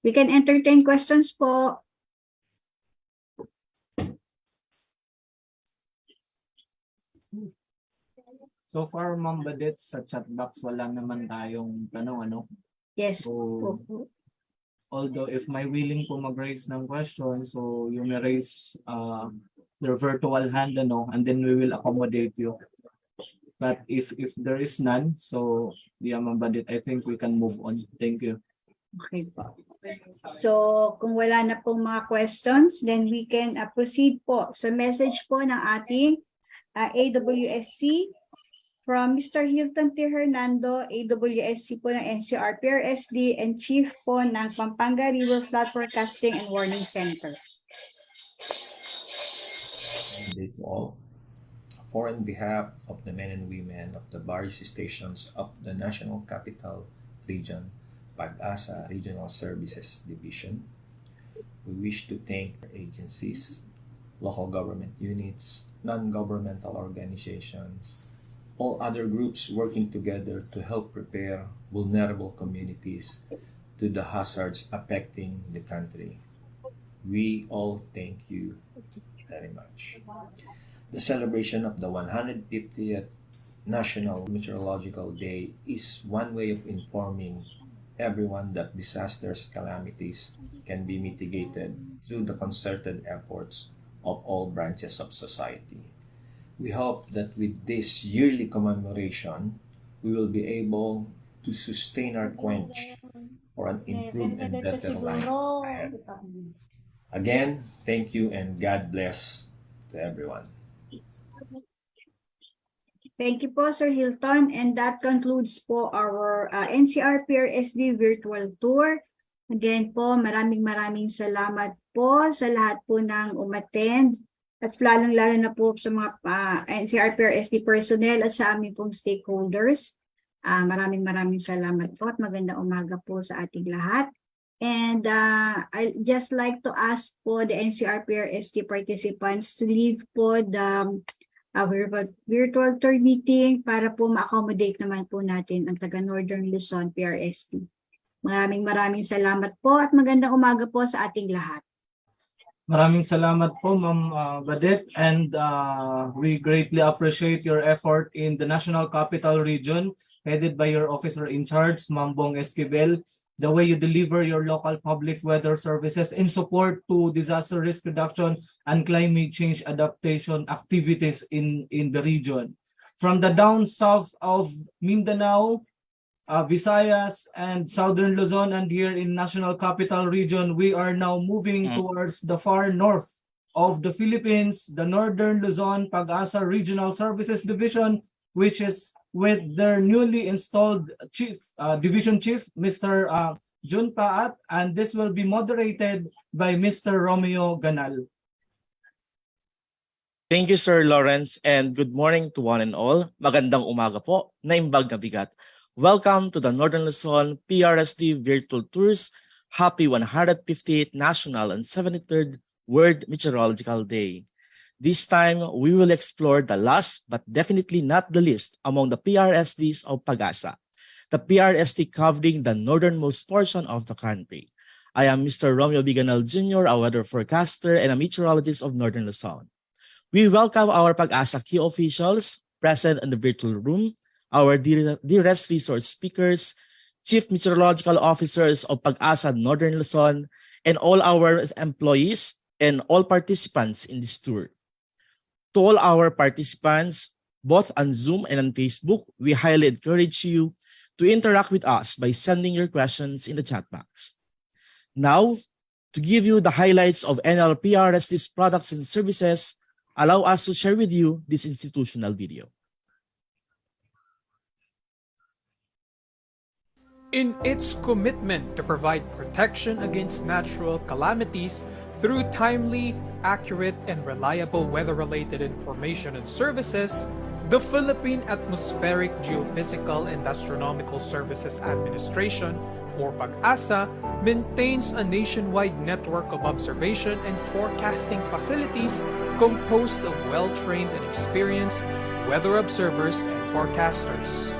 We can entertain questions po. So far, Ma'am Badet, sa chat box wala naman tayong tanong, ano? Yes. So, although if may willing po mag-raise ng question, so you may raise your virtual hand, ano, and then we will accommodate you. But if there is none, so yeah, Ma'am Badet, I think we can move on. Thank you. Okay po. So, kung wala na pong mga questions, then we can proceed po. So, message po ng ating AWSC from Mr. Hilton T. Hernando, AWSC po ng NCR-PRSD and Chief po ng Pampanga River Flood Forecasting and Warning Center. Good day to all. For on behalf of the men and women of the various stations of the National Capital Region, Pag-asa Regional Services Division, we wish to thank our agencies, local government units, non-governmental organizations, all other groups working together to help prepare vulnerable communities to the hazards affecting the country. We all thank you very much. The celebration of the 150th National Meteorological Day is one way of informing everyone that disasters, calamities can be mitigated through the concerted efforts of all branches of society. We hope that with this yearly commemoration, we will be able to sustain our quench for an improved and better life ahead. Again, thank you and God bless to everyone. Thank you po, Sir Hilton. And that concludes po our NCR-PRSD virtual tour. Again po, maraming salamat po sa lahat po ng umattend. At lalong-lalo na po sa mga NCR-PRSD personnel at sa aming pong stakeholders. Maraming salamat po at magandang umaga po sa ating lahat. And I'd just like to ask po the NCR-PRSD participants to leave po the virtual tour meeting para po ma-accommodate naman po natin ang taga Northern Luzon PRSD. Maraming salamat po at magandang umaga po sa ating lahat. Maraming salamat po, Ma'am Badet, and we greatly appreciate your effort in the National Capital Region headed by your officer in charge, Ma'am Bong Esquivel, the way you deliver your local public weather services in support to disaster risk reduction and climate change adaptation activities in the region. From the down south of Mindanao, Visayas and Southern Luzon, and here in National Capital Region, we are now moving towards the far north of the Philippines, the Northern Luzon Pag-asa Regional Services Division, which is with their newly installed Division Chief, Mr. Jun Paat, and this will be moderated by Mr. Romeo Ganal. Thank you, Sir Lawrence, and good morning to one and all. Magandang umaga po, naimbag na bigat. Welcome to the Northern Luzon PRSD Virtual Tours. Happy 158th National and 73rd World Meteorological Day. This time, we will explore the last but definitely not the least among the PRSDs of Pag-asa, the PRSD covering the northernmost portion of the country. I am Mr. Romeo Biganal Jr., a weather forecaster and a meteorologist of Northern Luzon. We welcome our Pag-asa key officials present in the virtual room, our dearest resource speakers, chief meteorological officers of Pag-asa Northern Luzon, and all our employees and all participants in this tour. To all our participants, both on Zoom and on Facebook, we highly encourage you to interact with us by sending your questions in the chat box. Now, to give you the highlights of NLPRSD's products and services, allow us to share with you this institutional video. In its commitment to provide protection against natural calamities through timely, accurate, and reliable weather-related information and services, the Philippine Atmospheric, Geophysical, and Astronomical Services Administration, or Pag-asa, maintains a nationwide network of observation and forecasting facilities composed of well-trained and experienced weather observers and forecasters.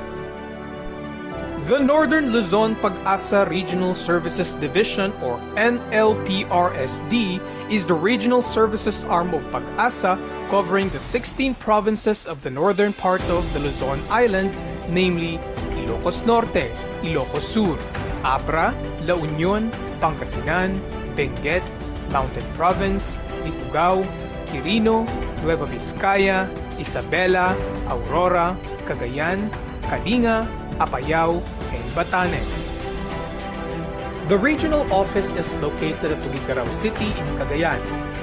The Northern Luzon Pag-asa Regional Services Division, or NLPRSD, is the regional services arm of Pag-asa covering the 16 provinces of the northern part of the Luzon Island, namely Ilocos Norte, Ilocos Sur, Abra, La Union, Pangasinan, Benguet, Mountain Province, Ifugao, Quirino, Nueva Vizcaya, Isabela, Aurora, Cagayan, Kalinga, Apayao, and Batanes. The regional office is located at Tuguegarao City in Cagayan.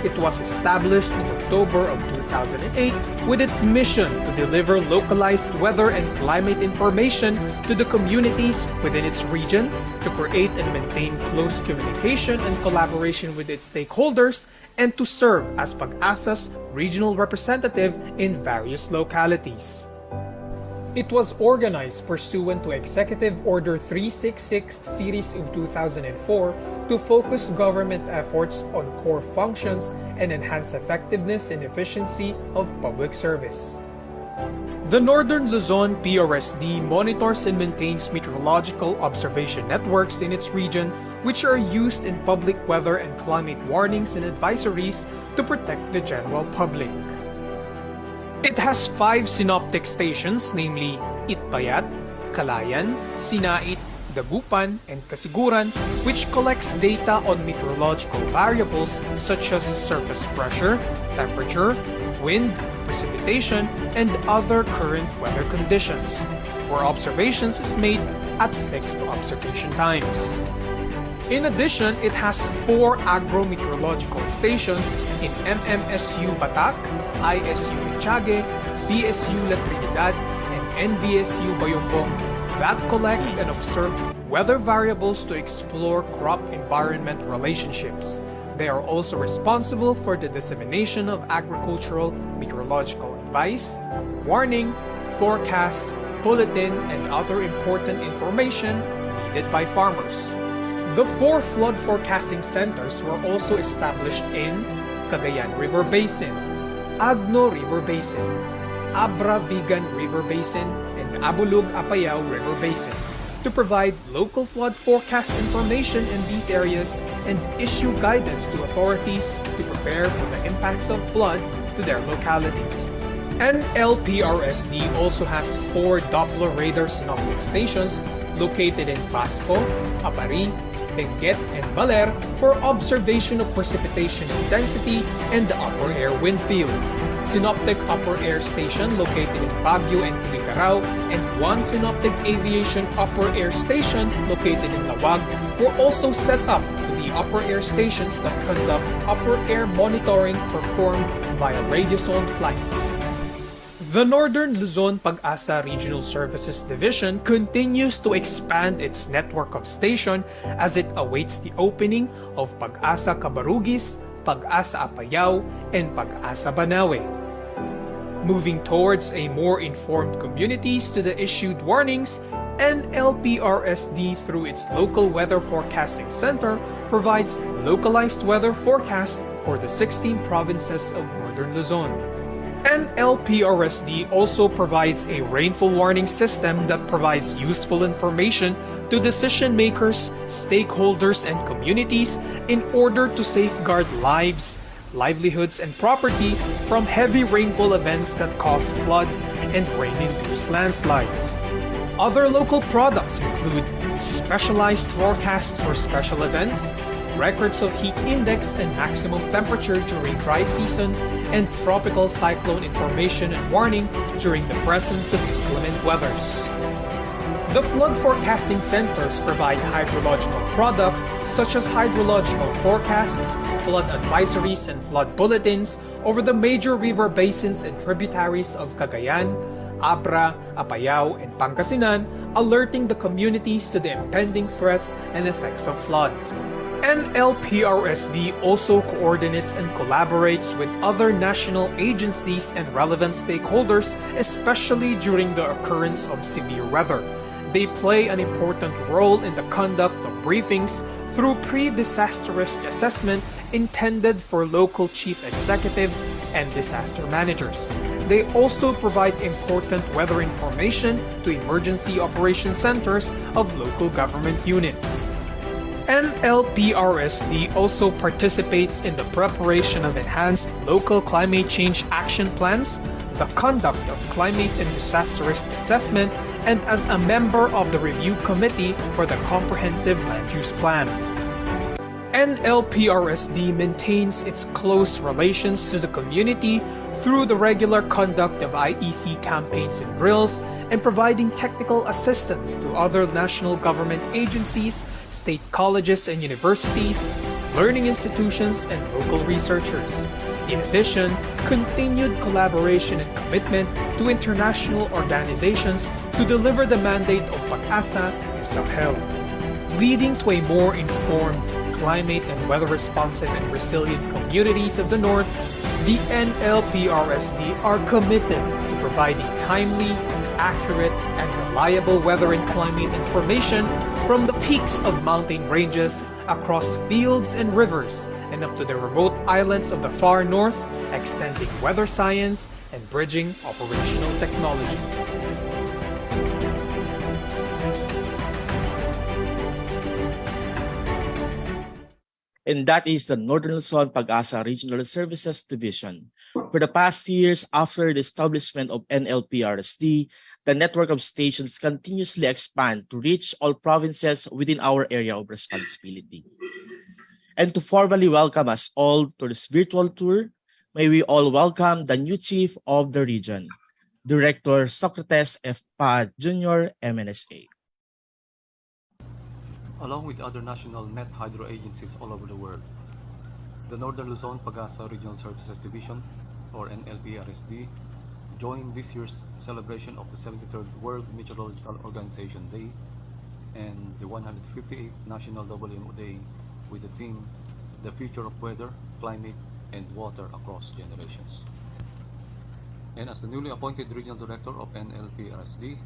It was established in October of 2008 with its mission to deliver localized weather and climate information to the communities within its region, to create and maintain close communication and collaboration with its stakeholders, and to serve as Pag-asa's regional representative in various localities. It was organized pursuant to Executive Order 366 Series of 2004 to focus government efforts on core functions and enhance effectiveness and efficiency of public service. The Northern Luzon PRSD monitors and maintains meteorological observation networks in its region, which are used in public weather and climate warnings and advisories to protect the general public. It has 5 synoptic stations, namely Itbayat, Kalayan, Sinait, Dagupan, and Kasiguran, which collects data on meteorological variables such as surface pressure, temperature, wind, precipitation, and other current weather conditions, where observations is made at fixed observation times. In addition, it has 4 agro-meteorological stations in MMSU Batak, ISU Echage, BSU La Trinidad, and NBSU Bayombong that collect and observe weather variables to explore crop-environment relationships. They are also responsible for the dissemination of agricultural meteorological advice, warning, forecast, bulletin, and other important information needed by farmers. The 4 flood forecasting centers were also established in Cagayan River Basin, Agno River Basin, Abra-Vigan River Basin, and Abulug-Apayao River Basin to provide local flood forecast information in these areas and issue guidance to authorities to prepare for the impacts of flood to their localities. NLPRSD also has 4 Doppler radar synoptic stations located in Pasco, Apari, Benguet, and Baler for observation of precipitation intensity and the upper air wind fields. Synoptic upper air station located in Baguio and Tuguegarao, and 1 synoptic aviation upper air station located in Lawag were also set up to be upper air stations that conduct upper air monitoring performed via radiosonde flights. The Northern Luzon Pag-asa Regional Services Division continues to expand its network of stations as it awaits the opening of Pag-asa Cabarugis, Pag-asa Apayao, and Pag-asa Banawe. Moving towards a more informed communities to the issued warnings, NLPRSD through its local weather forecasting center provides localized weather forecast for the 16 provinces of northern Luzon. NLPRSD also provides a rainfall warning system that provides useful information to decision makers, stakeholders, and communities in order to safeguard lives, livelihoods, and property from heavy rainfall events that cause floods and rain-induced landslides. Other local products include specialized forecasts for special events, records of heat index and maximum temperature during dry season, and tropical cyclone information and warning during the presence of inclement weathers. The flood forecasting centers provide hydrological products such as hydrological forecasts, flood advisories, and flood bulletins over the major river basins and tributaries of Cagayan, Abra, Apayao, and Pangasinan, alerting the communities to the impending threats and effects of floods. NLPRSD also coordinates and collaborates with other national agencies and relevant stakeholders, especially during the occurrence of severe weather. They play an important role in the conduct of briefings through pre-disaster risk assessment intended for local chief executives and disaster managers. They also provide important weather information to emergency operation centers of local government units. NLPRSD also participates in the preparation of enhanced local climate change action plans, the conduct of climate and disaster risk assessment, and as a member of the review committee for the comprehensive land use plan. NLPRSD maintains its close relations to the community through the regular conduct of IEC campaigns and drills, and providing technical assistance to other national government agencies, state colleges and universities, learning institutions, and local researchers. In addition, continued collaboration and commitment to international organizations to deliver the mandate of Pag-asa is upheld, leading to a more informed, climate and weather-responsive and resilient communities of the North. The NLPRSD are committed to providing timely, accurate, and reliable weather and climate information from the peaks of mountain ranges across fields and rivers and up to the remote islands of the far north, extending weather science and bridging operational technology. And that is the Northern Luzon Pag-asa Regional Services Division. For the past years after the establishment of NLPRSD, the network of stations continuously expand to reach all provinces within our area of responsibility. And to formally welcome us all to this virtual tour, may we all welcome the new chief of the region, Director Socrates F. Pad Jr., MNSA. Along with other national net hydro agencies all over the world, the Northern Luzon Pag-asa Regional Services Division, or NLPRSD, joined this year's celebration of the 73rd World Meteorological Organization Day and the 158th National WMO Day with the theme, The Future of Weather, Climate, and Water Across Generations. And as the newly appointed Regional Director of NLPRSD,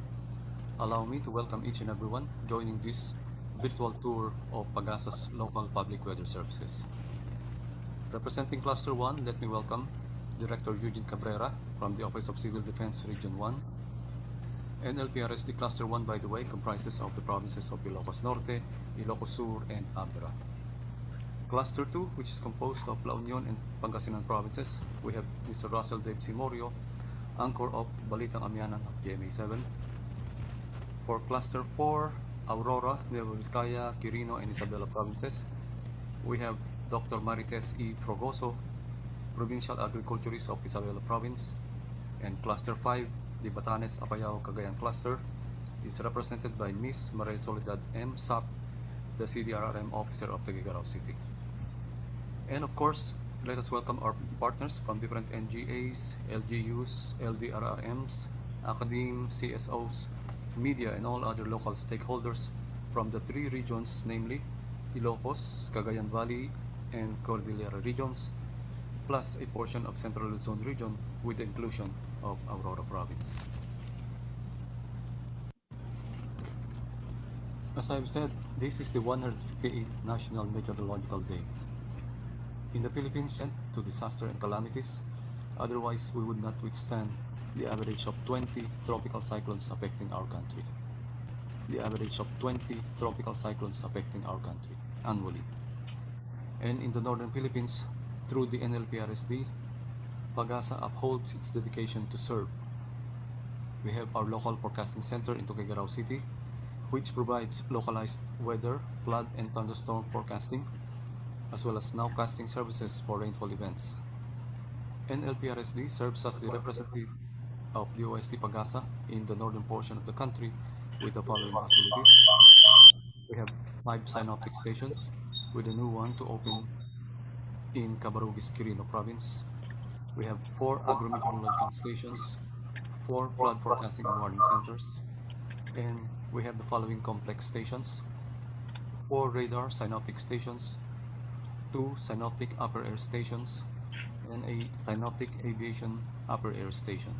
allow me to welcome each and everyone joining this virtual tour of Pag-asa's local public weather services. Representing Cluster 1, let me welcome Director Eugene Cabrera from the Office of Civil Defense Region 1. NLPRSD Cluster 1, by the way, comprises of the provinces of Ilocos Norte, Ilocos Sur, and Abra. Cluster 2, which is composed of La Union and Pangasinan provinces, we have Mr. Russell Dave Simorio, anchor of Balitang Amianan of GMA7. For Cluster 4, Aurora, Nueva Vizcaya, Quirino, and Isabela provinces, we have Dr. Marites E. Progoso, Provincial Agriculturist of Isabela Province. And Cluster 5, the Batanes Apayao Cagayan Cluster, is represented by Ms. Maria Soledad M. Sap, the CDRRM officer of Tuguegarao City. And of course, let us welcome our partners from different NGAs, LGUs, LDRRMs, academe, CSOs, media, and all other local stakeholders from the three regions, namely Ilocos, Cagayan Valley, and Cordillera regions, plus a portion of Central Luzon region with the inclusion of Aurora province. As I've said, this is the 158th National Meteorological Day. In the Philippines, to disaster and calamities, otherwise we would not withstand the average of 20 tropical cyclones affecting our country. The average of 20 tropical cyclones affecting our country annually. And in the northern Philippines, through the NLPRSD, Pag-asa upholds its dedication to serve. We have our local forecasting center in Tuguegarao City, which provides localized weather, flood, and thunderstorm forecasting, as well as nowcasting services for rainfall events. NLPRSD serves as the representative of the OST Pag-asa in the northern portion of the country with the following facilities. We have 5 synoptic stations, with a new one to open in Cabarugis, Quirino Province. We have 4 agrometeorological stations, 4 flood forecasting and warning centers, and we have the following complex stations: 4 radar synoptic stations, 2 synoptic upper air stations, and a synoptic aviation upper air station.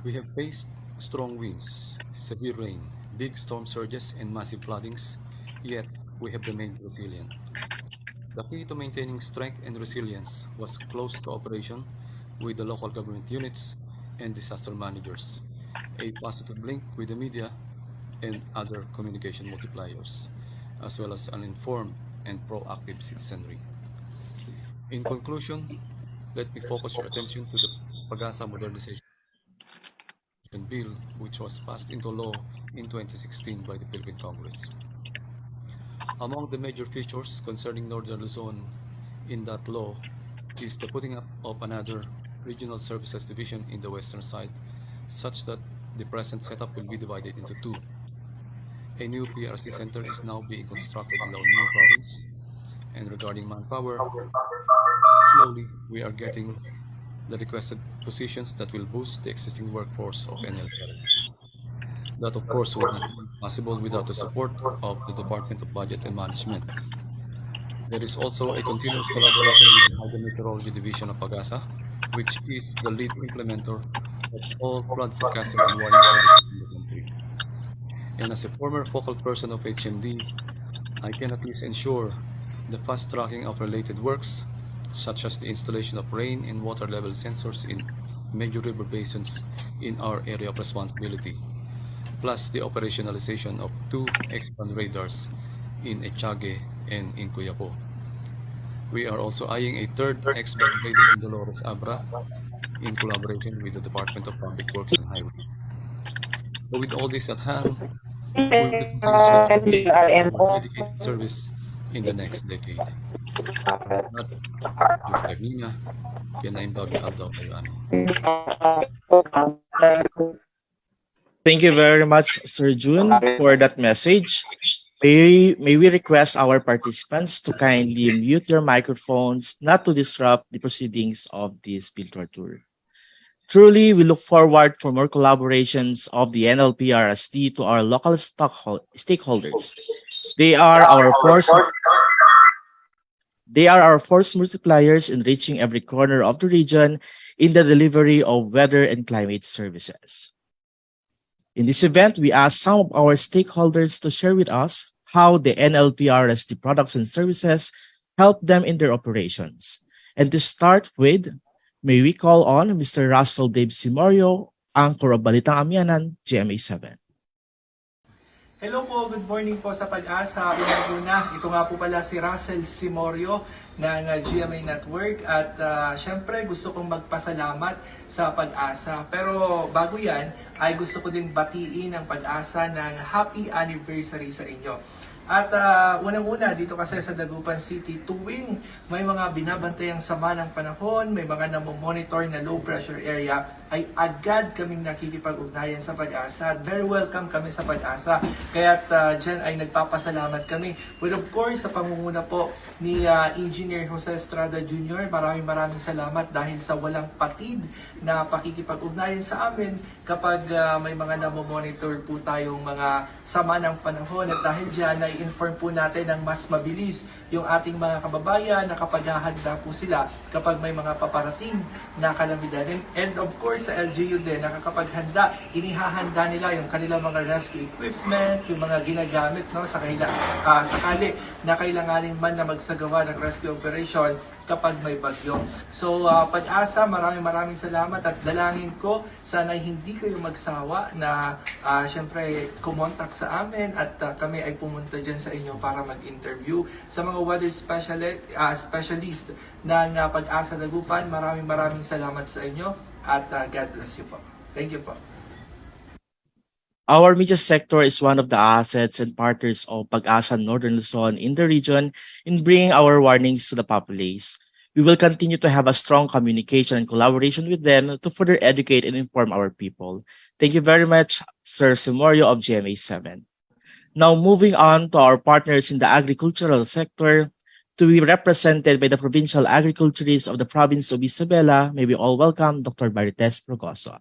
We have faced strong winds, severe rain, big storm surges, and massive floodings, yet we have remained resilient. The key to maintaining strength and resilience was close cooperation with the local government units and disaster managers, a positive link with the media and other communication multipliers, as well as an informed and proactive citizenry. In conclusion, let me focus your attention to the Pag-asa Modernization Bill, which was passed into law in 2016 by the Philippine Congress. Among the major features concerning Northern Luzon in that law is the putting up of another regional services division in the western side, such that the present setup will be divided into 2. A new PRC center is now being constructed in La Union province, and regarding manpower, slowly we are getting the requested positions that will boost the existing workforce of NLPRSD. That of course would not be possible without the support of the Department of Budget and Management. There is also a continuous collaboration with the Hydrometeorology Division of Pag-asa, which is the lead implementer of all flood forecasting and warning projects in the country. And as a former focal person of HMD, I can at least ensure the fast tracking of related works, such as the installation of rain and water level sensors in major river basins in our area of responsibility, plus the operationalization of 2 X-band radars in Echage and in Cuyapo. We are also eyeing a 3rd X-band radar in Dolores Abra in collaboration with the Department of Public Works and Highways. So with all this at hand, we will continue dedicated service in the next decade. Thank you very much, Sir June, for that message. May we request our participants to kindly mute your microphones, not to disrupt the proceedings of this virtual tour. Truly, we look forward for more collaborations of the NLPRSD to our local stakeholders. They are our force multipliers in reaching every corner of the region in the delivery of weather and climate services. In this event, we ask some of our stakeholders to share with us how the NLPRSD products and services help them in their operations. And to start with, may we call on Mr. Russell Dave Simorio, Anchor of Balitang Amianan, GMA7. Hello po, good morning po sa Pag-asa. Una, ito nga po pala si Russell Simorio ng GMA Network at syempre gusto kong magpasalamat sa Pag-asa. Pero bago yan, ay gusto ko din batiin ang Pag-asa ng happy anniversary sa inyo. At unang-una dito kasi sa Dagupan City, tuwing may mga binabantayang sama ng panahon, may mga namomonitor na low pressure area, ay agad kaming nakikipag-ugnayan sa Pag-asa. Very welcome kami sa Pag-asa. Kaya't dyan ay nagpapasalamat kami. But of course, sa pangunguna po ni Engineer Jose Estrada Jr., maraming salamat dahil sa walang patid na pakikipag-ugnayan sa amin kapag may mga namomonitor po tayong mga sama ng panahon. At dahil dyan ay inform po natin ng mas mabilis yung ating mga kababayan na kapag hahanda po sila kapag may mga paparating na kalamidad. And of course, sa LGU din, nakakapaghanda, inihahanda nila yung kanilang mga rescue equipment, yung mga ginagamit no, sa sakali na kailanganin man na magsagawa ng rescue operasyon kapag may bagyo. So, Pag-asa, maraming salamat at dalangin ko, sana hindi kayo magsawa na syempre kumontak sa amin at kami ay pumunta dyan sa inyo para mag-interview. Sa mga weather specialist ng Pag-asa Dagupan, maraming salamat sa inyo at God bless you po. Thank you po. Our media sector is one of the assets and partners of Pag-asa Northern Luzon in the region in bringing our warnings to the populace. We will continue to have a strong communication and collaboration with them to further educate and inform our people. Thank you very much, Sir Simorio of GMA7. Now, moving on to our partners in the agricultural sector, to be represented by the provincial agriculturists of the province of Isabela, may we all welcome Dr. Marites Progoso.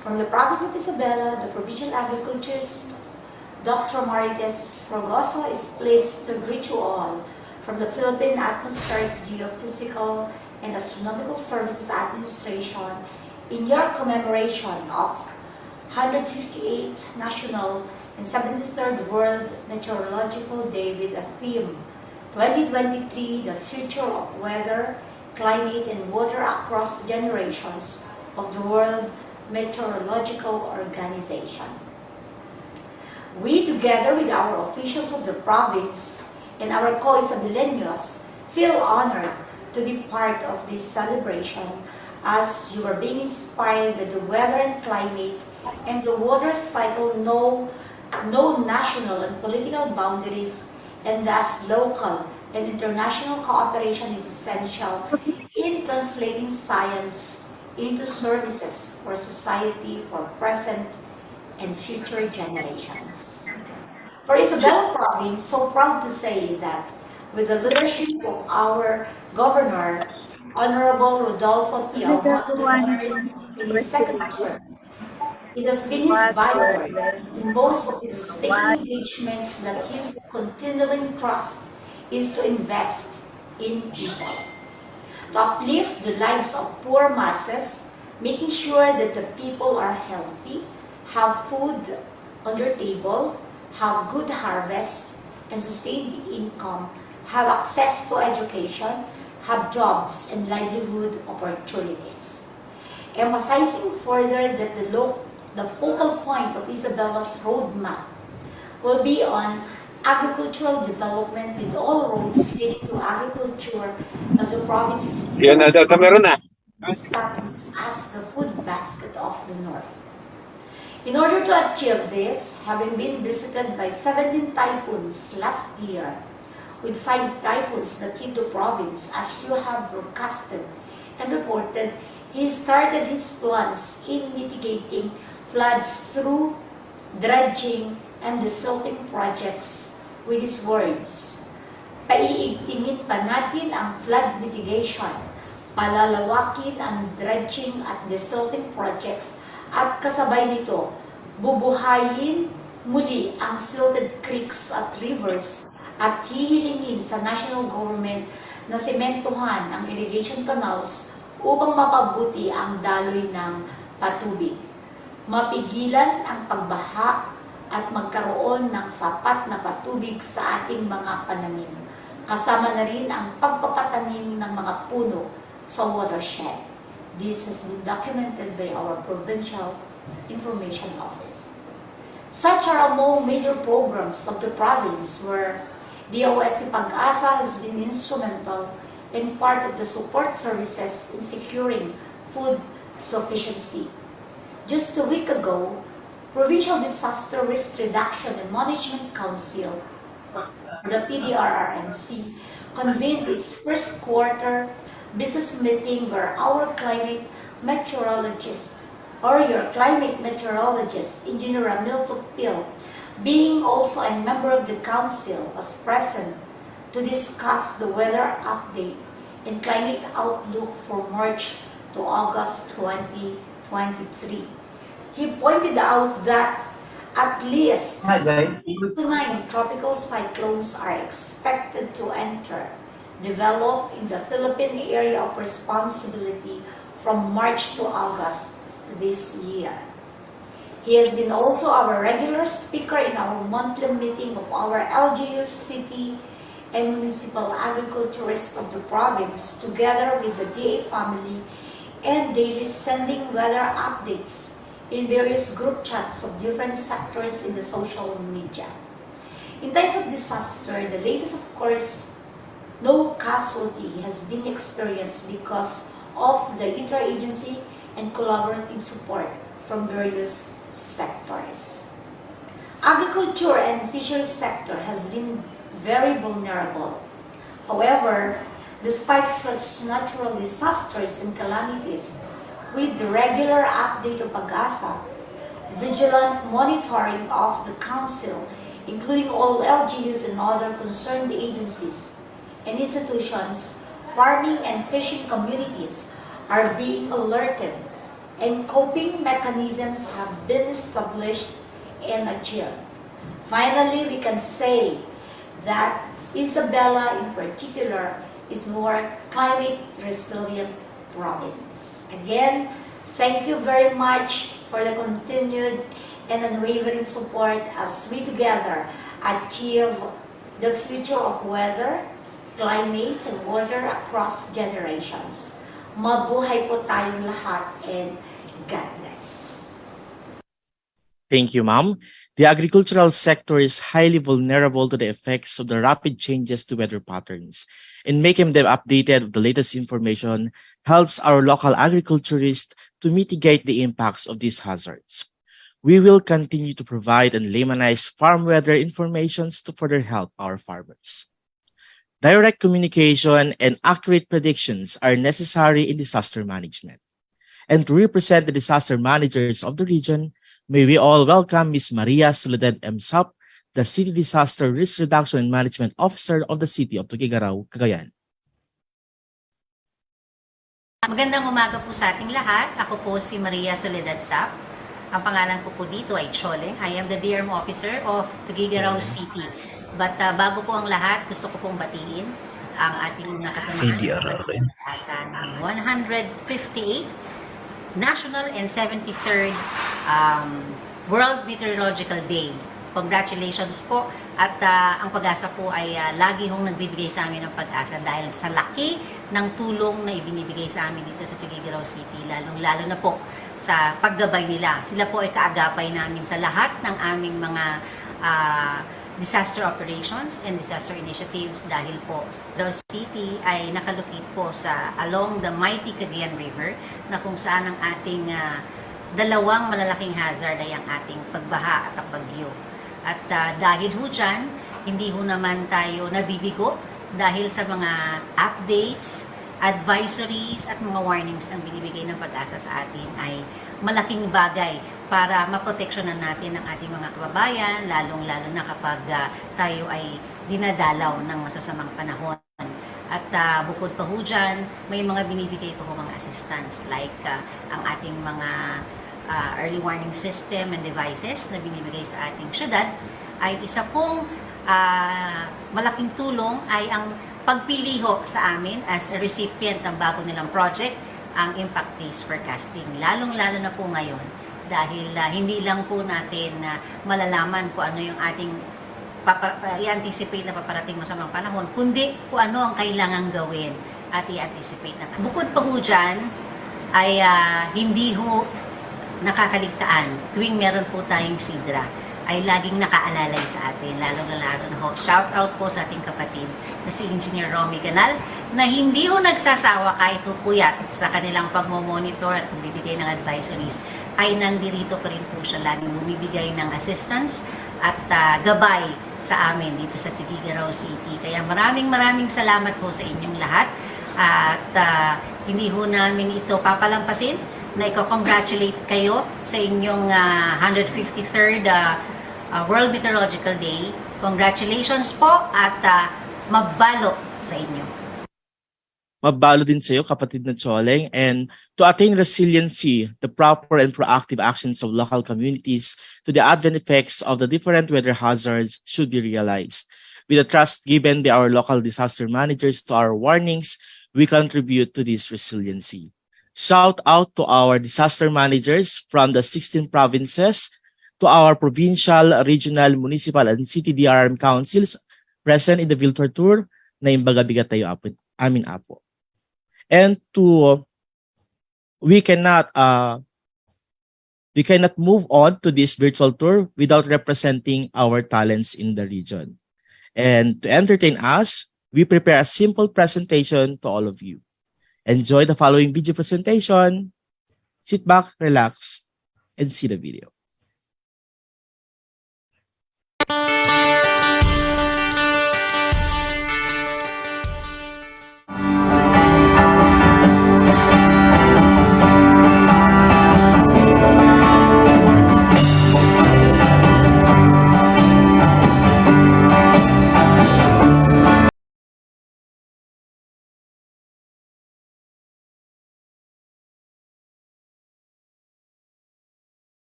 From the province of Isabela, the provincial agriculturist, Dr. Marites Progoso is pleased to greet you all from the Philippine Atmospheric, Geophysical, and Astronomical Services Administration in your commemoration of 158th National and 73rd World Meteorological Day with a theme, 2023, the future of weather, climate, and water across generations of the World Meteorological Organization. We, together with our officials of the province and our co-Isabeleños, feel honored to be part of this celebration as you are being inspired that the weather and climate and the water cycle know no national and political boundaries, and thus local and international cooperation is essential in translating science into services for society for present and future generations. For Isabela Province, so proud to say that with the leadership of our Governor, Honorable Rodolfo T. Almonte, in his second term, it has been his byword in most of his state engagements that his continuing trust is to invest in people, to uplift the lives of poor masses, making sure that the people are healthy, have food on their table, have good harvest, and sustain the income, have access to education, have jobs and livelihood opportunities. Emphasizing further that the focal point of Isabela's roadmap will be on agricultural development with all roads leading to agriculture as the province stands as the food basket of the North. In order to achieve this, having been visited by 17 typhoons last year, with 5 typhoons that hit the province, as you have broadcasted and reported, he started his plans in mitigating floods through dredging and desilting projects with his words. Paiigtingin pa natin ang flood mitigation, palalawakin ang dredging at desilting projects, at kasabay nito, bubuhayin muli ang silted creeks at rivers at hihilingin sa national government na sementuhan ang irrigation canals upang mapabuti ang daloy ng patubig, mapigilan ang pagbaha at magkaroon ng sapat na patubig sa ating mga pananim, kasama na rin ang pagpapatanim ng mga puno sa watershed. This has been documented by our Provincial Information Office. Such are among major programs of the province where DOST Pag-asa has been instrumental and part of the support services in securing food sufficiency. Just a week ago, Provincial Disaster Risk Reduction and Management Council, the PDRRMC, convened its first quarter business meeting where our climate meteorologist, or your climate meteorologist, Engineer Ramil Tupil, being also a member of the council, was present to discuss the weather update and climate outlook for March to August 2023. He pointed out that at least 6 to 9 tropical cyclones are expected to enter, develop in the Philippine area of responsibility from March to August this year. He has been also our regular speaker in our monthly meeting of our LGU City and municipal agriculturists of the province, together with the DA family, and daily sending weather updates in various group chats of different sectors in the social media. In times of disaster, the latest, of course, no casualty has been experienced because of the interagency and collaborative support from various sectors. Agriculture and fisheries sector has been very vulnerable. However, despite such natural disasters and calamities, with the regular update of PAG-ASA, vigilant monitoring of the Council, including all LGUs and other concerned agencies and institutions, farming and fishing communities are being alerted, and coping mechanisms have been established and achieved. Finally, we can say that Isabela in particular is more climate resilient province. Again, thank you very much for the continued and unwavering support as we together achieve the future of weather, climate, and water across generations. Mabuhay po tayong lahat, and God bless. Thank you, ma'am. The agricultural sector is highly vulnerable to the effects of the rapid changes to weather patterns, and making them updated with the latest information helps our local agriculturists to mitigate the impacts of these hazards. We will continue to provide and laymanized farm weather information to further help our farmers. Direct communication and accurate predictions are necessary in disaster management. And to represent the disaster managers of the region, may we all welcome Ms. Maria Soledad M. Sap, the City Disaster Risk Reduction and Management Officer of the City of Tuguegarao, Cagayan. Magandang umaga po sa ating lahat. Ako po si Maria Soledad Sap. Ang pangalan ko po dito ay Chole. I am the DRM Officer of Tuguegarao City. But bago po ang lahat, gusto ko pong batiin ang ating kasamahan sa 158 National and 73rd World Meteorological Day. Congratulations po. At ang PAG-ASA po ay lagi hong nagbibigay sa amin ng pag-asa dahil sa laki ng tulong na ibinibigay sa amin dito sa Tuguegarao City, lalong-lalo na po sa paggabay nila. Sila po ay kaagapay namin sa lahat ng aming mga disaster operations and disaster initiatives dahil po Tuguegarao City ay nakalukit po sa along the mighty Cagayan River na kung saan ang ating dalawang malalaking hazard ay ang ating pagbaha at pagbagyo. At dahil ho dyan, hindi ho naman tayo nabibigo dahil sa mga updates, advisories at mga warnings na binibigay ng PAG-ASA sa atin ay malaking bagay para maproteksyonan natin ang ating mga kababayan, lalong-lalo na kapag tayo ay dinadalaw ng masasamang panahon. At bukod pa ho dyan, may mga binibigay pa ho mga assistance like ang ating mga early warning system and devices na binibigay sa ating syudad ay isa pong malaking tulong ay ang pagpili ho sa amin as a recipient ng bago nilang project, ang impact-based forecasting. Lalong-lalo na po ngayon dahil hindi lang po natin malalaman kung ano yung ating i-anticipate na paparating masamang panahon, kundi kung ano ang kailangang gawin at i-anticipate na. Bukod pa ho dyan, ay hindi ho nakakaligtaan tuwing meron po tayong sidra ay laging nakaalalay sa atin, lalo-lalo na ho. Shout out po sa ating kapatid na si Engineer Romy Canal na hindi ho nagsasawa kahit ho puyat sa kanilang pagmomonitor at bibigay ng advisories ay nandirito pa rin po siya, laging bumibigay ng assistance at gabay sa amin dito sa Tuguegarao City. Kaya maraming salamat ho sa inyong lahat at hindi ho namin ito papalampasin na i-congratulate kayo sa inyong 153rd World Meteorological Day. Congratulations po at mabalo sa inyo. Mabalo din sa iyo, kapatid na Choleng. And to attain resiliency, the proper and proactive actions of local communities to the adverse effects of the different weather hazards should be realized. With the trust given by our local disaster managers to our warnings, we contribute to this resiliency. Shout out to our disaster managers from the 16 provinces, to our provincial, regional, municipal, and city DRM councils present in the virtual tour na imbaga bigat tayo amin apo. And we cannot move on to this virtual tour without representing our talents in the region. And to entertain us, we prepare a simple presentation to all of you. Enjoy the following video presentation. Sit back, relax, and see the video.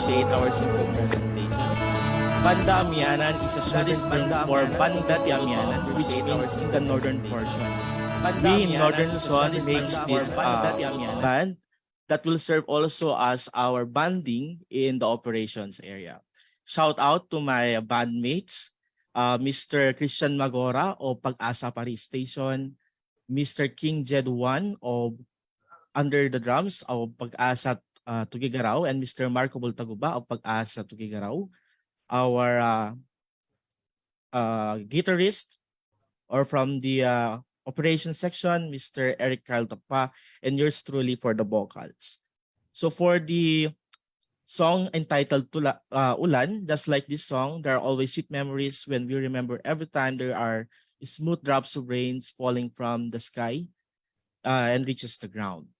appreciate our simple presentation. Banda Amianan is a short term for Banda Amianan, which means in the northern portion. We in Northern Luzon makes this band that will serve also as our banding in the operations area. Shout out to my bandmates, Mr. Christian Magora of Pag-asa Paris Station, Mr. King Jed 1 of Under the Drums of Pag-asa Tugigaraw, and Mr. Marco Bultaguba of Pag-asa Tugigaraw. Our guitarist or from the operations section, Mr. Eric Carl Tapa, and yours truly for the vocals. So for the song entitled Ulan, just like this song, there are always sweet memories when we remember every time there are smooth drops of rains falling from the sky and reaches the ground.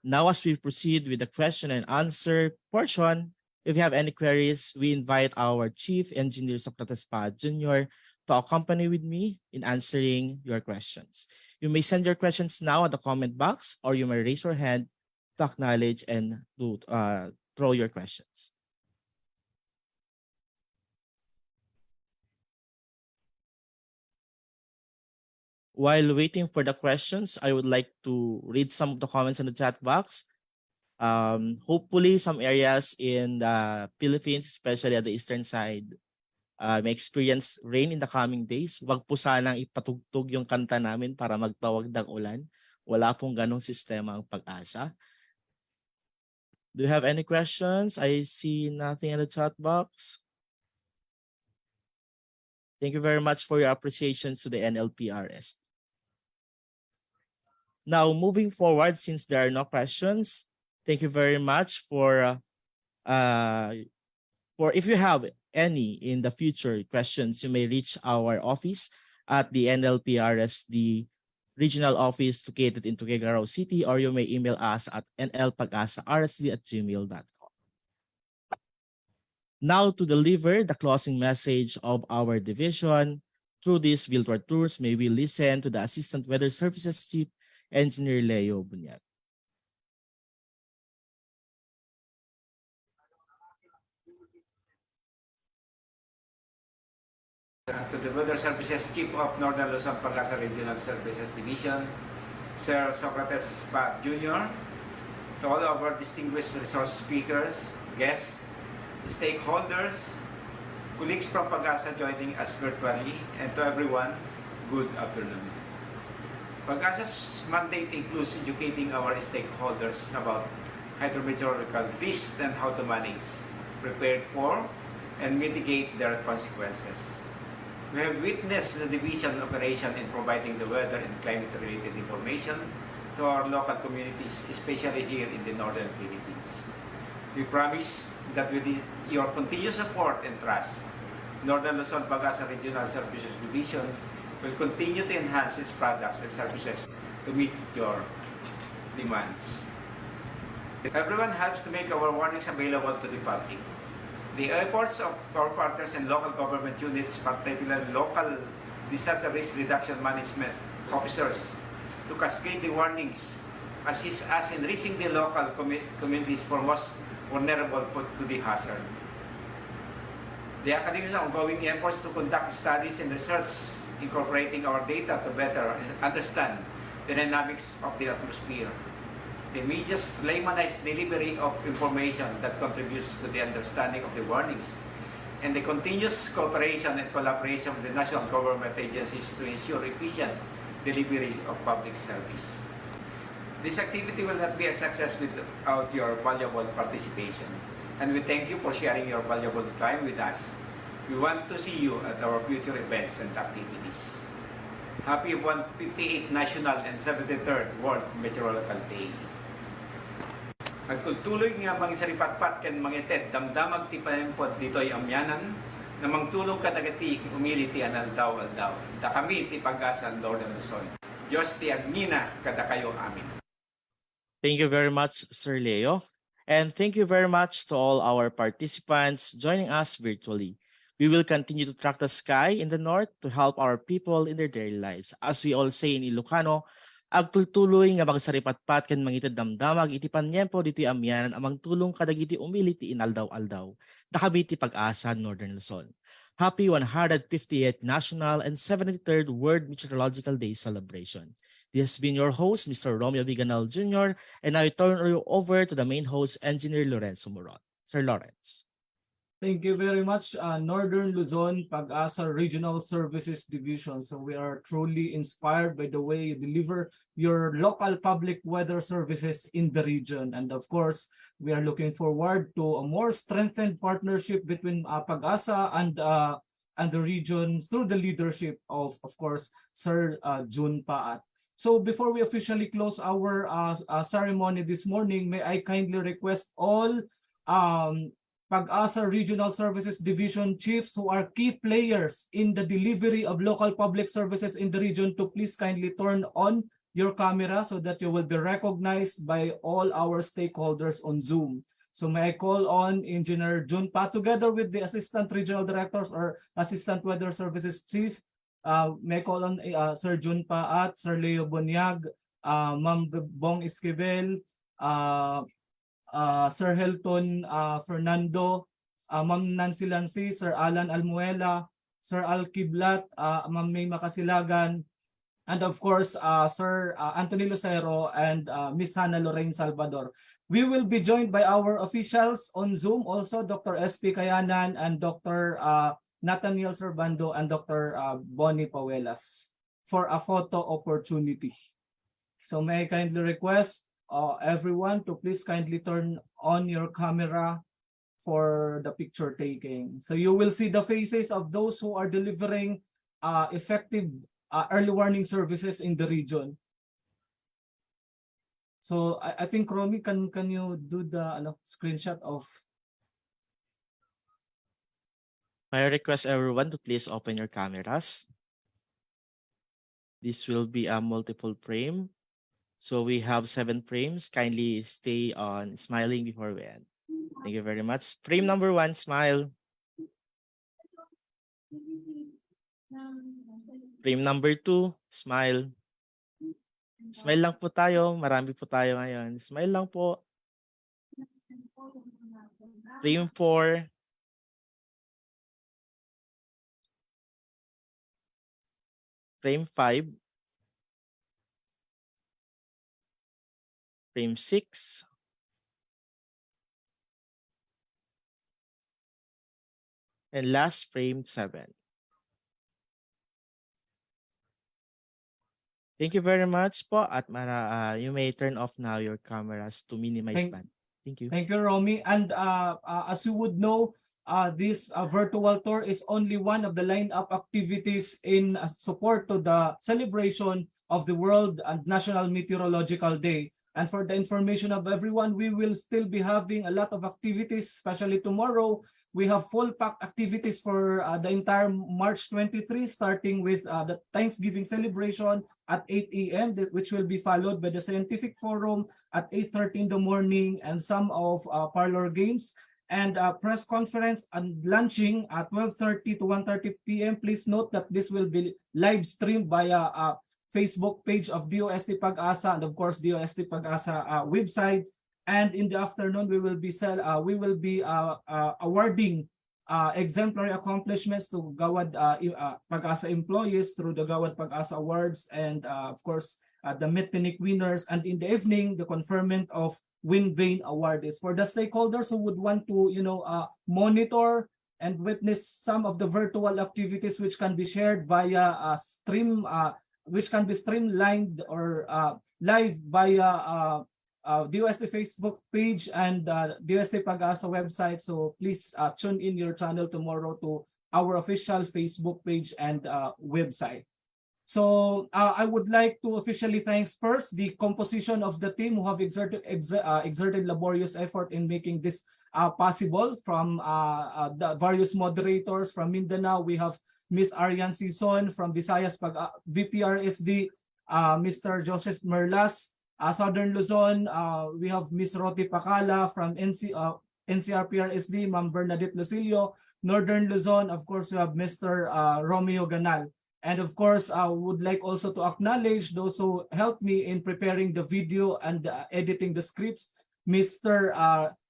Now as we proceed with the question and answer portion, if you have any queries, we invite our Chief Engineer Socrates Pa Jr. to accompany with me in answering your questions. You may send your questions now at the comment box, or you may raise your hand to acknowledge and to throw your questions. While waiting for the questions, I would like to read some of the comments in the chat box. Hopefully, some areas in the Philippines, especially at the eastern side, may experience rain in the coming days. Wag po sanang ipatugtog yung kanta namin para magtawag ng ulan. Wala pong ganong sistema ang Pag-asa. Do you have any questions? I see nothing in the chat box. Thank you very much for your appreciations to the NLPRS. Now, moving forward, since there are no questions, thank you very much for if you have any in the future questions, you may reach our office at the NLPRS, the regional office located in Tuguegarao City, or you may email us at nlpagasarsd@gmail.com. Now to deliver the closing message of our division, through these virtual tours, may we listen to the Assistant Weather Services Chief Engineer Leo Bunyag. To the Weather Services Chief of Northern Luzon Pag-asa Regional Services Division, Sir Socrates Pa Jr., to all of our distinguished resource speakers, guests, stakeholders, colleagues from Pag-asa joining us virtually, and to everyone, good afternoon. Pag-asa's mandate includes educating our stakeholders about hydrometeorological risks and how to manage, prepare for, and mitigate their consequences. We have witnessed the division operation in providing the weather and climate-related information to our local communities, especially here in the northern Philippines. We promise that with your continued support and trust, Northern Luzon Pag-asa Regional Services Division will continue to enhance its products and services to meet your demands. Everyone helps to make our warnings available to the public. The efforts of our partners and local government units, particularly local disaster risk reduction management officers, to cascade the warnings, assist us in reaching the local communities for most vulnerable to the hazard. The Academy's ongoing efforts to conduct studies and research incorporating our data to better understand the dynamics of the atmosphere. The media's laymanized delivery of information that contributes to the understanding of the warnings, and the continuous cooperation and collaboration with the national government agencies to ensure efficient delivery of public service. This activity will not be a success without your valuable participation, and we thank you for sharing your valuable time with us. We want to see you at our future events and activities. Happy 158th National and 73rd World Meteorological Day. Agkultuloy nga mga saripatpat ken mangited damdamag ti panempod ditoy amyanan na mangtulong kadagati umili ti analdaw aldaw. Da kami ti Pag-asa Northern Luzon. Diyos ti agmina kada kayo amin. Thank you very much, Sir Leo. And thank you very much to all our participants joining us virtually. We will continue to track the sky in the north to help our people in their daily lives. As we all say in Ilocano, Agtultuloy nga magsaripatpat ken mangitid damdamag iti panyempo diti amyanan amang tulong kadagiti umili ti inaldaw-aldaw. Dakabi ti Pag-asa Northern Luzon. Happy 158th National and 73rd World Meteorological Day celebration. This has been your host, Mr. Romeo Viganal Jr., and I turn you over to the main host, Engineer Lorenzo Moron. Sir Lawrence. Thank you very much, Northern Luzon Pag-asa Regional Services Division. So we are truly inspired by the way you deliver your local public weather services in the region. And of course, we are looking forward to a more strengthened partnership between Pag-asa and the region through the leadership of course, Sir Jun Paat. So before we officially close our ceremony this morning, may I kindly request all Pag-asa Regional Services Division chiefs who are key players in the delivery of local public services in the region to please kindly turn on your camera so that you will be recognized by all our stakeholders on Zoom. So may I call on Engineer Jun Pa together with the Assistant Regional Directors or Assistant Weather Services Chief. May I call on Sir Jun Pa at Sir Leo Boniag, Ma'am Bong Esquivel, Sir Hilton Fernando, Ma'am Nancy Lancy, Sir Alan Almuela, Sir Al Kiblat, Ma'am May Makasilagan, and of course, Sir Anthony Lucero and Miss Hannah Lorraine Salvador. We will be joined by our officials on Zoom, also Dr. SP Kayanan and Dr. Nathaniel Sorbando and Dr. Bonnie Pawelas for a photo opportunity. So may I kindly request everyone to please kindly turn on your camera for the picture taking. So you will see the faces of those who are delivering effective early warning services in the region. So I think Romy, can you do the screenshot of? I request everyone to please open your cameras. This will be a multiple frame. So we have 7 frames. Kindly stay on smiling before we end. Thank you very much. Frame number 1, smile. Frame number 2, smile. Smile lang po tayo. Marami po tayo ngayon. Smile lang po. Frame 4. Frame 5. Frame 6. And last, frame 7. Thank you very much po at you may turn off now your cameras to minimize ban. Thank you. Thank you, Romy. And as you would know, this virtual tour is only one of the lined-up activities in support to the celebration of the World and National Meteorological Day. And for the information of everyone, we will still be having a lot of activities, especially tomorrow. We have full-pack activities for the entire March 23, starting with the Thanksgiving celebration at 8 a.m., which will be followed by the Scientific Forum at 8:30 in the morning, and some of parlor games, and press conference and launching at 12:30 to 1:30 p.m. Please note that this will be live streamed via Facebook page of DOST Pag-asa and of course DOST Pag-asa website. And in the afternoon, we will be awarding exemplary accomplishments to Gawad Pag-asa employees through the Gawad Pag-asa Awards, and of course the Metpinic winners. And in the evening, the conferment of Win Vein Award is for the stakeholders who would want to monitor and witness some of the virtual activities which can be shared via stream. Which can be streamlined or live via DOST Facebook page and DOST Pag-asa website. So please tune in your channel tomorrow to our official Facebook page and website. So I would like to officially thank first the composition of the team who have exerted laborious effort in making this possible. From the various moderators from Mindanao, we have Miss Arian Sison. From Visayas VPRSD, Mr. Joseph Merlas. Southern Luzon, we have Miss Roti Pacala. From NCR-PRSD, Ma'am Bernadette Lucilio. Northern Luzon, of course, we have Mr. Romeo Ganal. And of course, I would like also to acknowledge those who helped me in preparing the video and editing the scripts. Mr.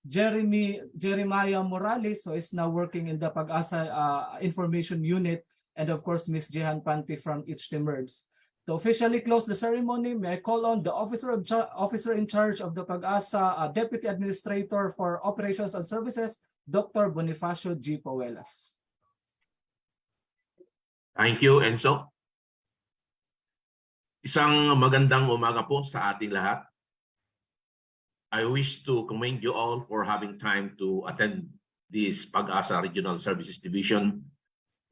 Jeremiah Morales, who is now working in the Pag-asa Information Unit, and of course, Ms. Jehan Panti from HTMERGS. To officially close the ceremony, may I call on the officer in charge of the Pag-asa Deputy Administrator for Operations and Services, Dr. Bonifacio G. Pauelas. Thank you, Enzo. Isang magandang umaga po sa ating lahat. I wish to commend you all for having time to attend this Pag-asa Regional Services Division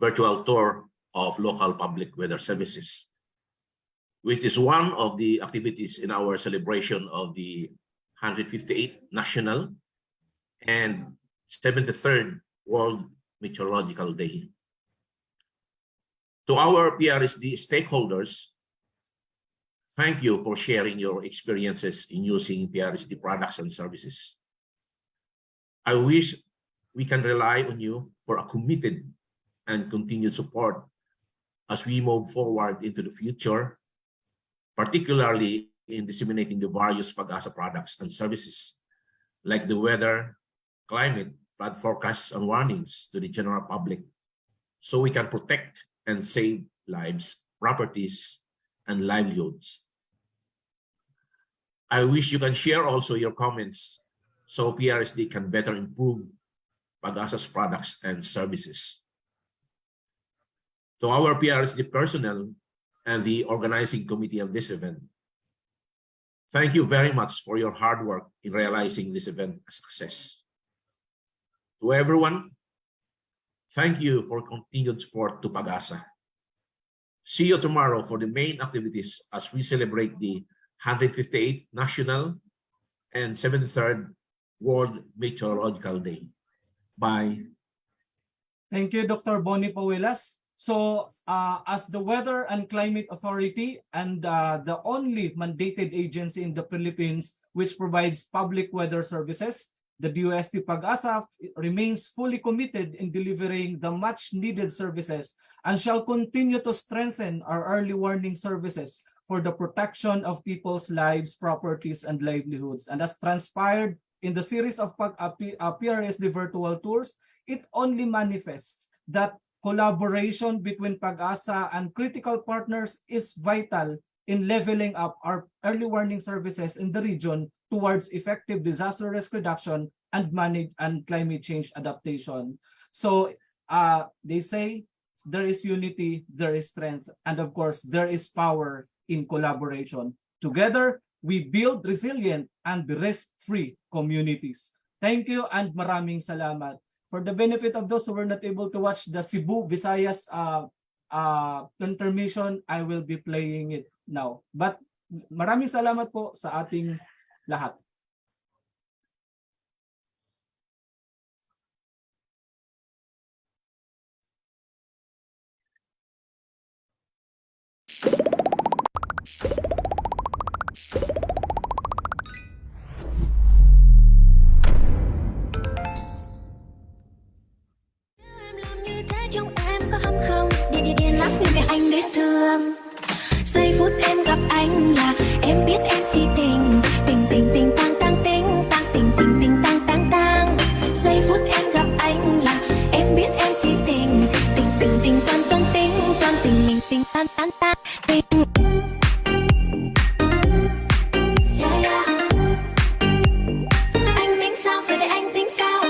virtual tour of local public weather services, which is one of the activities in our celebration of the 158th National and 73rd World Meteorological Day. To our PRSD stakeholders, thank you for sharing your experiences in using PRSD products and services. I wish we can rely on you for a committed and continued support as we move forward into the future, particularly in disseminating the various Pag-asa products and services, like the weather, climate, flood forecasts, and warnings to the general public, so we can protect and save lives, properties, and livelihoods. I wish you can share also your comments so PRSD can better improve Pag-asa's products and services. To our PRSD personnel and the organizing committee of this event, thank you very much for your hard work in realizing this event a success. To everyone, thank you for continued support to Pag-asa. See you tomorrow for the main activities as we celebrate the 158th National and 73rd World Meteorological Day. Bye. Thank you, Dr. Bonnie Pauelas. So, as the Weather and Climate Authority and the only mandated agency in the Philippines which provides public weather services, the DOST Pag-asa remains fully committed in delivering the much-needed services and shall continue to strengthen our early warning services for the protection of people's lives, properties, and livelihoods. And as transpired in the series of PRSD virtual tours, it only manifests that collaboration between Pag-asa and critical partners is vital in leveling up our early warning services in the region towards effective disaster risk reduction and climate change adaptation. So they say there is unity, there is strength, and of course, there is power in collaboration. Together, we build resilient and risk-free communities. Thank you and maraming salamat. For the benefit of those who were not able to watch the Cebu Visayas intermission, I will be playing it now. But maraming salamat po sa ating lahat. Trong em có hâm không? Điên lắm như cái anh biết thương. Giây phút em gặp anh là em biết em si tình. Tình tình tình tang tang tình tang tình tình tình tang tang tang. Giây phút em gặp anh là em biết em si tình. Tình tình tình toan toan tình mình tình tan tan tan tình. Yeah, yeah. Anh tính sao rồi để anh tính sao?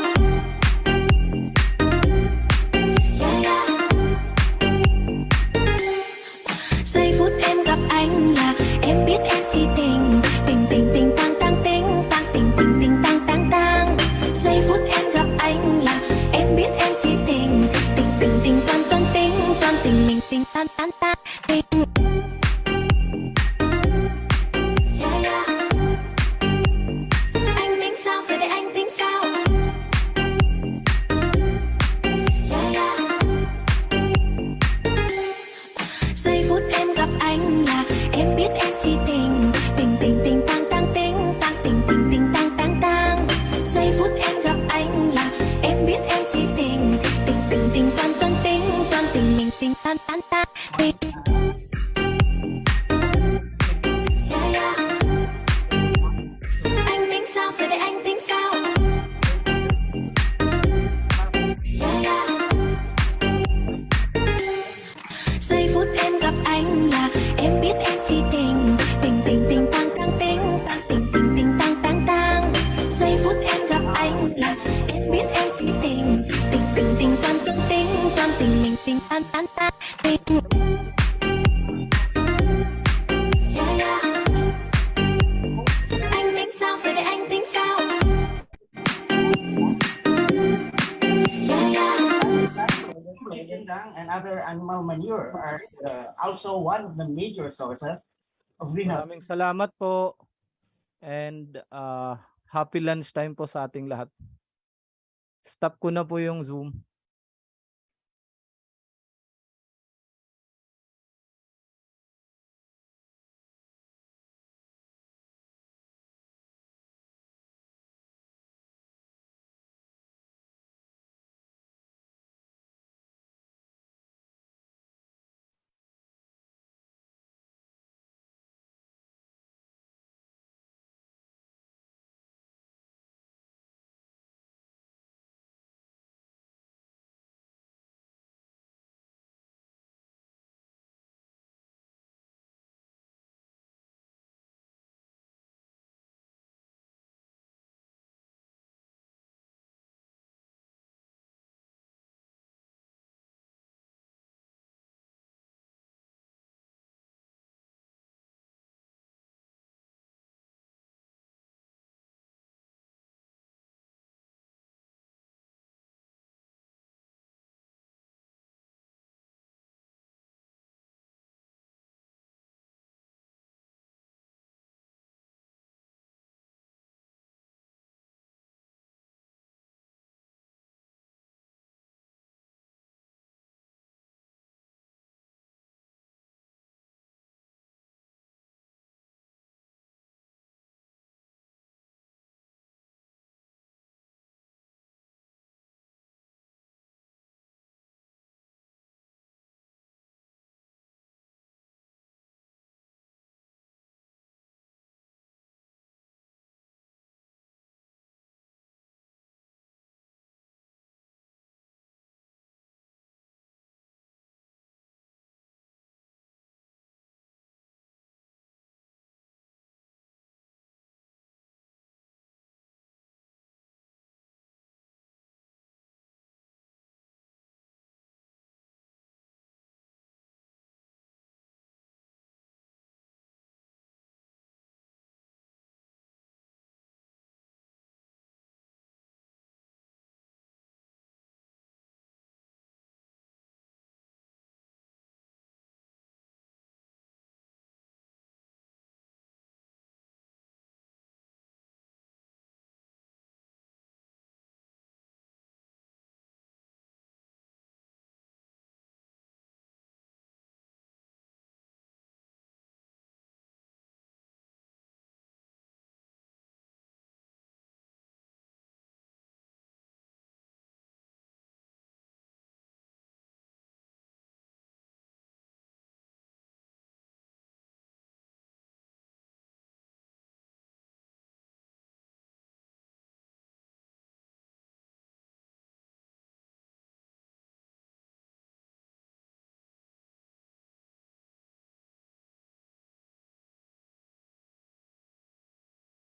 Giây phút em gặp anh là em biết em si tình. Tình tình tình tang tang tình tang tình tình tình tang tang tang. Giây phút em gặp anh là em biết em si tình. Tình tình tình toan toan tình mình tình tan tan tan tình. Yeah, yeah. Anh tính sao rồi để anh tính sao? Yeah, yeah. Giây phút em gặp anh là em biết em si tình. Tình tình tình tang tang tình tang tình tình tình tang tang tang. Giây phút em gặp anh là em biết em si tình. Tình tình tình toan toan tình mình tình tan tan tan tình. other animal manure are also one of the major sources of greenhouse. Maraming salamat po. And happy lunchtime po sa ating lahat. Stop ko na po yung Zoom.